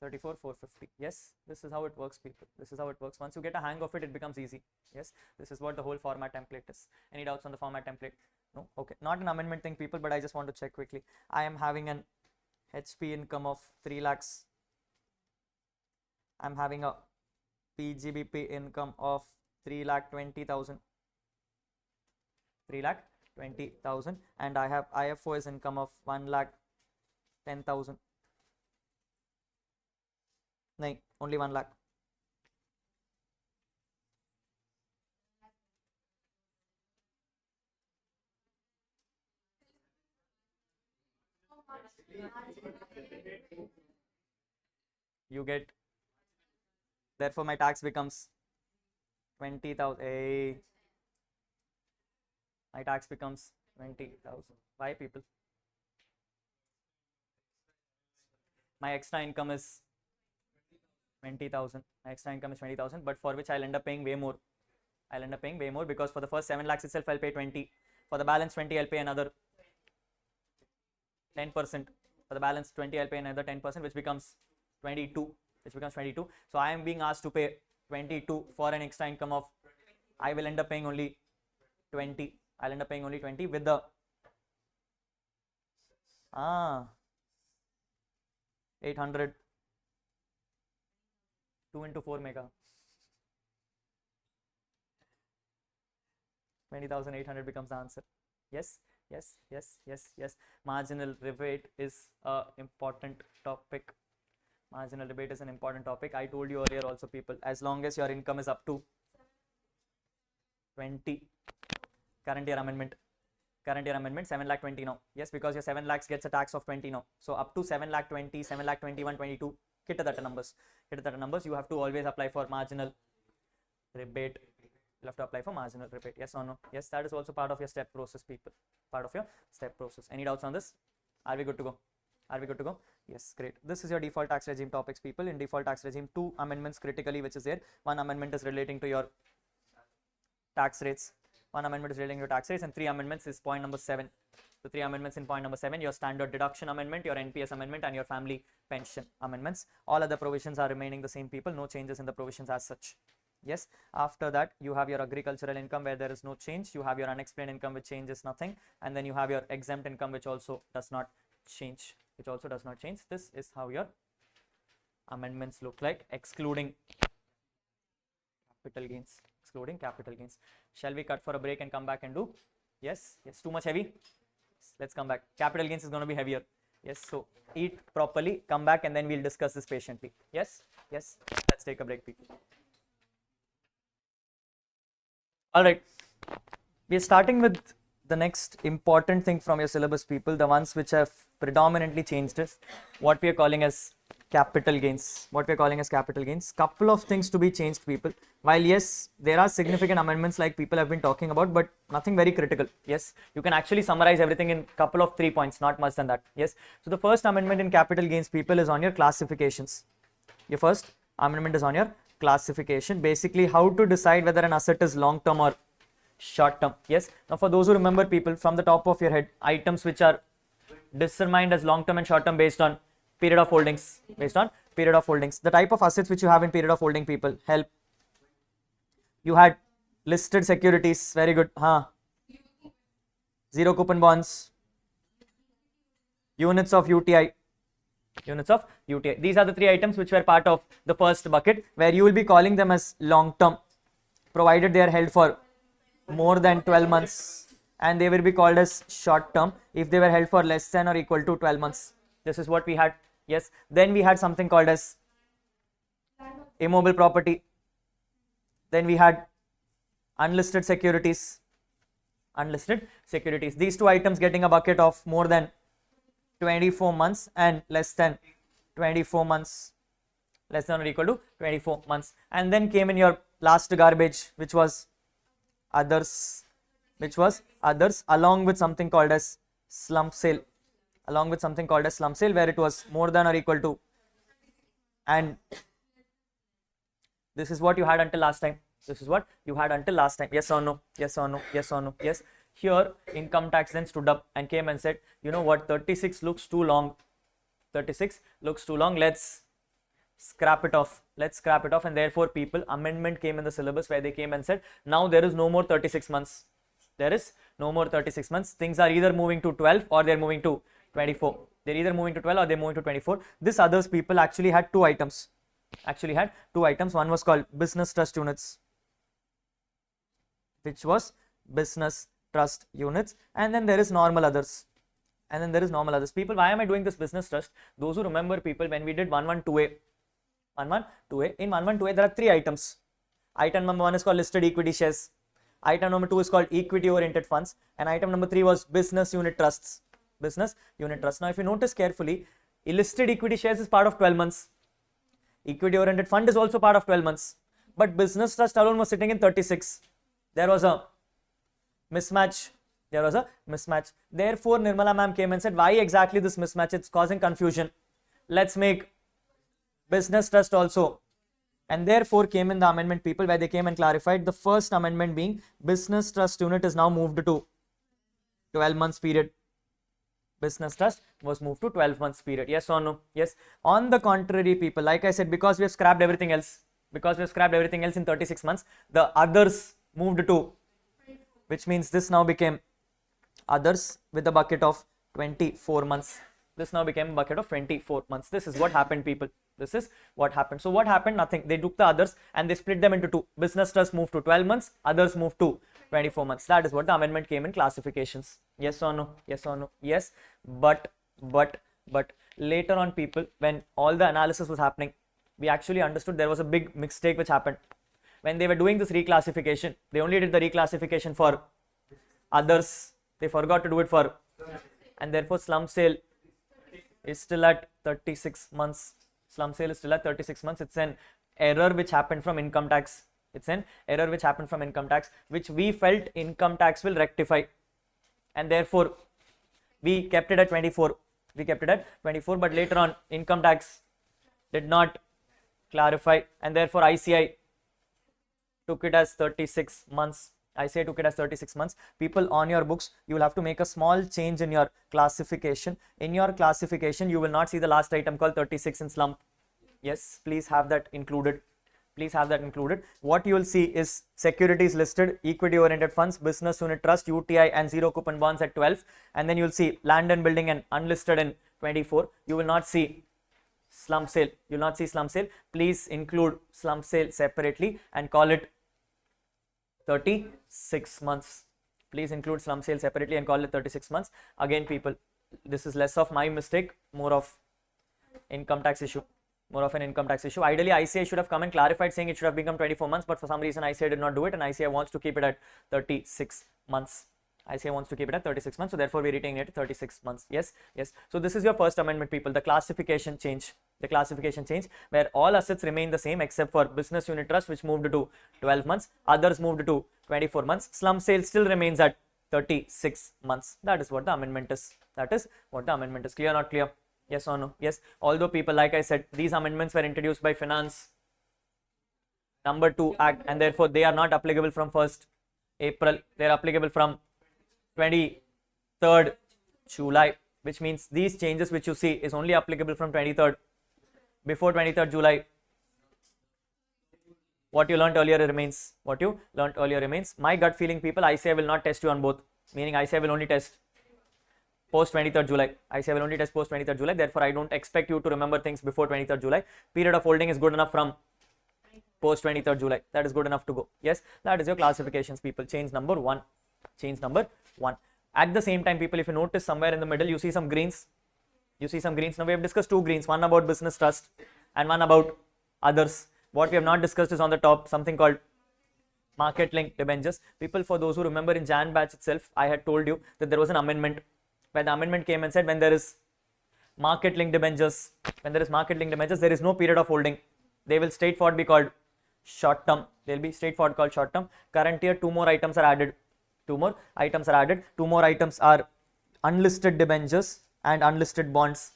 34,450. Yes, this is how it works, people. This is how it works. Once you get a hang of it, it becomes easy. Yes, this is what the whole format template is. Any doubts on the format template? No? Okay, not an amendment thing, people, but I just want to check quickly. I am having an HP income of 3 lakhs. I'm having a PGBP income of 3,20,000. 3,20,000, and I have IFOS income of 1,10,000. No, only 1 lakh. You get, therefore my tax becomes 20,000. Hey, my tax becomes 20,000. Why, people? My extra income is 20,000. My extra income is 20,000, but for which I'll end up paying way more. Because for the first 7 lakhs itself I'll pay 20. For the balance 20 I'll pay another 10%. For the balance 20 I'll pay another 10%, which becomes 22. So I am being asked to pay 22 for an extra income of, I will end up paying only 20. I'll end up paying only 20 with the 800. 2 into 4 mega. 20,800 becomes the answer. Yes. Marginal rebate is an important topic. Marginal rebate is an important topic. I told you earlier also, people, as long as your income is up to 20, current year amendment 7 lakh 20 now. Yes, because your 7 lakhs gets a tax of 20 now. So up to 7 lakh 20, 7 lakh 21, 22, hit that numbers. You have to always apply for marginal rebate. You'll have to apply for marginal rebate. Yes or no? Yes, that is also part of your step process, people. Any doubts on this? Are we good to go? Yes, great. This is your default tax regime topics, people. In default tax regime, 2 amendments critically which is there. One amendment is relating to your tax rates. And 3 amendments is point number 7. The 3 amendments in point number 7, your standard deduction amendment, your NPS amendment, and your family pension amendments. All other provisions are remaining the same, people. No changes in the provisions as such. Yes, after that you have your agricultural income where there is no change. You have your unexplained income which changes nothing, and then you have your exempt income which also does not change. This is how your amendments look like, excluding capital gains. Shall we cut for a break and come back and do? Yes, too much heavy. Let's come back. Capital gains is going to be heavier. Yes, so eat properly, come back, and then we'll discuss this patiently. Yes, let's take a break, people. All right, we are starting with the next important thing from your syllabus, people. The ones which have predominantly changed is what we are calling as capital gains, what we're calling as capital gains. Couple of things to be changed, people. While yes, there are significant amendments like people have been talking about, but nothing very critical. Yes, you can actually summarize everything in couple of 3 points, not much than that. Yes, so the first amendment in capital gains, people, is on your classifications. Your first amendment is on your classification, basically how to decide whether an asset is long term or short term. Yes, now for those who remember, people, from the top of your head, items which are determined as long term and short term based on period of holdings, the type of assets which you have in period of holding, people, help. You had listed securities, very good, zero coupon bonds, units of UTI. These are the 3 items which were part of the first bucket, where you will be calling them as long term provided they are held for more than 12 months, and they will be called as short term if they were held for less than or equal to 12 months. This is what we had. Yes, then we had something called as immobile property. Then we had unlisted securities. These 2 items getting a bucket of more than 24 months and less than 24 months, less than or equal to 24 months. And then came in your last garbage, which was others, along with something called as slump sale, where it was more than or equal to, and this is what you had until last time. Yes or no? Yes. Here income tax then stood up and came and said, you know what, 36 looks too long, let's scrap it off, and therefore, people, amendment came in the syllabus where they came and said, now there is no more 36 months. Things are either moving to 12 or they're moving to 24. This others, people, actually had 2 items. One was called business trust units, and then there is normal others. People, why am I doing this business trust? Those who remember, people, when we did 112A, in 112A there are 3 items. Item number 1 is called listed equity shares. Item number 2 is called equity oriented funds, and item number 3 was business unit trusts. Now, if you notice carefully, listed equity shares is part of 12 months. Equity oriented fund is also part of 12 months, but business trust alone was sitting in 36. There was a mismatch. Therefore, Nirmala ma'am came and said, why exactly this mismatch? It's causing confusion. Let's make business trust also. And therefore came in the amendment, people, where they came and clarified the first amendment being business trust unit is now moved to 12 months period. Business trust was moved to 12 months period. Yes or no? Yes. On the contrary, people, like I said, because we have scrapped everything else in 36 months, the others moved to, which means this now became others with a bucket of 24 months. This is what happened, people. So what happened? Nothing. They took the others and they split them into 2. Business trust moved to 12 months, others moved to 24 months. That is what the amendment came in classifications. Yes or no? Yes. But later on, people, when all the analysis was happening, we actually understood there was a big mistake which happened. When they were doing this reclassification, they only did the reclassification for others. They forgot to do it for, and therefore slump sale is still at 36 months. It's an error which happened from income tax. Which we felt income tax will rectify, and therefore we kept it at 24. But later on, income tax did not clarify, and therefore ICI took it as 36 months. People, on your books, you will have to make a small change in your classification. You will not see the last item called 36 in slump. Yes, please have that included. What you will see is securities listed, equity oriented funds, business unit trust, UTI, and zero coupon bonds at 12. And then you will see land and building and unlisted in 24. You will not see slump sale. Please include slump sale separately and call it 36 months. Again, people, this is less of my mistake, more of income tax issue. Ideally, ICI should have come and clarified, saying it should have become 24 months, but for some reason ICI did not do it, and ICI wants to keep it at 36 months. ICA wants to keep it at 36 months, so therefore we retain it at 36 months. Yes, yes. So this is your first amendment, people. The classification change. The classification change where all assets remain the same except for business unit trust, which moved to 12 months. Others moved to 24 months. Slum sale still remains at 36 months. That is what the amendment is. That is what the amendment is. Clear or not clear? Yes or no? Yes. Although people, like I said, these amendments were introduced by Finance number 2 Act, and therefore they are not applicable from 1st April. They are applicable from 23rd July, which means these changes which you see is only applicable from 23rd. Before 23rd July, what you learnt earlier remains. What you learnt earlier remains. My gut feeling, people, ICA will not test you on both, meaning ICA will only test post 23rd July. ICA will only test post 23rd July. Therefore, I don't expect you to remember things before 23rd July. Period of holding is good enough from post 23rd July. That is good enough to go. Yes, that is your classifications, people. Change number 1. Change number 1. At the same time, people, if you notice somewhere in the middle, you see some greens. You see some greens. Now we have discussed 2 greens, one about business trust and one about others. What we have not discussed is on the top something called market link debentures. People, for those who remember, in Jan batch itself, I had told you that there was an amendment where the amendment came and said when there is market link debentures, there is no period of holding. They will straightforward be called short term. They will be straightforward called short term. Current year, 2 more items are added. 2 more items are added. 2 more items are unlisted debentures and unlisted bonds.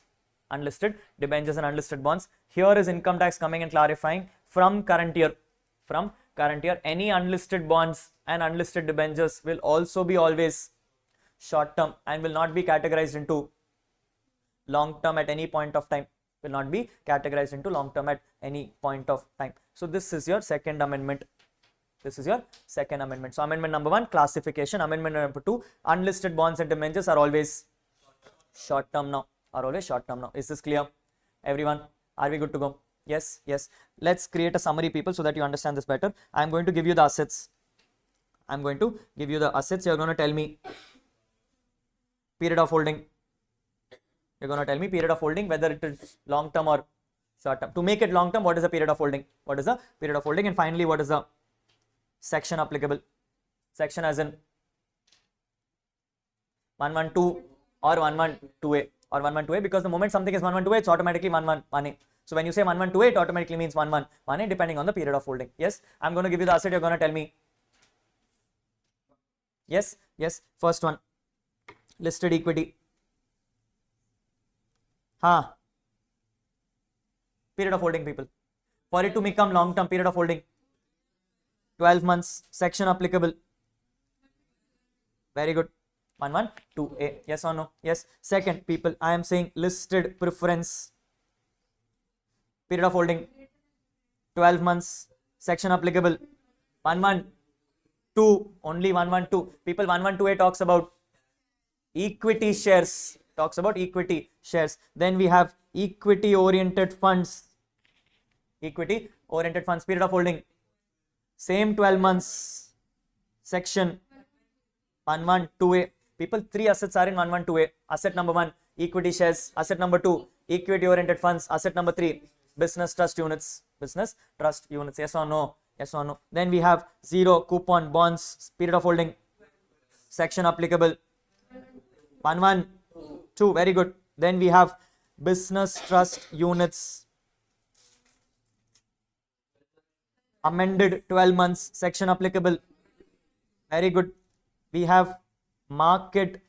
Unlisted debentures and unlisted bonds. Here is income tax coming and clarifying from current year. From current year, any unlisted bonds and unlisted debentures will also be always short term and will not be categorized into long term at any point of time. Will not be categorized into long term at any point of time. So this is your second amendment. This is your second amendment. So amendment number 1, classification. Amendment number 2, unlisted bonds and debentures are always short term now. Is this clear, everyone? Are we good to go? Yes, yes. Let's create a summary, people, so that you understand this better. I am going to give you the assets. You're going to tell me period of holding. You're going to tell me period of holding, whether it is long term or short term. To make it long term, what is the period of holding? What is the period of holding? And finally, what is the section applicable? Section as in 112 or 112A or 112A, because the moment something is 112A, it's automatically 111A. So when you say 112A, it automatically means 111A depending on the period of holding. Yes, I'm going to give you the asset. You're going to tell me. Yes, yes. First one, listed equity. Period of holding, people. For it to become long term, period of holding 12 months. Section applicable. Very good. 112A. Yes or no? Yes. Second, people, I am saying listed preference. Period of holding 12 months. Section applicable. 112. Only 112. People, 112A talks about equity shares. Then we have equity oriented funds. Period of holding same 12 months. Section 112A. People, 3 assets are in 112A. Asset number 1, equity shares. Asset number 2, equity oriented funds. Asset number 3, business trust units. Yes or no? Then we have 0 coupon bonds. Period of holding. Section applicable 112. Very good. Then we have business trust units. Amended 12 months. Section applicable. Very good. We have market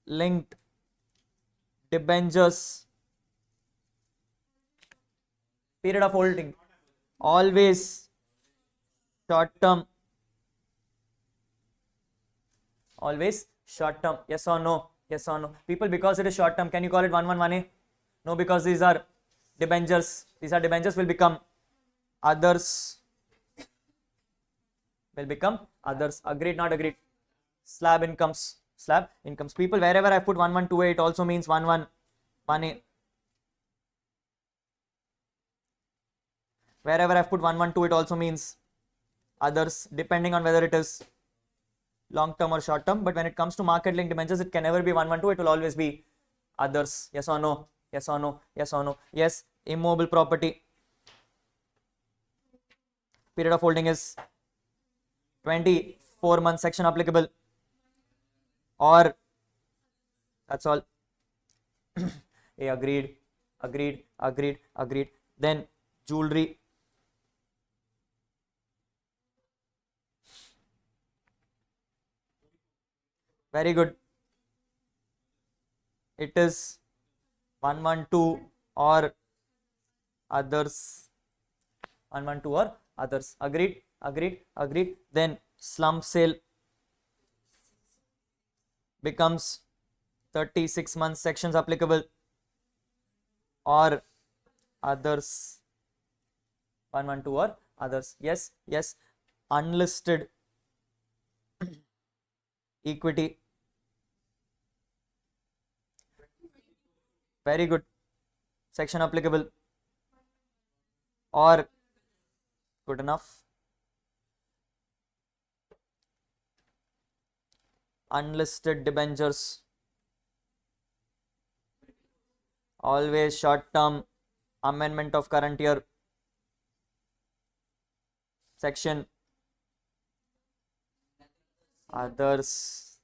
linked debentures. Period of holding always short term. Yes or no? People, because it is short term, can you call it 111A? No, because these are debentures. Will become others. Agreed, not agreed? Slab incomes. People, wherever I put 112A, it also means 111A. Wherever I put 112, it also means others, depending on whether it is long term or short term. But when it comes to market linked debentures, it can never be 112, it will always be others. Yes or no? Yes. Immovable property. Period of holding is 24 months. Section applicable or that's all. A, agreed, agreed, agreed, agreed. Then jewelry, very good. It is 112 or others, 112 or others. Agreed, agreed, agreed. Then slump sale becomes 36 months, sections applicable or others, 112 or others. Yes, yes. Unlisted equity, very good, section applicable or good enough. Unlisted debentures, always short term, amendment of current year, section others,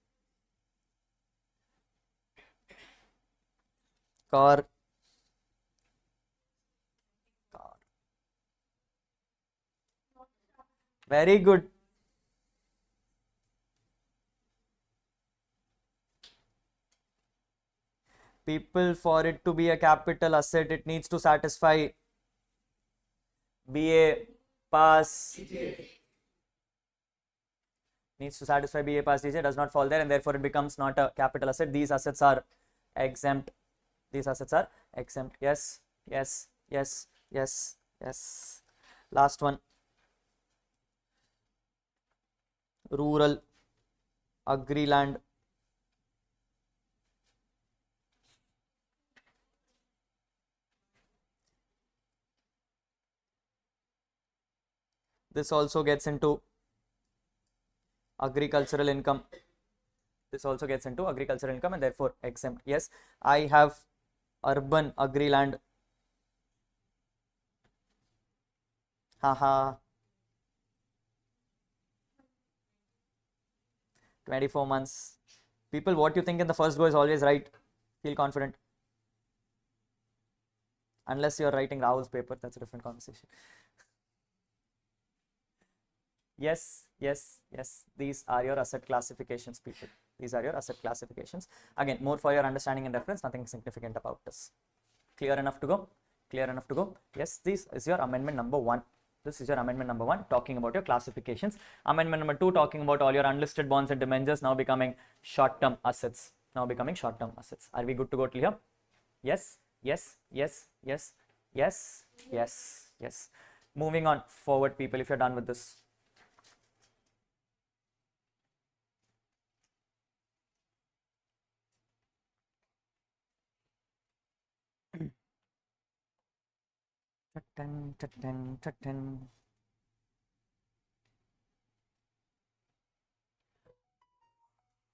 car, very good. People, for it to be a capital asset, it needs to satisfy BA pass, needs to satisfy BA pass DJ, does not fall there, and therefore it becomes not a capital asset. These assets are exempt. These assets are exempt. Yes, yes, yes, yes, yes. Last one. Rural agri land, this also gets into agricultural income. This also gets into agricultural income and therefore exempt. Yes, I have urban agri land. Haha. 24 months. People, what you think in the first go is always right. Feel confident. Unless you're writing Rahul's paper, that's a different conversation. Yes, yes, yes. These are your asset classifications, people. These are your asset classifications. Again, more for your understanding and reference, nothing significant about this. Clear enough to go? Clear enough to go? Yes, this is your amendment number 1. This is your amendment number 1, talking about your classifications. Amendment number 2, talking about all your unlisted bonds and debentures now becoming short-term assets. Now becoming short-term assets. Are we good to go till here? Yes, yes, yes, yes, yes, yes, yes. Moving on forward, people, if you're done with this.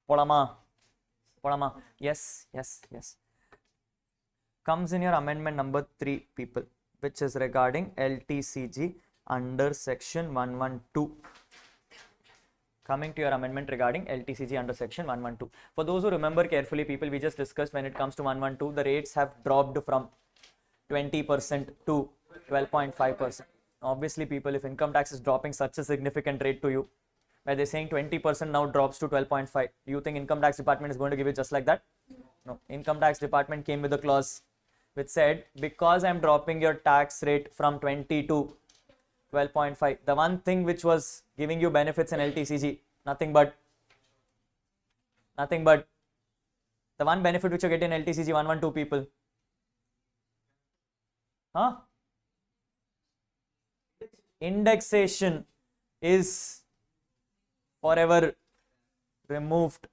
Polama, Polama, yes, yes, yes. Comes in your amendment number 3, people, which is regarding LTCG under section 112. Coming to your amendment regarding LTCG under section 112. For those who remember carefully, people, we just discussed when it comes to 112, the rates have dropped from 20% to 12.5%. Obviously, people, if income tax is dropping such a significant rate to you, where they're saying 20% now drops to 12.5, do you think income tax department is going to give it just like that? No. Income tax department came with a clause which said, because I'm dropping your tax rate from 20 to 12.5, the one thing which was giving you benefits in LTCG, nothing but the one benefit which you get in LTCG 112, people. Huh? Indexation is forever removed,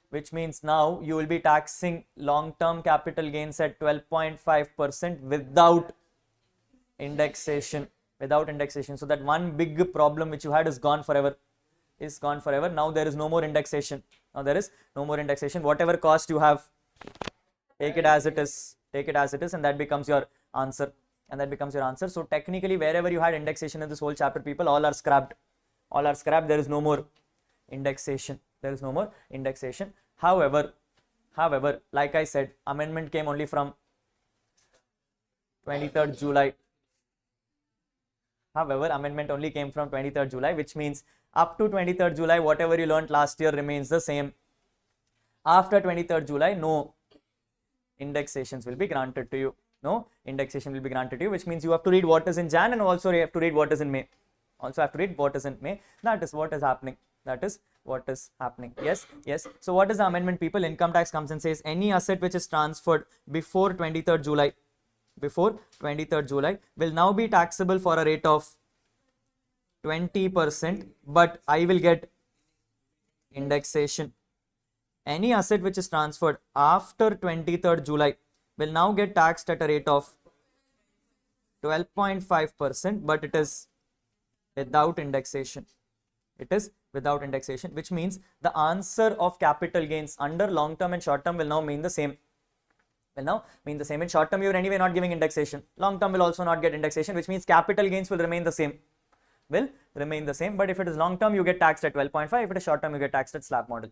which means now you will be taxing long-term capital gains at 12.5% without indexation. So that one big problem which you had is gone forever. Now there is no more indexation. Whatever cost you have, take it as it is, and that becomes your answer. So technically, wherever you had indexation in this whole chapter, people, all are scrapped. There is no more indexation. There is no more indexation. However, like I said, amendment came only from 23rd July. However, amendment only came from 23rd July, which means up to 23rd July, whatever you learned last year remains the same. After 23rd July, no indexations will be granted to you. No indexation will be granted to you, which means you have to read what is in Jan and also you have to read what is in May. Also have to read what is in May. That is what is happening. That is what is happening. Yes, yes. So what is the amendment, people? Income tax comes and says any asset which is transferred before 23rd July, will now be taxable for a rate of 20%, but I will get indexation. Any asset which is transferred after 23rd July will now get taxed at a rate of 12.5%, but it is without indexation. It is without indexation, which means the answer of capital gains under long term and short term will now mean the same. In short term, you are anyway not giving indexation. Long term will also not get indexation, which means capital gains will remain the same. But if it is long term, you get taxed at 12.5. If it is short term, you get taxed at slab model.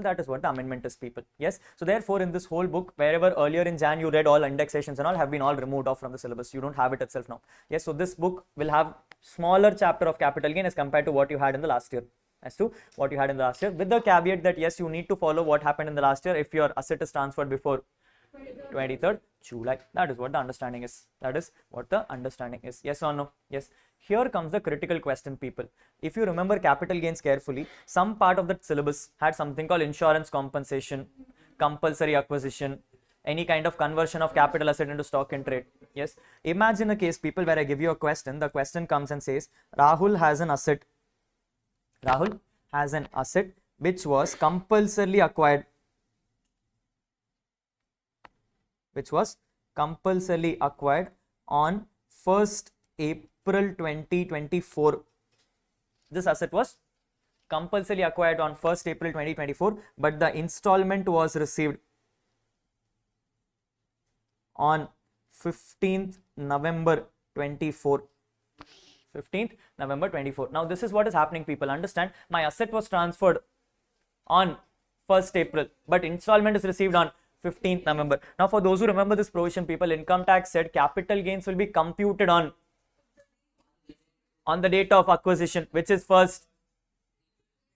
That is what the amendment is, people. Yes. So therefore, in this whole book, wherever earlier in Jan you read all indexations and all have been all removed off from the syllabus. You don't have it itself now. Yes. So this book will have smaller chapter of capital gain as compared to what you had in the last year. With the caveat that yes, you need to follow what happened in the last year if your asset is transferred before 23rd July. That is what the understanding is. Yes or no? Yes. Here comes the critical question, people. If you remember capital gains carefully, some part of the syllabus had something called insurance compensation, compulsory acquisition, any kind of conversion of capital asset into stock in trade. Yes. Imagine a case, people, where I give you a question. The question comes and says, Rahul has an asset which was compulsorily acquired. On 1st April 2024. This asset was compulsorily acquired on 1st April 2024, but the installment was received on 15th November 24. Now this is what is happening, people. Understand, my asset was transferred on 1st April, but installment is received on 15th November. Now for those who remember this provision, people, income tax said capital gains will be computed on the date of acquisition, which is 1st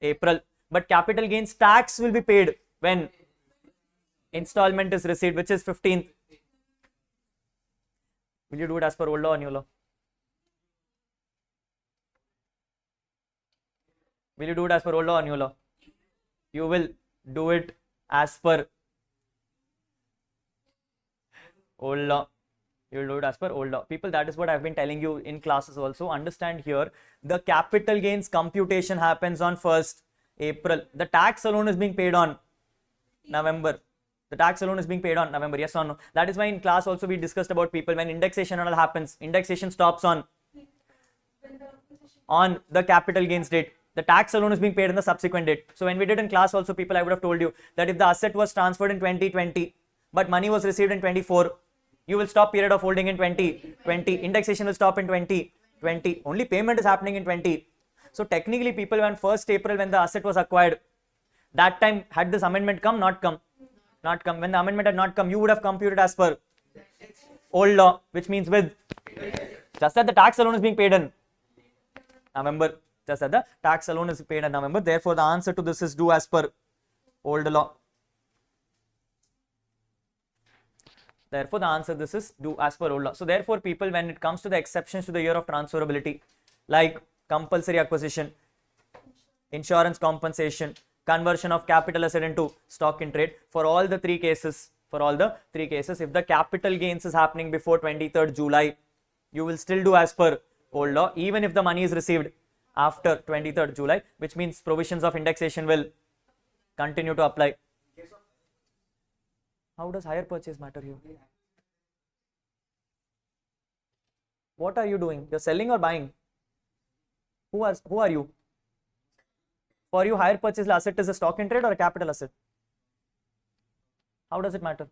April, but capital gains tax will be paid when installment is received, which is 15th. Will you do it as per old law or new law? Will you do it as per old law or new law? You will do it as per old law. You will do it as per old law. People, that is what I've been telling you in classes also. Understand here, the capital gains computation happens on 1st April. The tax alone is being paid on November. Yes or no? That is why in class also we discussed about, people, when indexation and all happens, indexation stops on the capital gains date. The tax alone is being paid in the subsequent date. So when we did in class also, people, I would have told you that if the asset was transferred in 2020, but money was received in 24, you will stop period of holding in 2020. Indexation will stop in 2020. Only payment is happening in 20. So technically, people, when 1st April, when the asset was acquired, that time had this amendment come? Not come. When the amendment had not come, you would have computed as per old law, which means with just that the tax alone is being paid in November. Therefore, the answer to this is do as per old law. Therefore, the answer this is do as per old law. So therefore, people, when it comes to the exceptions to the year of transferability, like compulsory acquisition, insurance compensation, conversion of capital asset into stock in trade, for all the three cases, if the capital gains is happening before 23rd July, you will still do as per old law, even if the money is received after 23rd July, which means provisions of indexation will continue to apply. How does hire purchase matter here? What are you doing? You're selling or buying? Who are you? For you, hire purchase asset is a stock in trade or a capital asset? How does it matter?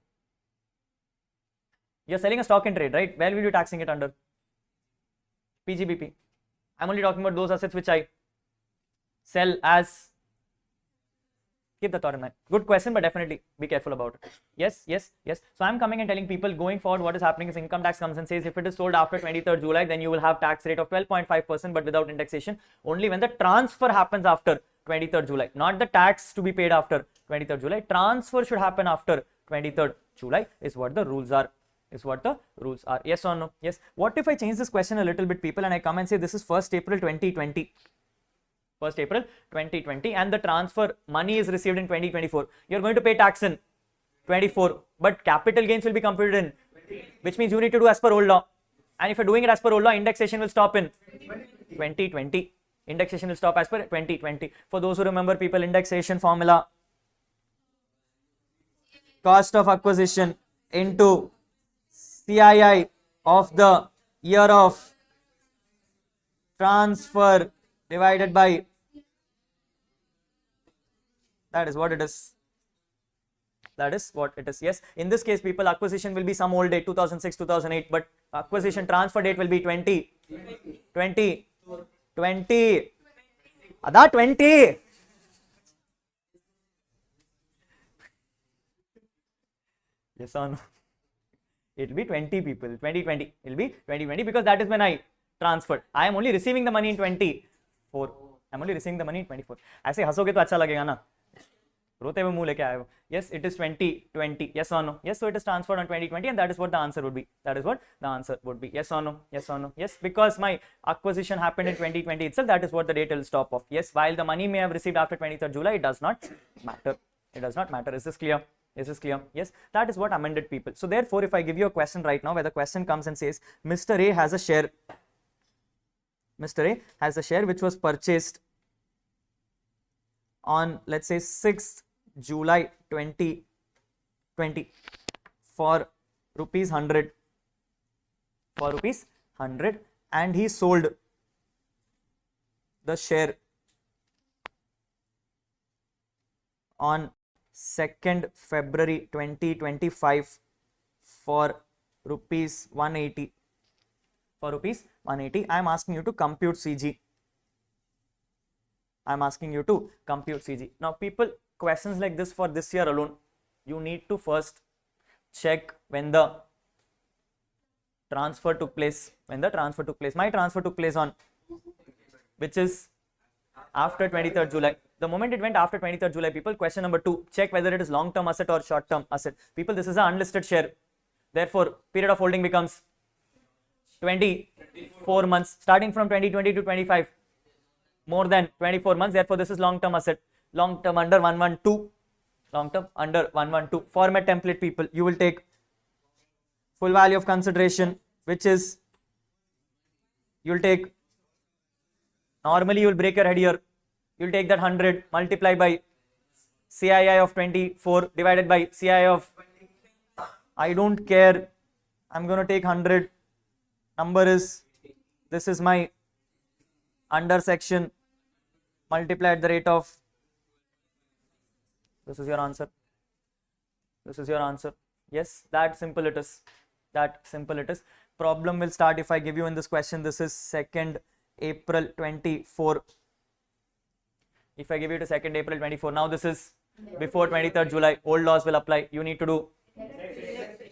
You're selling a stock in trade, right? Where will you taxing it under? PGBP. I'm only talking about those assets which I sell as, keep the thought in mind. Good question, but definitely be careful about it. Yes, yes, yes. So I'm coming and telling people going forward what is happening is income tax comes and says if it is sold after 23rd July, then you will have tax rate of 12.5%, but without indexation. Only when the transfer happens after 23rd July, not the tax to be paid after 23rd July. Transfer should happen after 23rd July is what the rules are. Is what the rules are. Yes or no? Yes. What if I change this question a little bit, people, and I come and say this is 1st April 2020. 1st April 2020 and the transfer money is received in 2024. You're going to pay tax in 24, but capital gains will be computed in, which means you need to do as per old law. And if you're doing it as per old law, indexation will stop in 2020. Indexation will stop as per 2020. For those who remember, people, indexation formula, cost of acquisition into CII of the year of transfer divided by, that is what it is. That is what it is. Yes, in this case, people, acquisition will be some old date, 2006, 2008, but acquisition transfer date will be 20. Ada 20. Yes or no? It will be 20, people. 2020. It will be 2020 because that is when I transferred. I am only receiving the money in 24. I am only receiving the money in 24. ऐसे हंसोगे तो अच्छा लगेगा ना? रोते हुए मुंह लेके आए हो. Yes, it is 2020. Yes or no? Yes, so it is transferred on 2020 and that is what the answer would be. That is what the answer would be. Yes or no? Yes or no? Yes, because my acquisition happened in 2020 itself, that is what the date will stop off. Yes, while the money may have received after 23rd July, it does not matter. It does not matter. Is this clear? Is this clear? Yes, that is what amended, people. So therefore, if I give you a question right now where the question comes and says, Mr. A has a share. Mr. A has a share which was purchased on, let's say, 6th July 2020 for rupees 100, and he sold the share on 2nd February 2025 for rupees 180. I am asking you to compute CG. I am asking you to compute CG. Now, people, questions like this for this year alone, you need to first check when the transfer took place. My transfer took place on, which is after 23rd July. The moment it went after 23rd July, people, question number 2, check whether it is long-term asset or short-term asset. People, this is an unlisted share. Therefore, period of holding becomes 24 months, starting from 2020 to 25. More than 24 months. Therefore, this is long-term asset. Long-term under 112. Long-term under 112. Format template, people. You will take full value of consideration, which is, you will take, normally you will break your head here. You will take that 100 multiply by CII of 24 divided by CII of, I don't care. I'm going to take 100. Number is, this is my under section, multiply at the rate of, this is your answer. This is your answer. Yes, that simple it is. That simple it is. Problem will start if I give you in this question, this is 2nd April 24. If I give you to 2nd April 24, now this is before 23rd July, old laws will apply. You need to do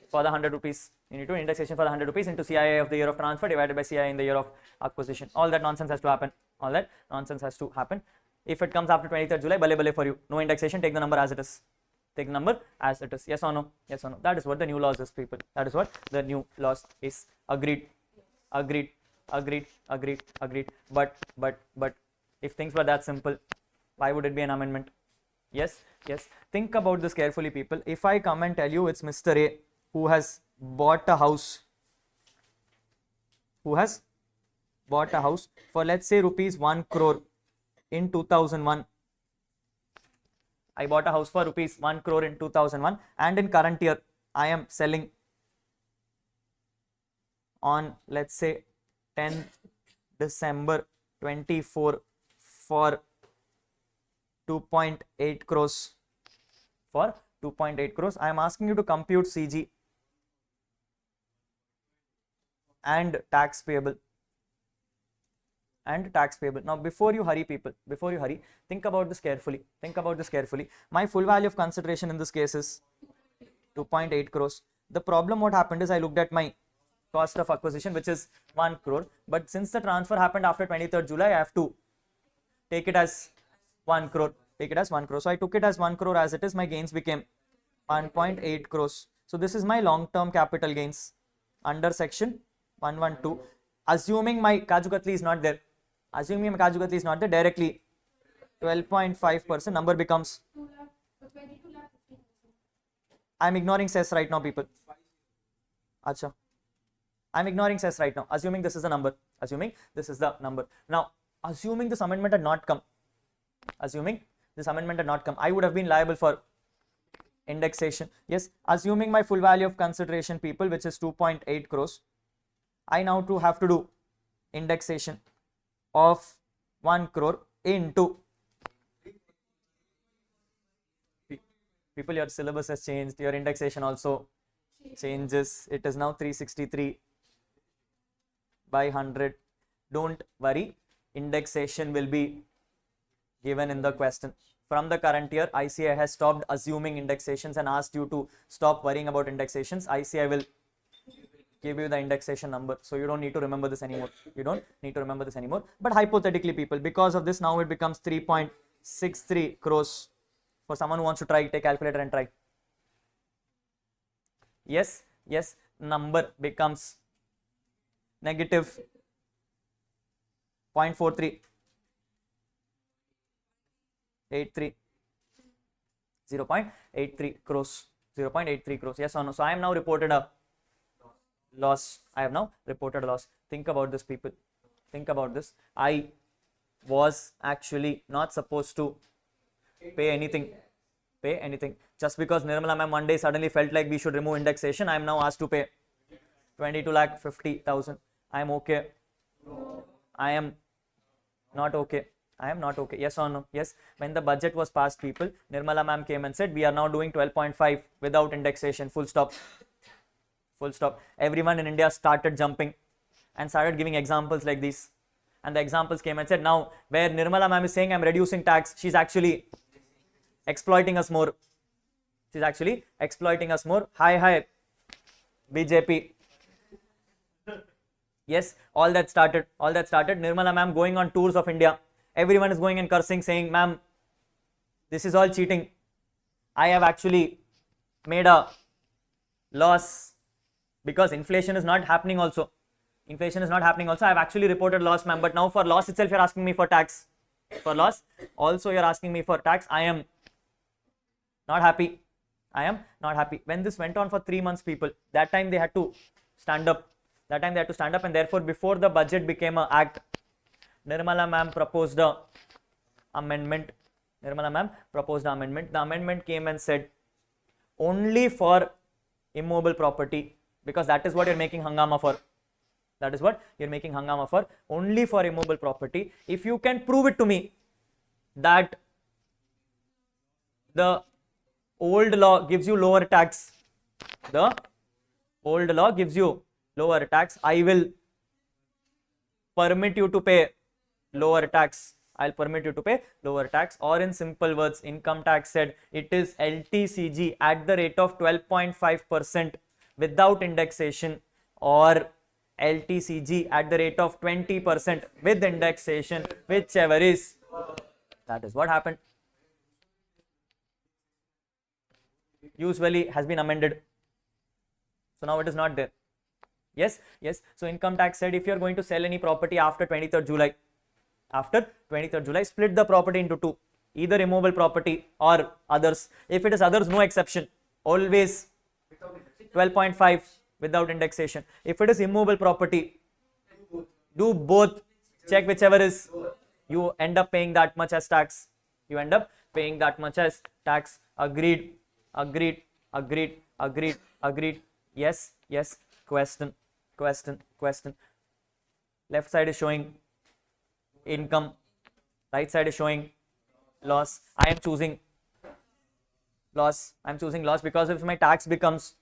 for the 100 rupees. You need to indexation for the 100 rupees into CII of the year of transfer divided by CII in the year of acquisition. All that nonsense has to happen. All that nonsense has to happen. If it comes after 23rd July, bale bale for you. No indexation, take the number as it is. Take the number as it is. Yes or no? Yes or no? That is what the new laws is, people. That is what the new laws is. Agreed. Agreed. Agreed. Agreed. Agreed. But if things were that simple, why would it be an amendment? Yes. Yes. Think about this carefully, people. If I come and tell you it's Mr. A who has bought a house, for, let's say, rupees 1 crore in 2001. I bought a house for rupees 1 crore in 2001, and in current year I am selling on, let's say, 10th December 24 for 2.8 crores. For 2.8 crores, I am asking you to compute CG and tax payable. and tax payable. Now, before you hurry, people, before you hurry, think about this carefully. Think about this carefully. My full value of consideration in this case is 2.8 crores. The problem what happened is I looked at my cost of acquisition, which is 1 crore. But since the transfer happened after 23rd July, I have to take it as 1 crore. Take it as 1 crore. So I took it as 1 crore as it is. My gains became 1.8 crores. So this is my long-term capital gains under section 112. Assuming my Kaju Katli is not there. Assuming my Kaju Katli is not there, directly 12.5% number becomes. I'm ignoring cess right now, people. Acha. I'm ignoring cess right now. Assuming this is the number. Assuming this is the number. Now, assuming this amendment had not come. Assuming this amendment had not come, I would have been liable for indexation. Yes, assuming my full value of consideration, people, which is 2.8 crores, I now too have to do indexation of 1 crore into. People, your syllabus has changed, your indexation also changes. It is now 363 by 100. Don't worry, indexation will be given in the question. From the current year, ICAI has stopped assuming indexations and asked you to stop worrying about indexations. ICAI will give you the indexation number, so you don't need to remember this anymore. You don't need to remember this anymore. But hypothetically, people, because of this, now it becomes 3.63 crores. For someone who wants to try, take calculator and try. Yes, yes, number becomes negative 0.4383. 0.83 crores. 0.83 crores. Yes or no? So I am now reported a loss. I have now reported a loss. Think about this, people. Think about this. I was actually not supposed to pay anything. Just because Nirmala ma'am one day suddenly felt like we should remove indexation, I am now asked to pay 22,50,000. I am okay. I am not okay. I am not okay. Yes or no? Yes. When the budget was passed, people, Nirmala ma'am came and said, we are now doing 12.5 without indexation. Full stop. Full stop. Everyone in India started jumping and started giving examples like these. And the examples came and said, now where Nirmala ma'am is saying I'm reducing tax, she's actually exploiting us more. She's actually exploiting us more. Hi, BJP. Yes, all that started. Nirmala ma'am going on tours of India. Everyone is going and cursing, saying, ma'am, this is all cheating. I have actually made a loss because inflation is not happening also. Inflation is not happening also. I have actually reported loss, ma'am. But now for loss itself, you're asking me for tax. For loss, also you're asking me for tax. I am not happy. I am not happy. When this went on for 3 months, people, that time they had to stand up. And therefore, before the budget became an act, Nirmala ma'am proposed a amendment. The amendment came and said, only for immovable property, because that is what you're making hangama for. Only for immovable property. If you can prove it to me that the old law gives you lower tax, I will permit you to pay lower tax. Or in simple words, income tax said it is LTCG at the rate of 12.5% without indexation, or LTCG at the rate of 20% with indexation, whichever is. That is what happened. Usually has been amended. So now it is not there. Yes. So income tax said if you are going to sell any property after 23rd July, split the property into two, either immovable property or others. If it is others, no exception. Always 12.5 without indexation. If it is immovable property, do both. Check whichever is. You end up paying that much as tax. Agreed. Yes. Question. Left side is showing income, right side is showing loss. I am choosing loss. Because if my tax becomes,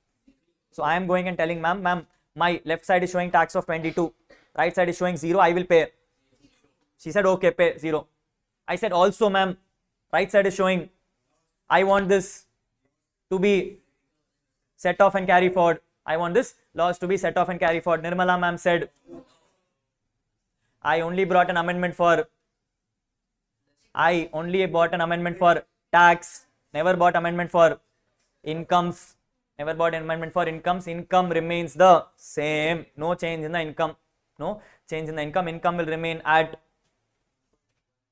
so I am going and telling ma'am, my left side is showing tax of 22, right side is showing 0, I will pay She said, okay, pay 0. I said, also ma'am, right side is showing, I want this to be set off and carry forward. I want this loss to be set off and carry forward. Nirmala ma'am said, I only brought an amendment for tax, never bought amendment for incomes, income remains the same, no change in the income, income will remain at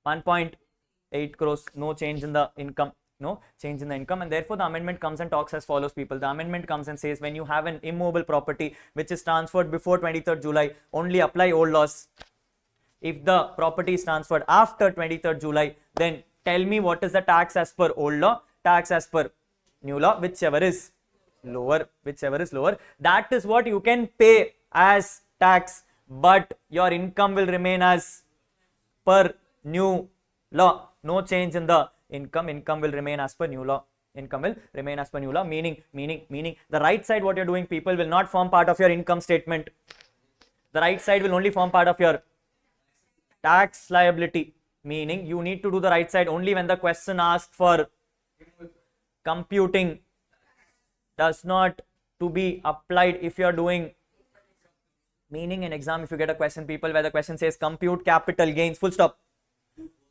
1.8 crores, no change in the income, and therefore the amendment comes and talks as follows, people. The amendment comes and says, when you have an immovable property which is transferred before 23rd July, only apply old laws. If the property is transferred after 23rd July, then tell me what is the tax as per old law, tax as per new law, whichever is lower, that is what you can pay as tax, but your income will remain as per new law. No change in the income will remain as per new law. Meaning the right side, what you're doing, people, will not form part of your income statement. The right side will only form part of your tax liability, meaning you need to do the right side only when the question asked for computing does not to be applied. If you are doing, meaning in exam, if you get a question, people, where the question says compute capital gains, full stop,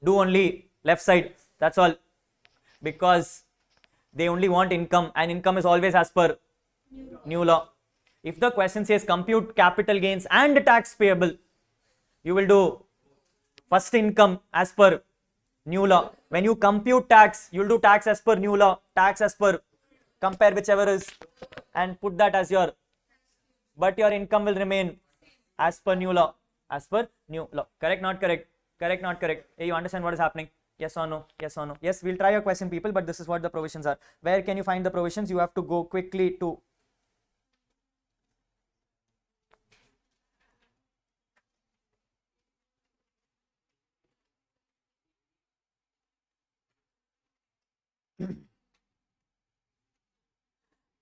do only left side, that's all, because they only want income, and income is always as per new law. If the question says compute capital gains and tax payable, you will do first income as per new law. When you compute tax, you will do tax as per new law, tax as per, compare whichever is and put that as your, but your income will remain as per new law, correct, not correct, hey, you understand what is happening? Yes or no? Yes, we'll try your question, people, but this is what the provisions are. Where can you find the provisions? You have to go quickly to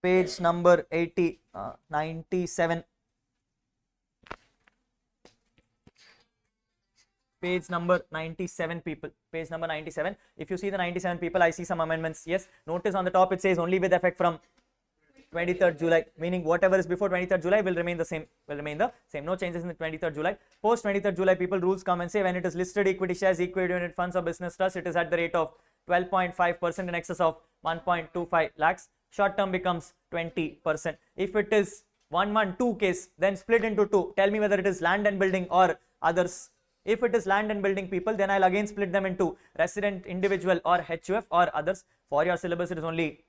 page number 97. Page number 97, people. Page number 97. If you see the 97, people, I see some amendments. Yes, notice on the top it says only with effect from 23rd July, meaning whatever is before 23rd July will remain the same. No changes in the 23rd July. Post 23rd July, people, rules come and say when it is listed equity shares, equity unit funds or business trust, it is at the rate of 12.5% in excess of 1.25 lakhs. Short term becomes 20%. If it is 112 case, then split into two. Tell me whether it is land and building or others. If it is land and building, people, then I'll again split them into resident, individual or HUF or others. For your syllabus, it is only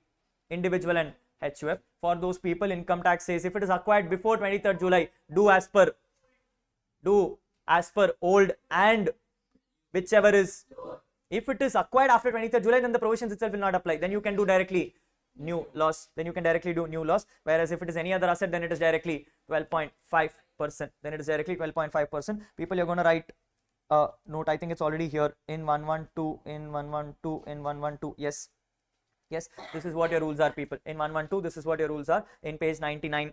individual and HUF. For those people, income tax says if it is acquired before 23rd July, do as per old and whichever is. If it is acquired after 23rd July, then the provisions itself will not apply. Then you can do directly new loss. Whereas if it is any other asset, then it is directly 12.5%. People, you're going to write a note. I think it's already here in 112. Yes, this is what your rules are, people. In 112, this is what your rules are. In page 99,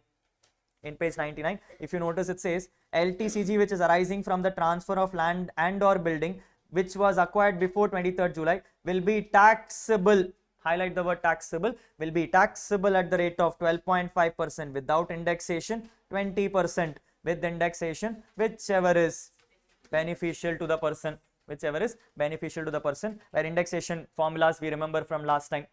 if you notice, it says LTCG which is arising from the transfer of land and or building which was acquired before 23rd July will be taxable. Highlight the word taxable. Will be taxable at the rate of 12.5% without indexation, 20% with indexation, whichever is beneficial to the person. Where indexation formulas we remember from last time.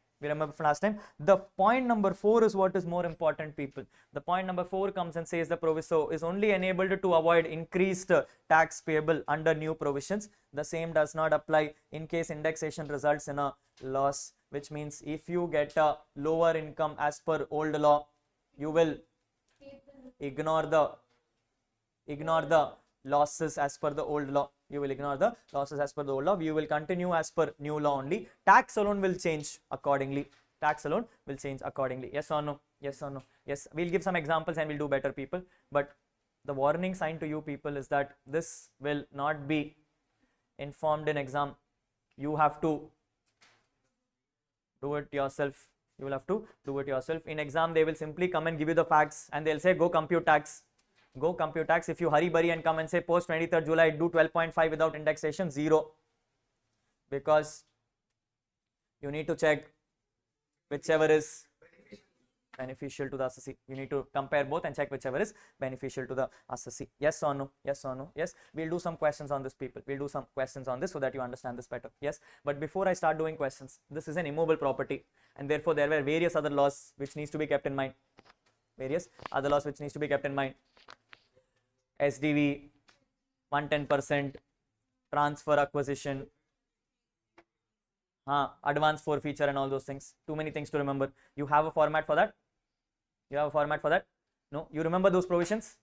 The point number 4 is what is more important, people. The point number 4 comes and says the proviso is only enabled to avoid increased tax payable under new provisions. The same does not apply in case indexation results in a loss, which means if you get a lower income as per old law, you will ignore the losses as per the old law. You will continue as per new law only. Tax alone will change accordingly. Yes or no? Yes. We'll give some examples and we'll do better, people. But the warning sign to you, people, is that this will not be informed in exam. You have to do it yourself. In exam, they will simply come and give you the facts and they'll say, go compute tax. Go compute tax. If you hurry burry and come and say post 23rd July, do 12.5 without indexation, 0. Because you need to check whichever is beneficial to the assessee. You need to compare both and check whichever is beneficial to the assessee. Yes or no? Yes or no? Yes. We'll do some questions on this, people. We'll do some questions on this so that you understand this better. Yes. But before I start doing questions, this is an immovable property, and therefore there were various other laws which needs to be kept in mind. Various other laws which needs to be kept in mind. SDV, 110%, transfer acquisition, advance forfeiture and all those things. Too many things to remember. You have a format for that? You have a format for that? No? You remember those provisions?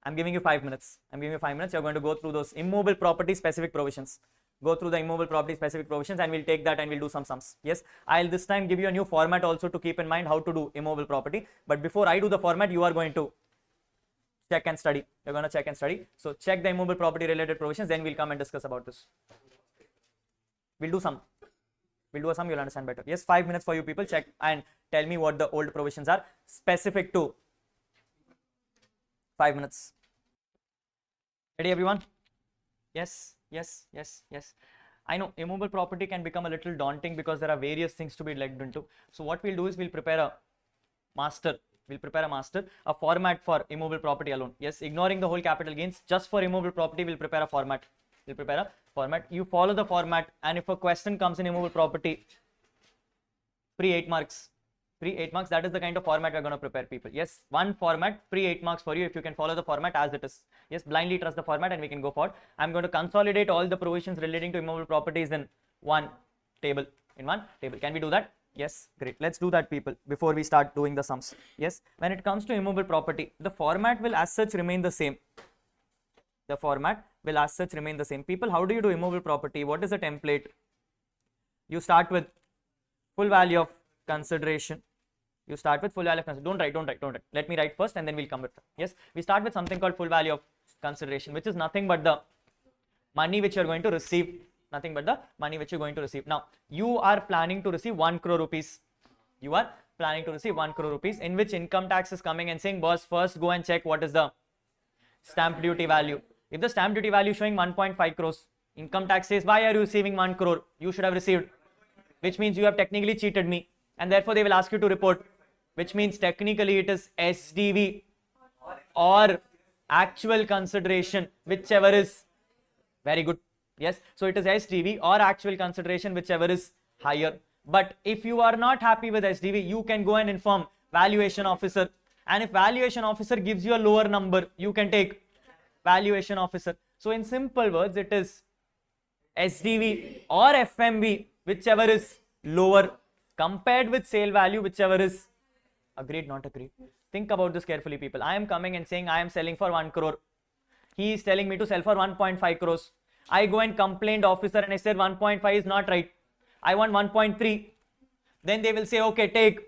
I'm giving you 5 minutes. I'm giving you 5 minutes. You're going to go through those immovable property specific provisions. Go through the immovable property specific provisions and we'll take that and we'll do some sums. Yes, I'll this time give you a new format also to keep in mind how to do immovable property. But before I do the format, you are going to check and study. You're going to check and study. So check the immovable property related provisions, then we'll come and discuss about this. We'll do some. We'll do a sum, you'll understand better. Yes, 5 minutes for you people. Check and tell me what the old provisions are specific to. 5 minutes. Ready, everyone? Yes, yes, yes, yes. I know immovable property can become a little daunting because there are various things to be legged into. So what we'll do is we'll prepare a master. We'll prepare a master, a format for immovable property alone. Yes, ignoring the whole capital gains, just for immovable property, we'll prepare a format. We'll prepare a format. You follow the format, and if a question comes in immovable property, free 8 marks. Free 8 marks. That is the kind of format we're going to prepare, people. Yes, one format, free 8 marks for you if you can follow the format as it is. Yes, blindly trust the format and we can go forward. I'm going to consolidate all the provisions relating to immovable properties in one table. In one table. Can we do that? Yes, great. Let's do that, people, before we start doing the sums. Yes, when it comes to immovable property, the format will as such remain the same. The format will as such remain the same. People, how do you do immovable property? What is the template? You start with full value of consideration. You start with full value of consideration. Don't write. Let me write first and then we'll come with that. Yes, we start with something called full value of consideration, which is nothing but the money which you're going to receive. Nothing but the money which you're going to receive. Now, you are planning to receive 1 crore rupees. You are planning to receive 1 crore rupees, in which income tax is coming and saying, boss, first go and check what is the stamp duty value. If the stamp duty value is showing 1.5 crores, income tax says, why are you receiving 1 crore? You should have received, which means you have technically cheated me, and therefore they will ask you to report, which means technically it is SDV or actual consideration, whichever is very good. Yes, so it is SDV or actual consideration, whichever is higher. But if you are not happy with SDV, you can go and inform valuation officer, and if valuation officer gives you a lower number, you can take valuation officer. So in simple words, it is SDV or FMV, whichever is lower, compared with sale value, whichever is agreed, not agreed. Think about this carefully, people. I am coming and saying I am selling for 1 crore. He is telling me to sell for 1.5 crores. I go and complained officer and I said 1.5 is not right. I want 1.3. Then they will say, okay, take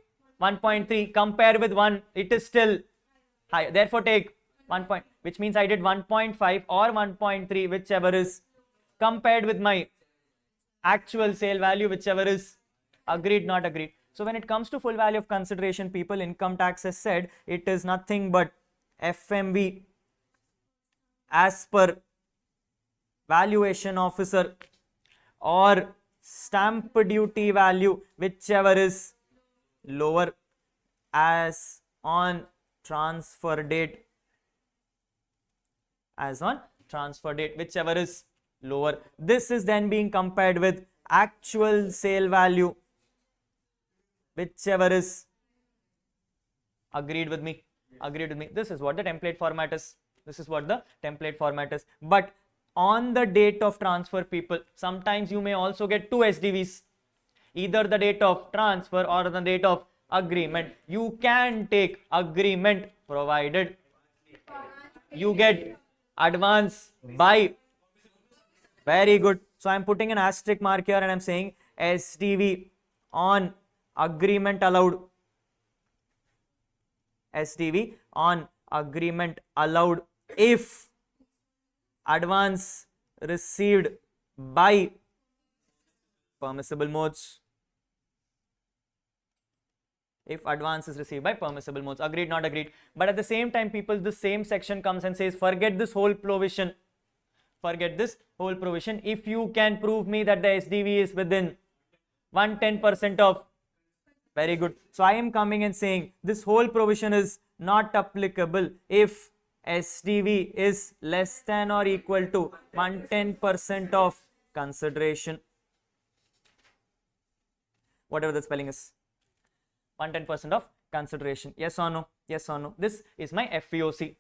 1.3, compare with 1, it is still high. Therefore, take 1 point, which means I did 1.5 or 1.3, whichever is compared with my actual sale value, whichever is agreed, not agreed. So when it comes to full value of consideration, people, income tax has said it is nothing but FMV as per valuation officer or stamp duty value, whichever is lower, as on transfer date, as on transfer date, whichever is lower. This is then being compared with actual sale value, whichever is agreed with me. Agreed with me. This is what the template format is. This is what the template format is. But on the date of transfer, people, sometimes you may also get 2 SDVs, either the date of transfer or the date of agreement. You can take agreement provided you get advance by. Very good. So I am putting an asterisk mark here and I am saying SDV on agreement allowed. SDV on agreement allowed if advance received by permissible modes. If advance is received by permissible modes. Agreed, not agreed. But at the same time, people, the same section comes and says, forget this whole provision. Forget this whole provision. If you can prove me that the SDV is within 110% of, very good. So I am coming and saying this whole provision is not applicable if SDV is less than or equal to 110% of consideration. Whatever the spelling is. 110% of consideration. Yes or no? Yes or no? This is my FEOC.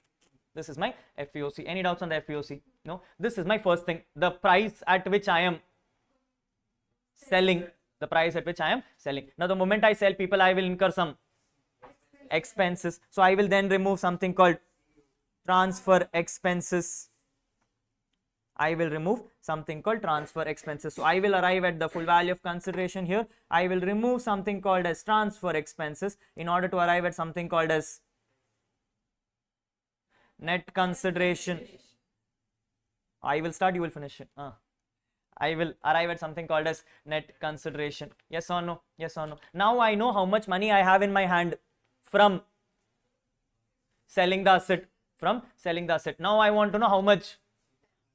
This is my FEOC. Any doubts on the FEOC? No. This is my first thing. The price at which I am selling. The price at which I am selling. Now, the moment I sell, people, I will incur some expenses. So I will then remove something called transfer expenses. I will remove something called transfer expenses. So I will arrive at the full value of consideration here. I will remove something called as transfer expenses in order to arrive at something called as net consideration. I will start, you will finish it. I will arrive at something called as net consideration. Yes or no? Yes or no? Now I know how much money I have in my hand from selling the asset. From selling the asset. Now I want to know how much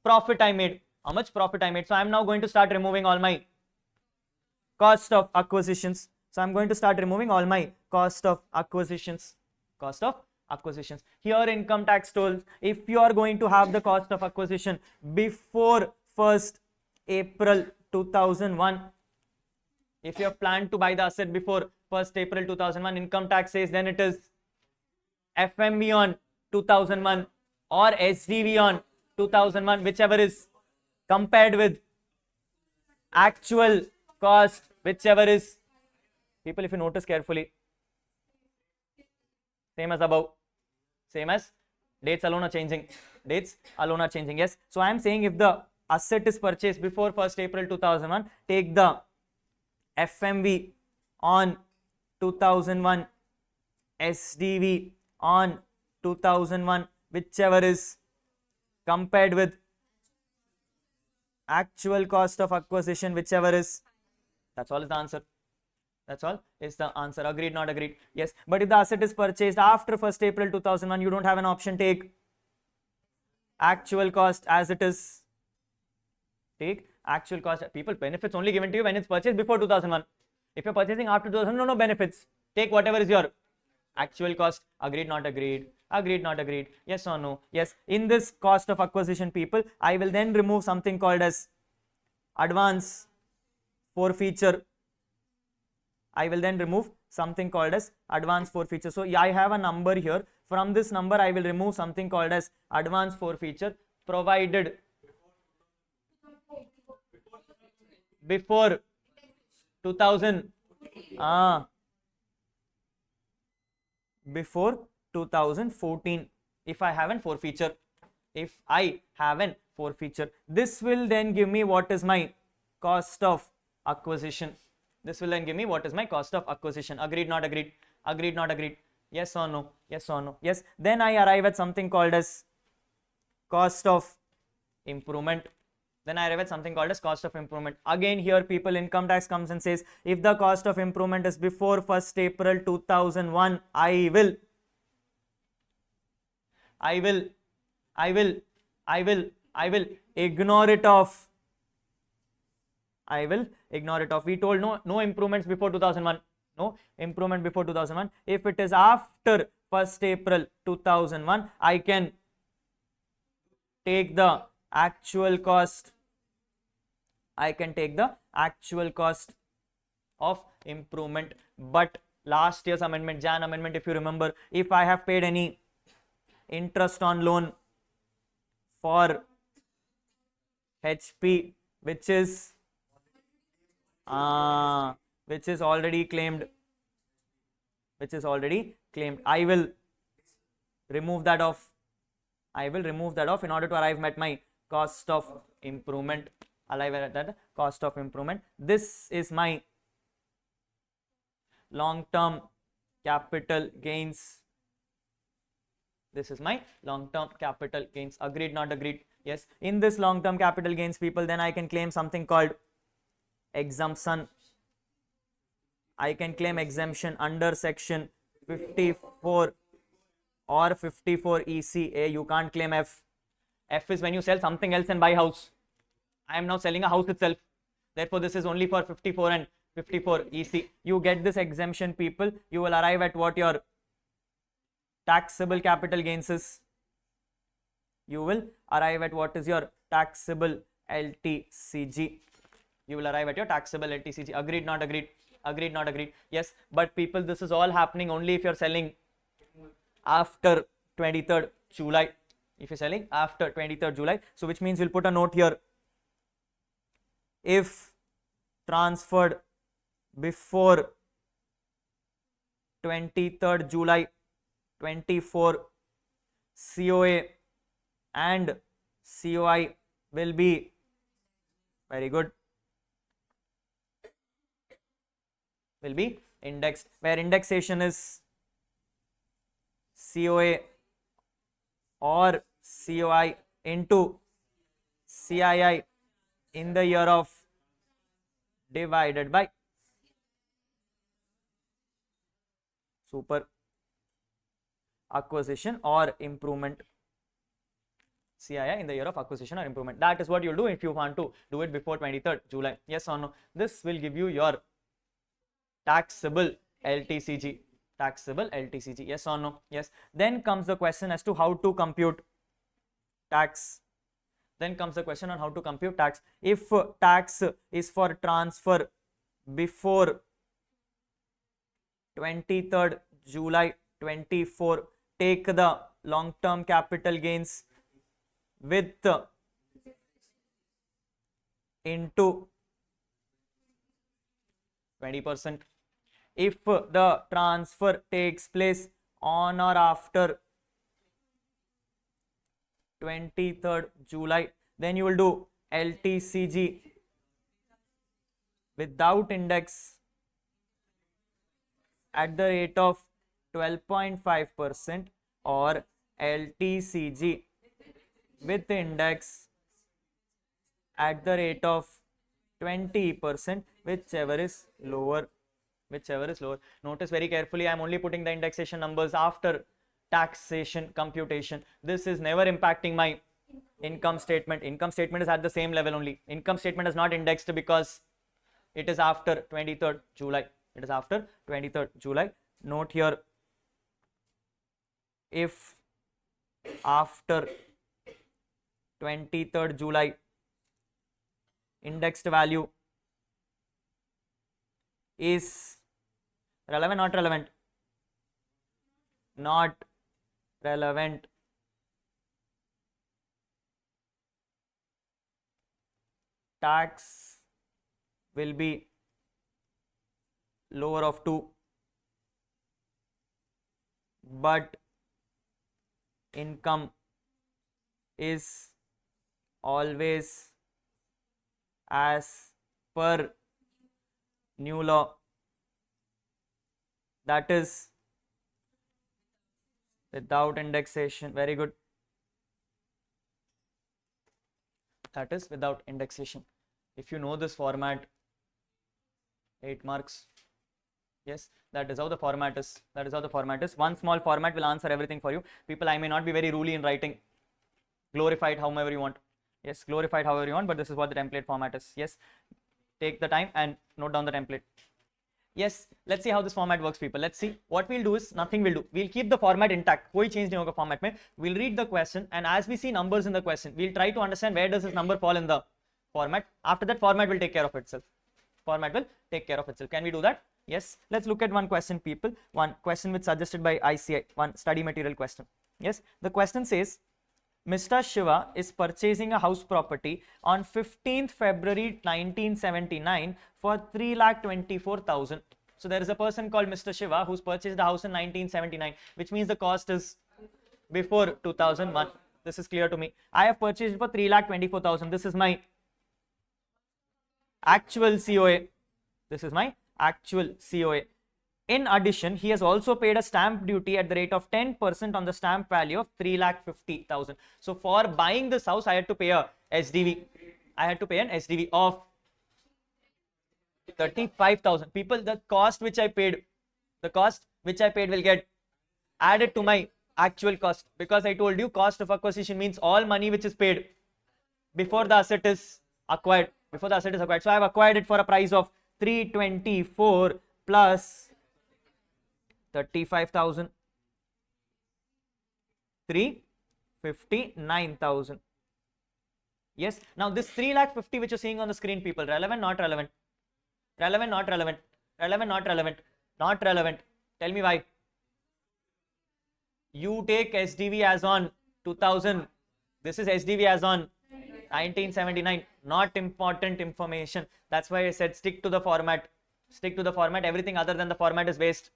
profit I made. How much profit I made. So I am now going to start removing all my cost of acquisitions. So I am going to start removing all my cost of acquisitions. Cost of acquisitions. Here income tax toll. If you are going to have the cost of acquisition before 1st April 2001, if you have planned to buy the asset before 1st April 2001, income tax says then it is FMV on 2001 or SDV on 2001, whichever is compared with actual cost, whichever is, people, if you notice carefully, same as above, same as dates alone are changing. Dates alone are changing. Yes. So I am saying if the asset is purchased before 1st April 2001, take the FMV on 2001, SDV on 2001, whichever is compared with actual cost of acquisition, whichever is. That's all is the answer. That's all is the answer. Agreed, not agreed? Yes. But if the asset is purchased after 1st April 2001, you don't have an option. Take actual cost as it is. Take actual cost. People, benefits only given to you when it's purchased before 2001. If you're purchasing after 2001, no benefits. Take whatever is your actual cost. Agreed, not agreed? Agreed, not agreed? Yes or no? Yes. In this cost of acquisition, people, I will then remove something called as advance forfeiture. I will then remove something called as advance forfeiture. So I have a number here. From this number, I will remove something called as advance forfeiture, provided before 2000. Before 2014, if I have an forfeiture. If I have an forfeiture, this will then give me what is my cost of acquisition. This will then give me what is my cost of acquisition. Agreed, not agreed? Agreed, not agreed? Yes or no? Yes or no? Yes. Then I arrive at something called as cost of improvement. Then I arrive at something called as cost of improvement. Again, here, people, income tax comes and says if the cost of improvement is before 1st April 2001, I will ignore it off. I will ignore it off. We told no improvements before 2001. No improvement before 2001. If it is after 1st April 2001, I can take the actual cost. I can take the actual cost of improvement. But last year's amendment, Jan amendment, if you remember, if I have paid any interest on loan for HP, which is already claimed, I will remove that off. I will remove that off in order to arrive at my cost of improvement. Arrive at that cost of improvement. This is my long-term capital gains. This is my long-term capital gains. Agreed, not agreed? Yes. In this long-term capital gains, people, then I can claim something called exemption. I can claim exemption under section 54 or 54 ECA. You can't claim F. F is when you sell something else and buy house. I am now selling a house itself. Therefore, this is only for 54 and 54 EC. You get this exemption, people. You will arrive at what your taxable capital gains is. You will arrive at what is your taxable LTCG. You will arrive at your taxable LTCG. Agreed, not agreed? Agreed, not agreed? Yes, but people, this is all happening only if you're selling after 23rd July. If you're selling after 23rd July. So which means we'll put a note here. If transferred before 23rd July 24, COA and COI will be, very good, will be indexed, where indexation is COA or COI into CII in the year of divided by, super, acquisition or improvement. CII in the year of acquisition or improvement. That is what you'll do if you want to do it before 23rd July. Yes or no? This will give you your taxable LTCG. Taxable LTCG. Yes or no? Yes. Then comes the question as to how to compute tax. Then comes the question on how to compute tax. If tax is for transfer before 23rd July 24, take the long-term capital gains with into 20%. If the transfer takes place on or after 23rd July, then you will do LTCG without index at the rate of 12.5% or LTCG with index at the rate of 20%, whichever is lower. Whichever is lower. Notice very carefully, I am only putting the indexation numbers after taxation computation. This is never impacting my income statement. Income statement is at the same level only. Income statement is not indexed because it is after 23rd July. It is after 23rd July. Note here, if after 23rd July indexed value is relevant, not relevant? Not relevant. Tax will be lower of 2, but income is always as per new law, that is without indexation. Very good. That is without indexation. If you know this format, 8 marks. Yes, that is how the format is. That is how the format is. One small format will answer everything for you. People, I may not be very ruly in writing. Glorify it however you want. Yes, glorify it however you want, but this is what the template format is. Yes, take the time and note down the template. Yes, let's see how this format works, people. Let's see. What we'll do is, nothing we'll do. We'll keep the format intact. कोई change नहीं होगा format में. We'll read the question, and as we see numbers in the question, we'll try to understand where does this number fall in the format. After that, format will take care of itself. Format will take care of itself. Can we do that? Yes. Let's look at one question, people. One question which suggested by ICI. One study material question. Yes. The question says, Mr. Shiva is purchasing a house property on 15th February 1979 for 3,24,000. So there is a person called Mr. Shiva who's purchased the house in 1979, which means the cost is before 2001. This is clear to me. I have purchased it for 3,24,000. This is my actual COA. This is my actual COA. In addition, he has also paid a stamp duty at the rate of 10% on the stamp value of 3,50,000. So for buying this house, I had to pay a SDV. I had to pay an SDV of 35,000. People, the cost which I paid will get added to my actual cost, because I told you cost of acquisition means all money which is paid before the asset is acquired. So I have acquired it for a price of 324 plus 35,000, 359,000. Yes. Now this 3,50,000 which you're seeing on the screen, people, relevant, not relevant? Relevant, not relevant? Relevant, not relevant? Not relevant. Tell me why. You take SDV as on 2000. This is SDV as on 1979. Not important information. That's why I said stick to the format. Stick to the format. Everything other than the format is waste.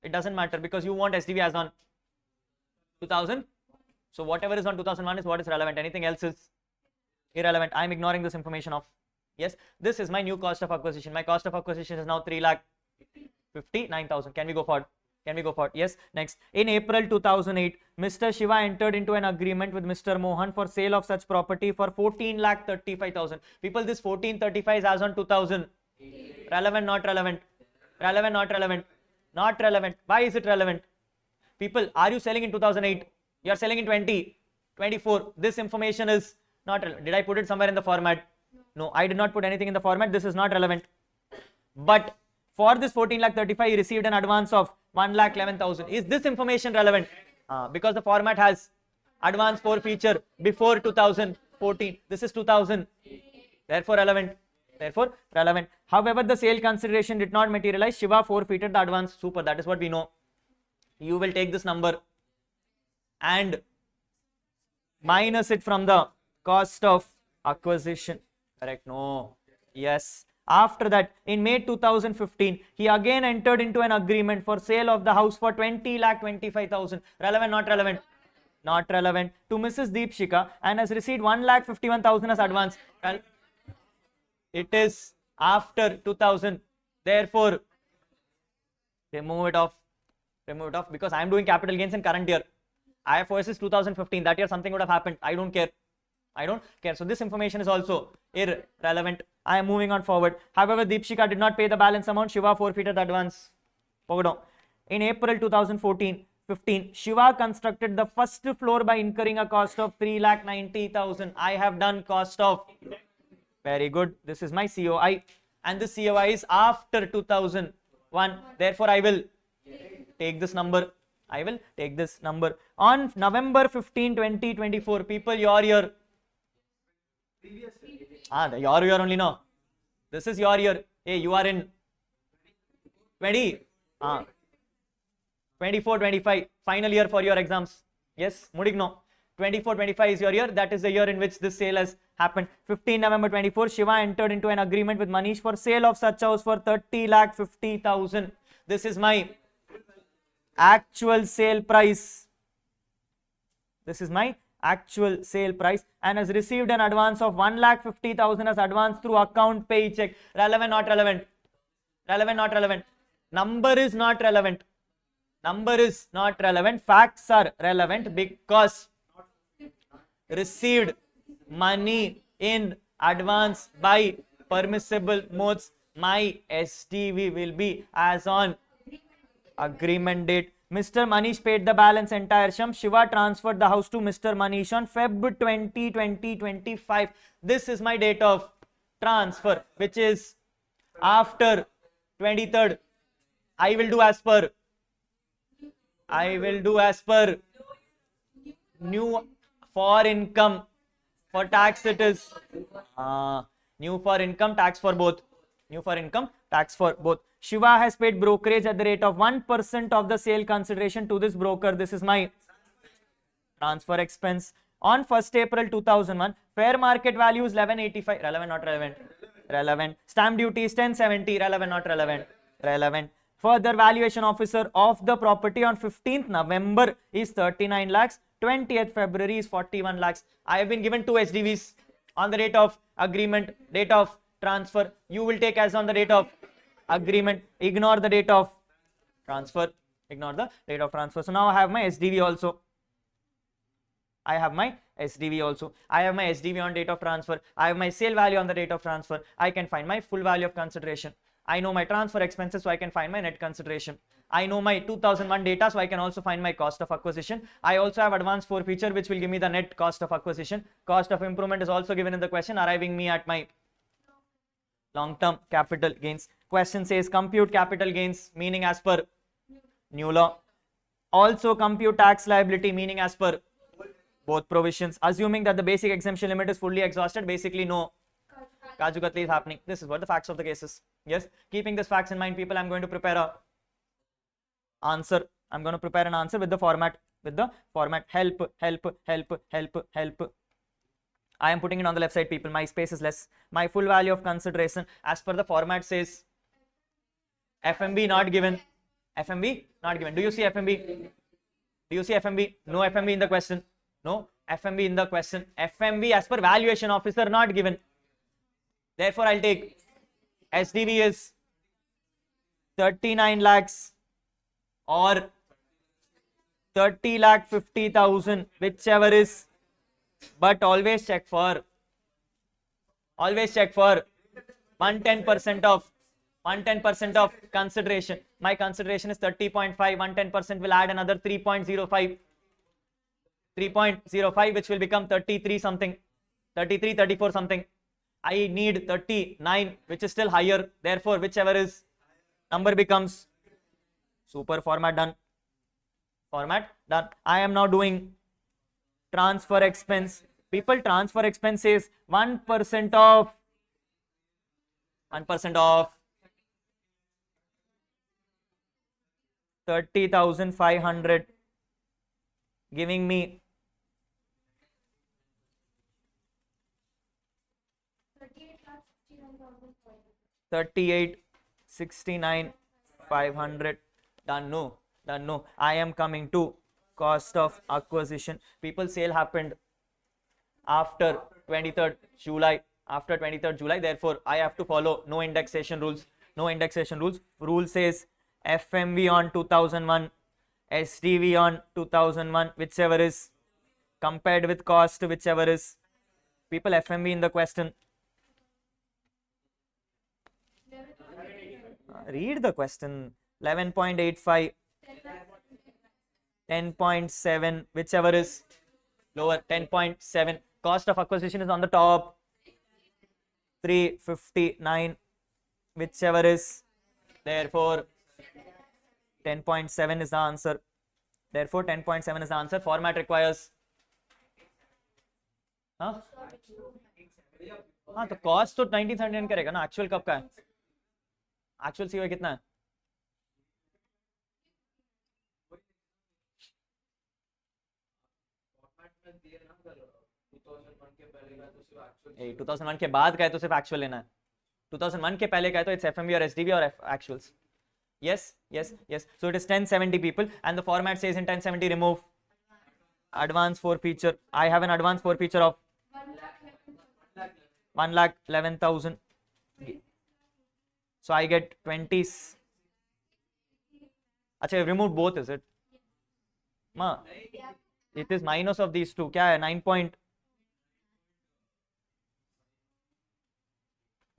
It doesn't matter because you want SDV as on 2000. So whatever is on 2001 is what is relevant. Anything else is irrelevant. I'm ignoring this information of. Yes, this is my new cost of acquisition. My cost of acquisition is now 3,59,000. Can we go forward? Yes. Next, in April 2008, Mr. Shiva entered into an agreement with Mr. Mohan for sale of such property for 14,35,000. People, this 1435 is as on 2000. Relevant, not relevant? Relevant, not relevant? Not relevant. Why is it relevant? People, are you selling in 2008? You are selling in 2024. This information is not relevant. Did I put it somewhere in the format? No, I did not put anything in the format. This is not relevant. But for this 14,35,000, he received an advance of 1,11,000. Is this information relevant? Because the format has advance forfeiture before 2014. This is 2000. Therefore relevant. However, the sale consideration did not materialize. Shiva forfeited the advance. Super. That is what we know. You will take this number and minus it from the cost of acquisition. Correct? No. Yes. After that, in May 2015, he again entered into an agreement for sale of the house for 20,25,000. Relevant, not relevant? Not relevant. To Mrs. Deepshika, and has received 1,51,000 as advance. It is after 2000. Therefore, remove it off because I am doing capital gains in current year. IFOS is 2015. That year something would have happened. I don't care. So this information is also irrelevant. I am moving on forward. However, Deepshika did not pay the balance amount. Shiva forfeited the advance. In April 2015, Shiva constructed the first floor by incurring a cost of 3,90,000. I have done cost of. Very good. This is my COI. And this COI is after 2001. Therefore, I will take this number. On November 15, 2024, people, your year. Your year only, no. This is your year. Hey, you are in 24-25, final year for your exams. Yes, Mudigno. 24-25 is your year. That is the year in which this sale has happened. 15 November 24, Shiva entered into an agreement with Manish for sale of such house for 30,50,000. This is my actual sale price. And has received an advance of 1,50,000 as advance through account pay check. Relevant, not relevant? Relevant, not relevant? Number is not relevant. Facts are relevant because received money in advance by permissible modes. My SDV will be as on agreement date. Mr. Manish paid the balance entire sum. Shiva transferred the house to Mr. Manish on Feb 20, 2025. This is my date of transfer, which is after 23rd. I will do as per new for income. For tax it is new for income, tax for both. Shiva has paid brokerage at the rate of 1% of the sale consideration to this broker. This is my transfer expense. On 1st April 2001, fair market value is 1185. Relevant, not relevant? Relevant. Stamp duty is 1070. Relevant, not relevant? Relevant. Further, valuation officer of the property on 15th November is 39 lakhs. 20th February is 41 lakhs. I have been given 2 SDVs on the date of agreement, date of transfer. You will take as on the date of agreement. Ignore the date of transfer. So now I have my SDV also. I have my SDV also. I have my SDV on date of transfer. I have my sale value on the date of transfer. I can find my full value of consideration. I know my transfer expenses, so I can find my net consideration. I know my 2001 data, so I can also find my cost of acquisition. I also have advanced forfeiture, which will give me the net cost of acquisition. Cost of improvement is also given in the question, arriving me at my long-term capital gains. Question says compute capital gains, meaning as per new law. Also compute tax liability, meaning as per both provisions. Assuming that the basic exemption limit is fully exhausted, basically no Kaju Katli is happening. This is what the facts of the case is. Yes, keeping these facts in mind, people, I'm going to prepare a answer. I'm going to prepare an answer with the format. Help. I am putting it on the left side, people. My space is less. My full value of consideration as per the format says FMB not given. FMB not given. Do you see FMB? Do you see FMB? No FMB in the question. No FMB in the question. FMB as per valuation officer not given. Therefore, I'll take SDV is 39 lakhs or 30 lakh 50,000, whichever is, but always check for 110% of consideration. My consideration is 30.5, 110% will add another 3.05, which will become 33 something, 33, 34 something. I need 39, which is still higher. Therefore, whichever is number becomes super. Format done. Format done. I am now doing transfer expense. People, transfer expense is 1% of 30,500, giving me 38,69,500. Done. No. I am coming to cost of acquisition. People, sale happened after 23rd July. Therefore, I have to follow no indexation rules. Rule says FMV on 2001, SDV on 2001, whichever is, compared with cost, whichever is. People, FMV in the question. Read the question. 11.85, 10.7, whichever is lower. 10.7. Cost of acquisition is on the top. 359, whichever is. Therefore, 10.7 is the answer. Format requires. हाँ तो cost तो 1979 करेगा ना. Actual कब का है? Actual CO कितना है? ए 2001 के बाद का है तो सिर्फ एक्चुअल लेना है. 2001 के पहले का है तो इट्स एफएमवी और एसडीवी और actuals. Yes. So it is 1070, people, and the format says in 1070 remove advance forfeiture. I have an advance forfeiture of 1,11,000. So I get 20. अच्छा, removed both, is it? Ma, it is minus of these two. क्या है?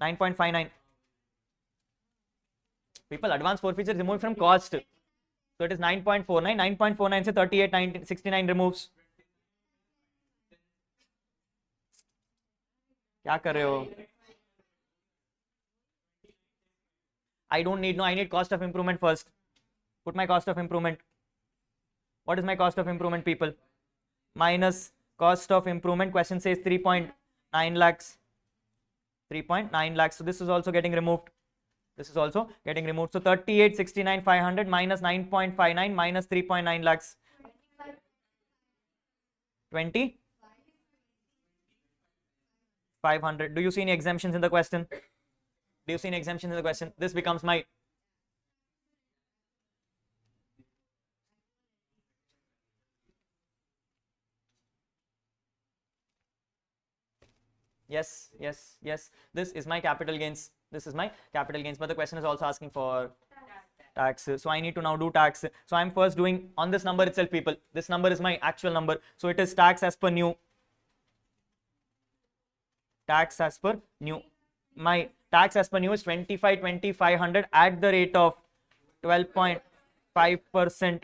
9.59. People, advance forfeiture is removed from cost, so it is 9.49. 9.49 से 38,69 removes. क्या कर रहे हो? I don't need. No, I need cost of improvement first. Put my cost of improvement. What is my cost of improvement, people? Minus cost of improvement. Question says 3.9 lakhs. 3.9 lakhs. So this is also getting removed. So 38,69,500 minus 9.59 minus 3.9 lakhs. 20,500. Do you see any exemptions in the question? This becomes my yes. This is my capital gains. But the question is also asking for tax. So I need to now do tax. So I'm first doing on this number itself, people. This number is my actual number. So it is tax as per new. Tax as per new. My tax as per new is 25,500 at the rate of 12.5%.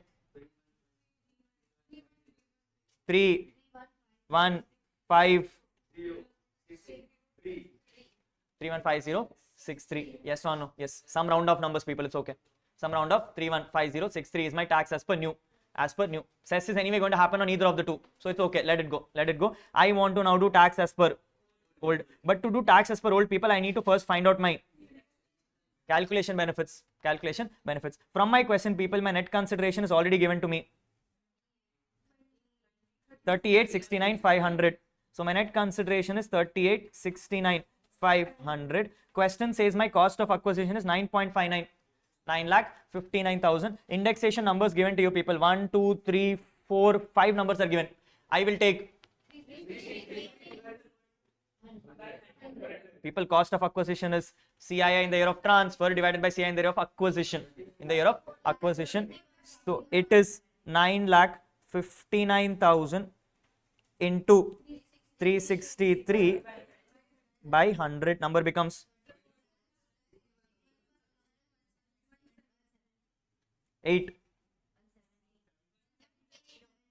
315063. Yes or no? Yes. Some round of numbers, people. It's okay. Some round of 315063 is my tax as per new. As per new. Cess is anyway going to happen on either of the two. So it's okay. Let it go. Let it go. I want to now do tax as per old. But to do tax as per old, people, I need to first find out my calculation benefits. Calculation benefits. From my question, people, my net consideration is already given to me. 38,69,500. So my net consideration is 38,69,500. Question says my cost of acquisition is 9.59. 9,59,000. Indexation numbers given to you, people. 1, 2, 3, 4, 5 numbers are given. I will take. People, cost of acquisition is CII in the year of transfer divided by CI in the year of acquisition. In the year of acquisition. So it is 9,59,000 into 363 by 100. Number becomes 8.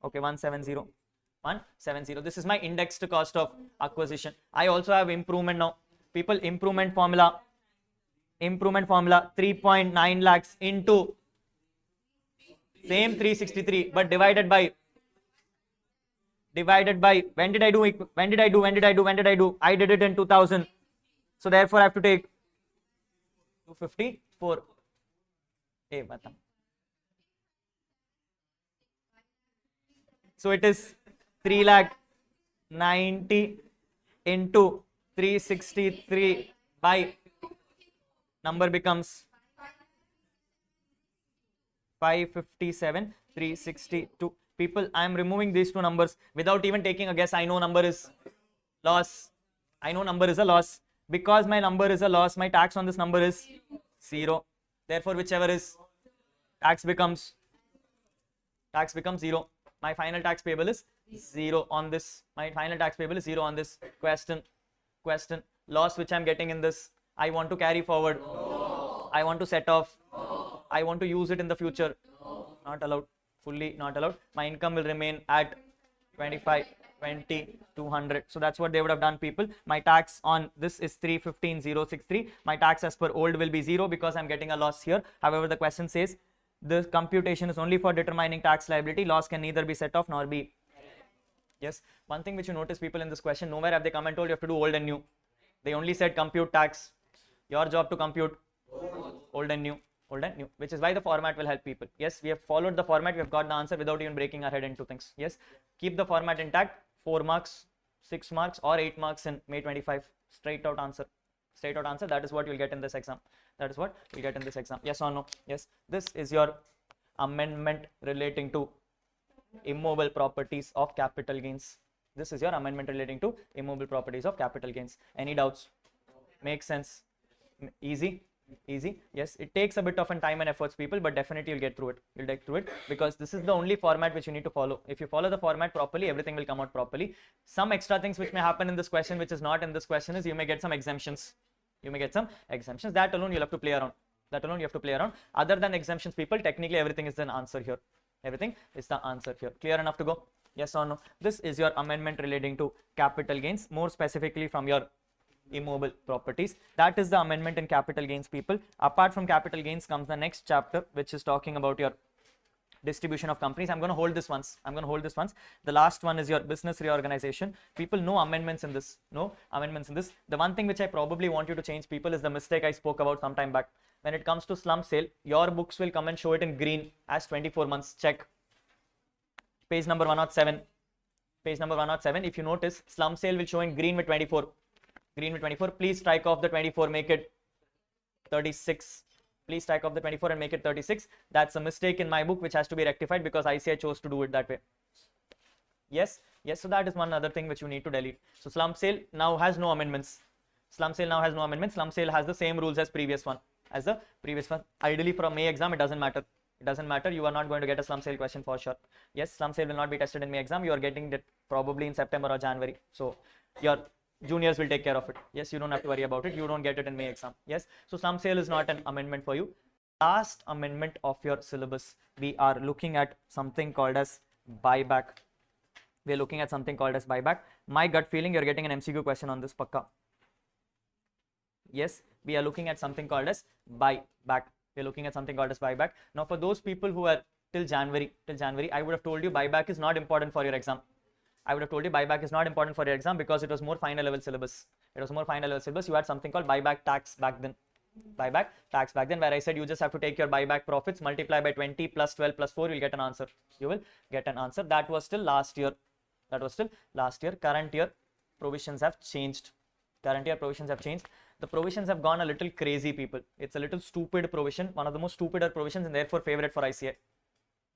Okay, 170. 170. This is my indexed cost of acquisition. I also have improvement now. People, improvement formula 3.9 lakhs into same 363 but divided by when did I do it? I did it in 2000. So therefore I have to take 254. So it is 3,90,000 into 363 by number becomes 557, 362. People, I am removing these two numbers without even taking a guess. I know number is loss. I know number is a loss. Because my number is a loss, my tax on this number is 0. Therefore, whichever is tax becomes 0. My final tax payable is 0 on this. My final tax payable is 0 on this. Question. Loss which I am getting in this, I want to carry forward. I want to set off. I want to use it in the future. Not allowed. Fully not allowed. My income will remain at 25, 20, 200. So that's what they would have done, people. My tax on this is 315,063. My tax as per old will be 0 because I'm getting a loss here. However, the question says the computation is only for determining tax liability. Loss can neither be set off nor be. Yes. One thing which you notice, people, in this question, nowhere have they come and told you have to do old and new. They only said compute tax. Your job to compute old and new. Which is why the format will help people. Yes, we have followed the format. We have got the answer without even breaking our head into things. Yes, keep the format intact. 4 marks, 6 marks or 8 marks in May 25. Straight out answer. That is what you'll get in this exam. Yes or no? Yes. This is your amendment relating to immovable properties of capital gains. Any doubts? Makes sense? Easy. Yes, it takes a bit of time and efforts, people, but definitely you'll get through it. Because this is the only format which you need to follow. If you follow the format properly, everything will come out properly. Some extra things which may happen in this question which is not in this question is you may get some exemptions. That alone you'll have to play around. Other than exemptions, people, technically everything is an answer here. Clear enough to go? Yes or no? This is your amendment relating to capital gains, more specifically from your immovable properties. That is the amendment in capital gains, people. Apart from capital gains comes the next chapter, which is talking about your distribution of companies. I'm going to hold this once. The last one is your business reorganization. People, no amendments in this. The one thing which I probably want you to change, people, is the mistake I spoke about some time back. When it comes to slump sale, your books will come and show it in green as 24 months. Check. Page number 107. If you notice, slump sale will show in green with 24. Please strike off the 24, make it 36. Please strike off the 24 and make it 36. That's a mistake in my book which has to be rectified because ICI chose to do it that way. Yes. So that is one other thing which you need to delete. So slump sale now has no amendments. Slump sale has the same rules as previous one. as the previous one. Ideally from May exam, it doesn't matter. It doesn't matter. You are not going to get a slum sale question for sure. Yes, slum sale will not be tested in May exam. You are getting that probably in September or January. So your juniors will take care of it. Yes, you don't have to worry about it. You don't get it in May exam. Yes, so slum sale is not an amendment for you. Last amendment of your syllabus, we are looking at something called as buyback. We are looking at something called as buyback. My gut feeling, you're getting an MCQ question on this pakka. Yes, we are looking at something called as buyback. We're looking at something called as buyback. Now, for those people who are till January, I would have told you buyback is not important for your exam. I would have told you buyback is not important for your exam because it was more final level syllabus. It was more final level syllabus. You had something called buyback tax back then. Buyback tax back then, where I said you just have to take your buyback profits, multiply by 20 plus 12 plus 4, you'll get an answer. You will get an answer. That was still last year. That was still last year. Current year provisions have changed. Current year provisions have changed. The provisions have gone a little crazy, people. It's a little stupid provision, one of the most stupider provisions, and therefore favorite for ICA.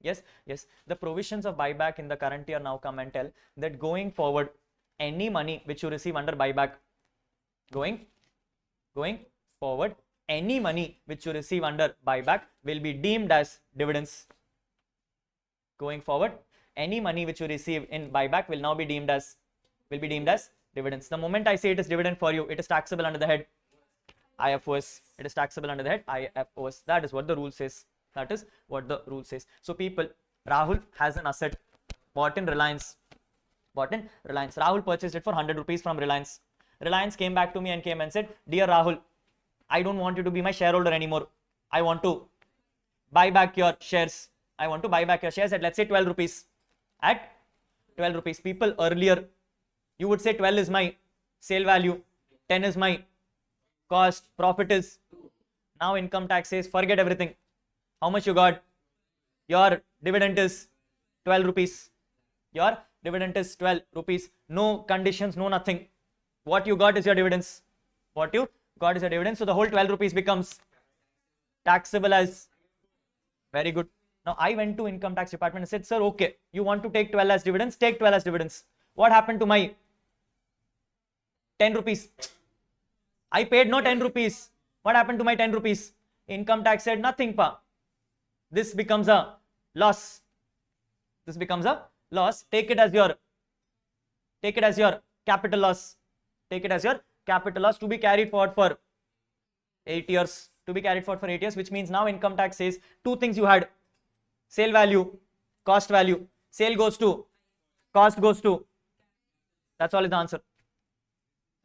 Yes, yes. The provisions of buyback in the current year now come and tell that going forward, any money which you receive under buyback, going forward, any money which you receive under buyback will be deemed as dividends. Going forward, any money which you receive in buyback will now be deemed as dividends. The moment I say it is dividend for you, it is taxable under the head IFOS. It is taxable under the head IFOS. That is what the rule says. That is what the rule says. So people, Rahul has an asset bought in Reliance. Rahul purchased it for 100 rupees from Reliance. Reliance came back to me and came and said, dear Rahul, I don't want you to be my shareholder anymore. I want to buy back your shares. I want to buy back your shares at, let's say, 12 rupees. At 12 rupees. People, earlier, you would say 12 is my sale value, 10 is my cost, profit is. Now income tax says, forget everything. How much you got? Your dividend is 12 rupees. Your dividend is 12 rupees. No conditions, no nothing. What you got is your dividends. What you got is your dividends. So the whole 12 rupees becomes taxable as, very good. Now I went to income tax department and said, sir, okay, you want to take 12 as dividends, take 12 as dividends. What happened to my 10 rupees? I paid no 10 rupees. What happened to my 10 rupees? Income tax said, nothing, pa. This becomes a loss. This becomes a loss. Take it as your capital loss. Take it as your capital loss to be carried forward for 8 years. To be carried forward for 8 years, which means now income tax says two things you had: sale value, cost value. Sale goes to, cost goes to. That's all is the answer.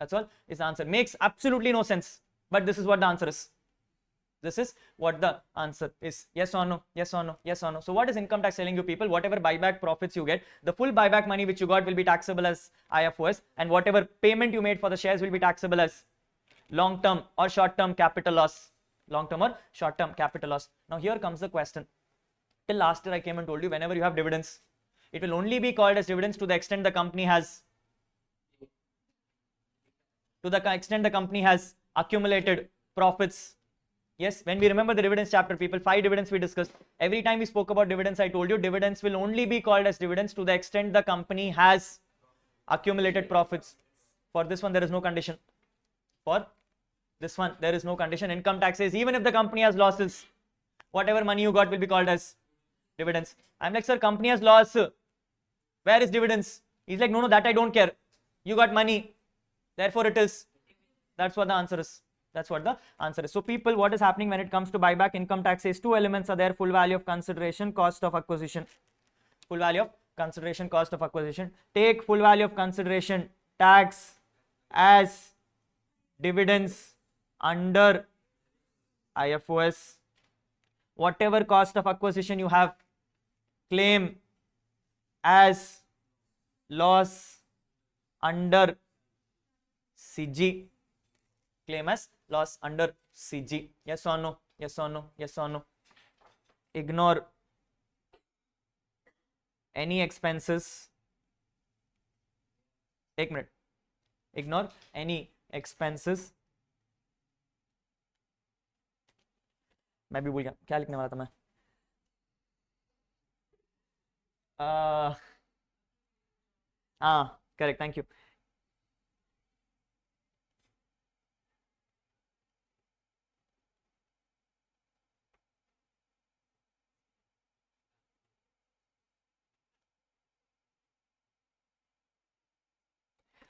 That's all is the answer. Makes absolutely no sense, but this is what the answer is. This is what the answer is. Yes or no? Yes or no? Yes or no? So what is income tax telling you, people? Whatever buyback profits you get, the full buyback money which you got will be taxable as IFOS, and whatever payment you made for the shares will be taxable as long-term or short-term capital loss. Long-term or short-term capital loss. Now here comes the question. Till last year I came and told you, whenever you have dividends, it will only be called as dividends to the extent the company has accumulated profits. Yes, when we remember the dividends chapter, people, 5 dividends we discussed. Every time we spoke about dividends, I told you dividends will only be called as dividends to the extent the company has accumulated profits. For this one, there is no condition. For this one, there is no condition. Income tax says even if the company has losses, whatever money you got will be called as dividends. I'm like, sir, company has loss. Where is dividends? He's like, no, that I don't care. You got money. Therefore, it is. That's what the answer is. That's what the answer is. So people, what is happening when it comes to buyback? Income tax says 2 elements are there: full value of consideration, cost of acquisition. Full value of consideration, cost of acquisition. Take full value of consideration tax as dividends under IFOS. Whatever cost of acquisition you have, claim as loss under CG. Claim as loss under CG. Yes or no? Yes or no? Yes or no? Ignore any expenses. Take a minute. Ignore any expenses. मैं भी भूल गया क्या लिखने वाला था मैं. Correct. Thank you.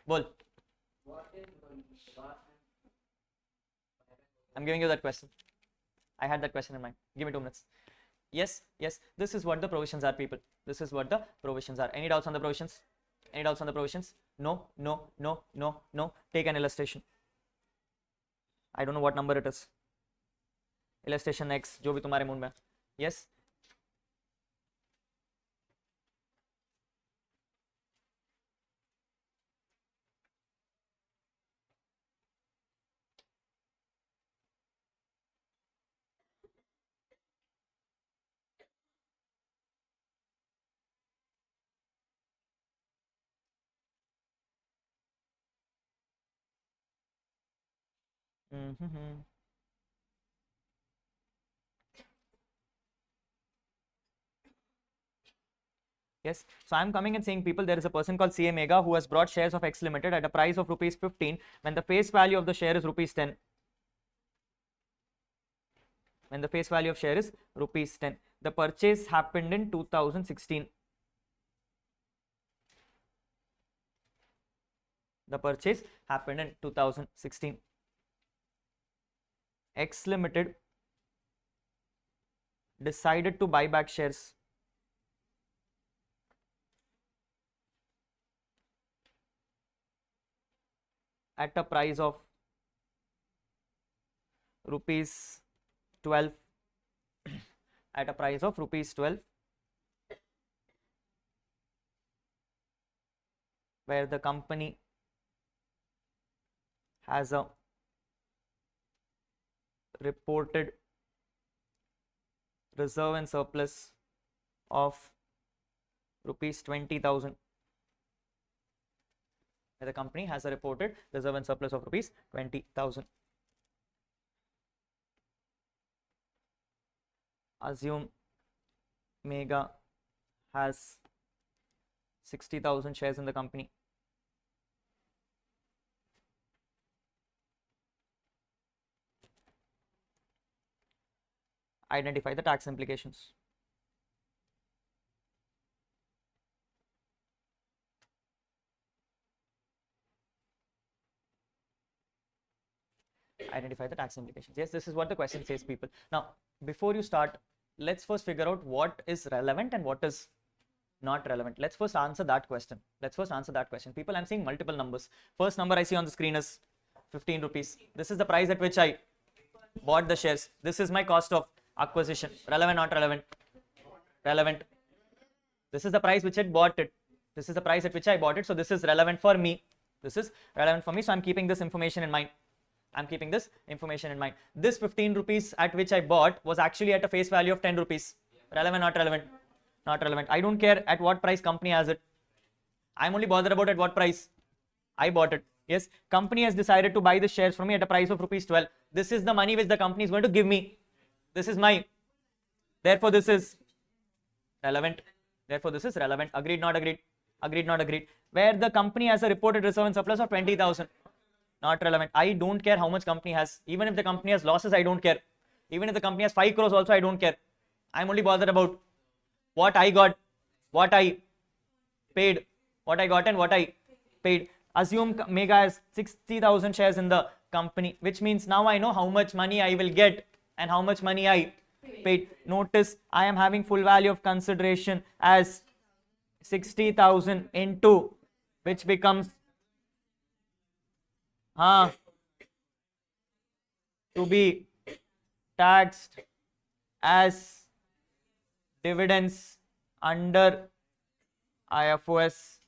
Bol. I'm giving you that question. I had that question in mind. Give me 2 minutes. Yes, yes. This is what the provisions are, people. This is what the provisions are. Any doubts on the provisions? Any doubts on the provisions? No, no, no, no, no. Take an illustration. I don't know what number it is. Illustration X, जो भी तुम्हारे mood में. Yes. Yes, so I'm coming and saying, people, there is a person called CA Mega who has brought shares of X Limited at a price of rupees 15 when the face value of the share is rupees 10. When the face value of share is rupees 10. The purchase happened in 2016. The purchase happened in 2016. X Limited decided to buy back shares at a price of rupees 12 at a price of rupees 12, where the company has a reported reserve and surplus of rupees 20,000. The company has a reported reserve and surplus of rupees 20,000. Assume Mega has 60,000 shares in the company. Identify the tax implications. Identify the tax implications. Yes, this is what the question says, people. Now, before you start, let's first figure out what is relevant and what is not relevant. Let's first answer that question. People, I'm seeing multiple numbers. First number I see on the screen is 15 rupees. This is the price at which I bought the shares. This is my cost of acquisition. Relevant, not relevant? Relevant. This is the price which I bought it. This is the price at which I bought it. So this is relevant for me. So I'm keeping this information in mind. This 15 rupees at which I bought was actually at a face value of 10 rupees. Relevant, not relevant? Not relevant. I don't care at what price company has it. I'm only bothered about at what price I bought it. Yes, company has decided to buy the shares from me at a price of rupees 12. This is the money which the company is going to give me. This is my. Therefore, this is relevant. Agreed, not agreed? Agreed, not agreed? Where the company has a reported reserve and surplus of 20,000. Not relevant. I don't care how much company has. Even if the company has losses, I don't care. Even if the company has 5 crores also, I don't care. I'm only bothered about what I got, what I paid, what I got and what I paid. Assume Mega has 60,000 shares in the company, which means now I know how much money I will get and how much money I paid. Notice I am having full value of consideration as 60,000 into, which becomes to be taxed as dividends under IFOS.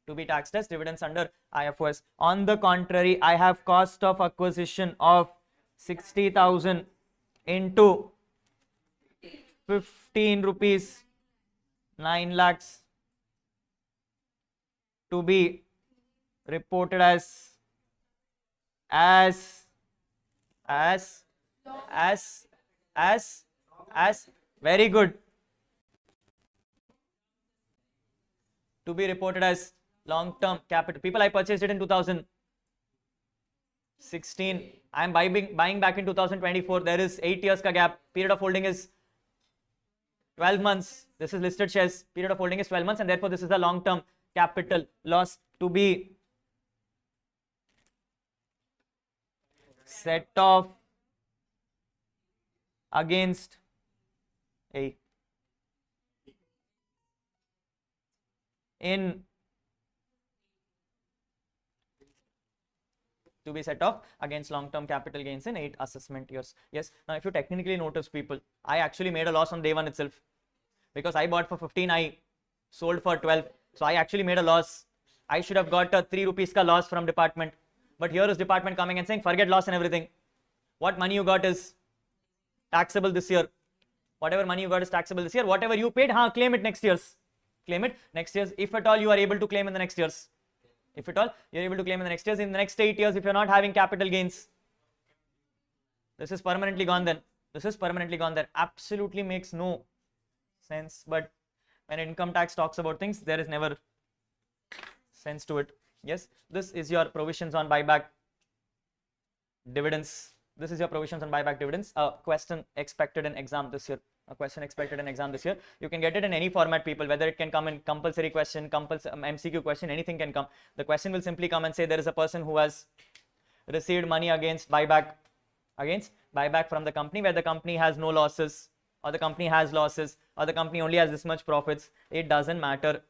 To be taxed as dividends under IFOS. On the contrary, I have cost of acquisition of 60,000 into 15 rupees, 9 lakhs, to be reported as very good, to be reported as long-term capital. People, I purchased it in 2016. I am buying back in 2024. There is 8 years ka gap. Period of holding is 12 months. This is listed shares. Period of holding is 12 months, and therefore this is the long-term capital loss to be set off against A in to be set off against long-term capital gains in 8 assessment years. Yes, now if you technically notice, people, I actually made a loss on day one itself because I bought for 15, I sold for 12, so I actually made a loss. I should have got a 3 rupees ka loss from department, but here is department coming and saying forget loss and everything. What money you got is taxable this year. Whatever money you got is taxable this year. Whatever you paid, claim it next year's. Claim it next year's, if at all you are able to claim in the next year's. If at all you're able to claim in the next years, in the next 8 years, if you're not having capital gains, this is permanently gone then. This is permanently gone there. Absolutely makes no sense. But when income tax talks about things, there is never sense to it. Yes, this is your provisions on buyback dividends. This is your provisions on buyback dividends. A question expected in exam this year. A question expected in exam this year. You can get it in any format, people, whether it can come in compulsory question, MCQ question, anything can come. The question will simply come and say there is a person who has received money against buyback from the company, where the company has no losses, or the company has losses, or the company only has this much profits. It doesn't matter.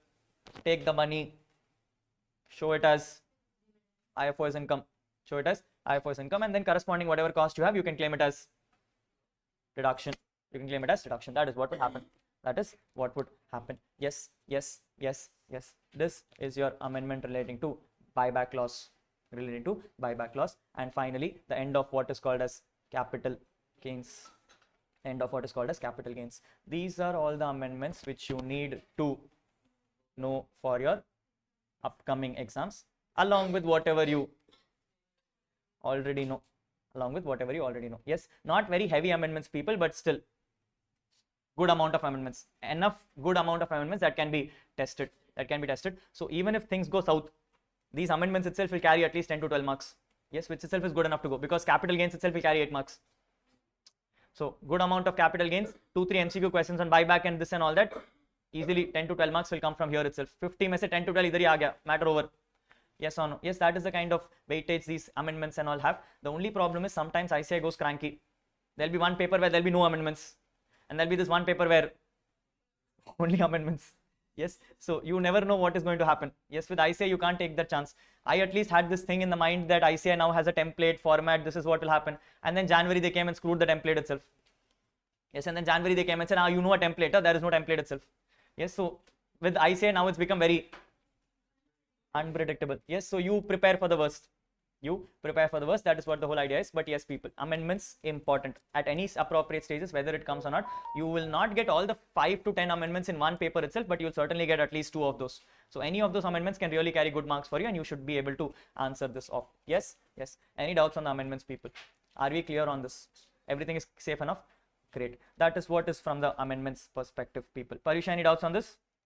Take the money, show it as IFOS income, show it as IFOS income, and then corresponding whatever cost you have, you can claim it as deduction. You can claim it as deduction. That is what would happen. That is what would happen. Yes, yes, yes, yes. This is your amendment relating to buyback loss. And finally, the end of what is called as capital gains. End of what is called as capital gains. These are all the amendments which you need to know for your upcoming exams, along with whatever you already know. Yes, not very heavy amendments, people, but still good amount of amendments, enough good amount of amendments that can be tested. So even if things go south, these amendments itself will carry at least 10 to 12 marks. Yes, which itself is good enough to go, because capital gains itself will carry 8 marks. So good amount of capital gains, 2-3 MCQ questions on buyback and this and all that, easily 10 to 12 marks will come from here itself. 50 में से 10 to 12 इधर ही आ गया, matter over. Yes or no? Yes, that is the kind of weightage these amendments and all have. The only problem is sometimes ICI goes cranky. There'll be one paper where there'll be no amendments, and there'll be this one paper where only amendments. Yes, so you never know what is going to happen. Yes, with ICI you can't take that chance. I at least had this thing in the mind that ICI now has a template format, this is what will happen, and then January they came and screwed the template itself. Yes, and then January they came and said, you know a template, there is no template itself. Yes, so with ICI now it's become very unpredictable. Yes, so you prepare for the worst. That is what the whole idea is. But yes, people, amendments important at any appropriate stages, whether it comes or not. You will not get all the 5 to 10 amendments in one paper itself, but you'll certainly get at least 2 of those. So any of those amendments can really carry good marks for you, and you should be able to answer this off. Yes. Any doubts on the amendments, people? Are we clear on this? Everything is safe enough? Great. That is what is from the amendments perspective, people. Parisha, any doubts on this?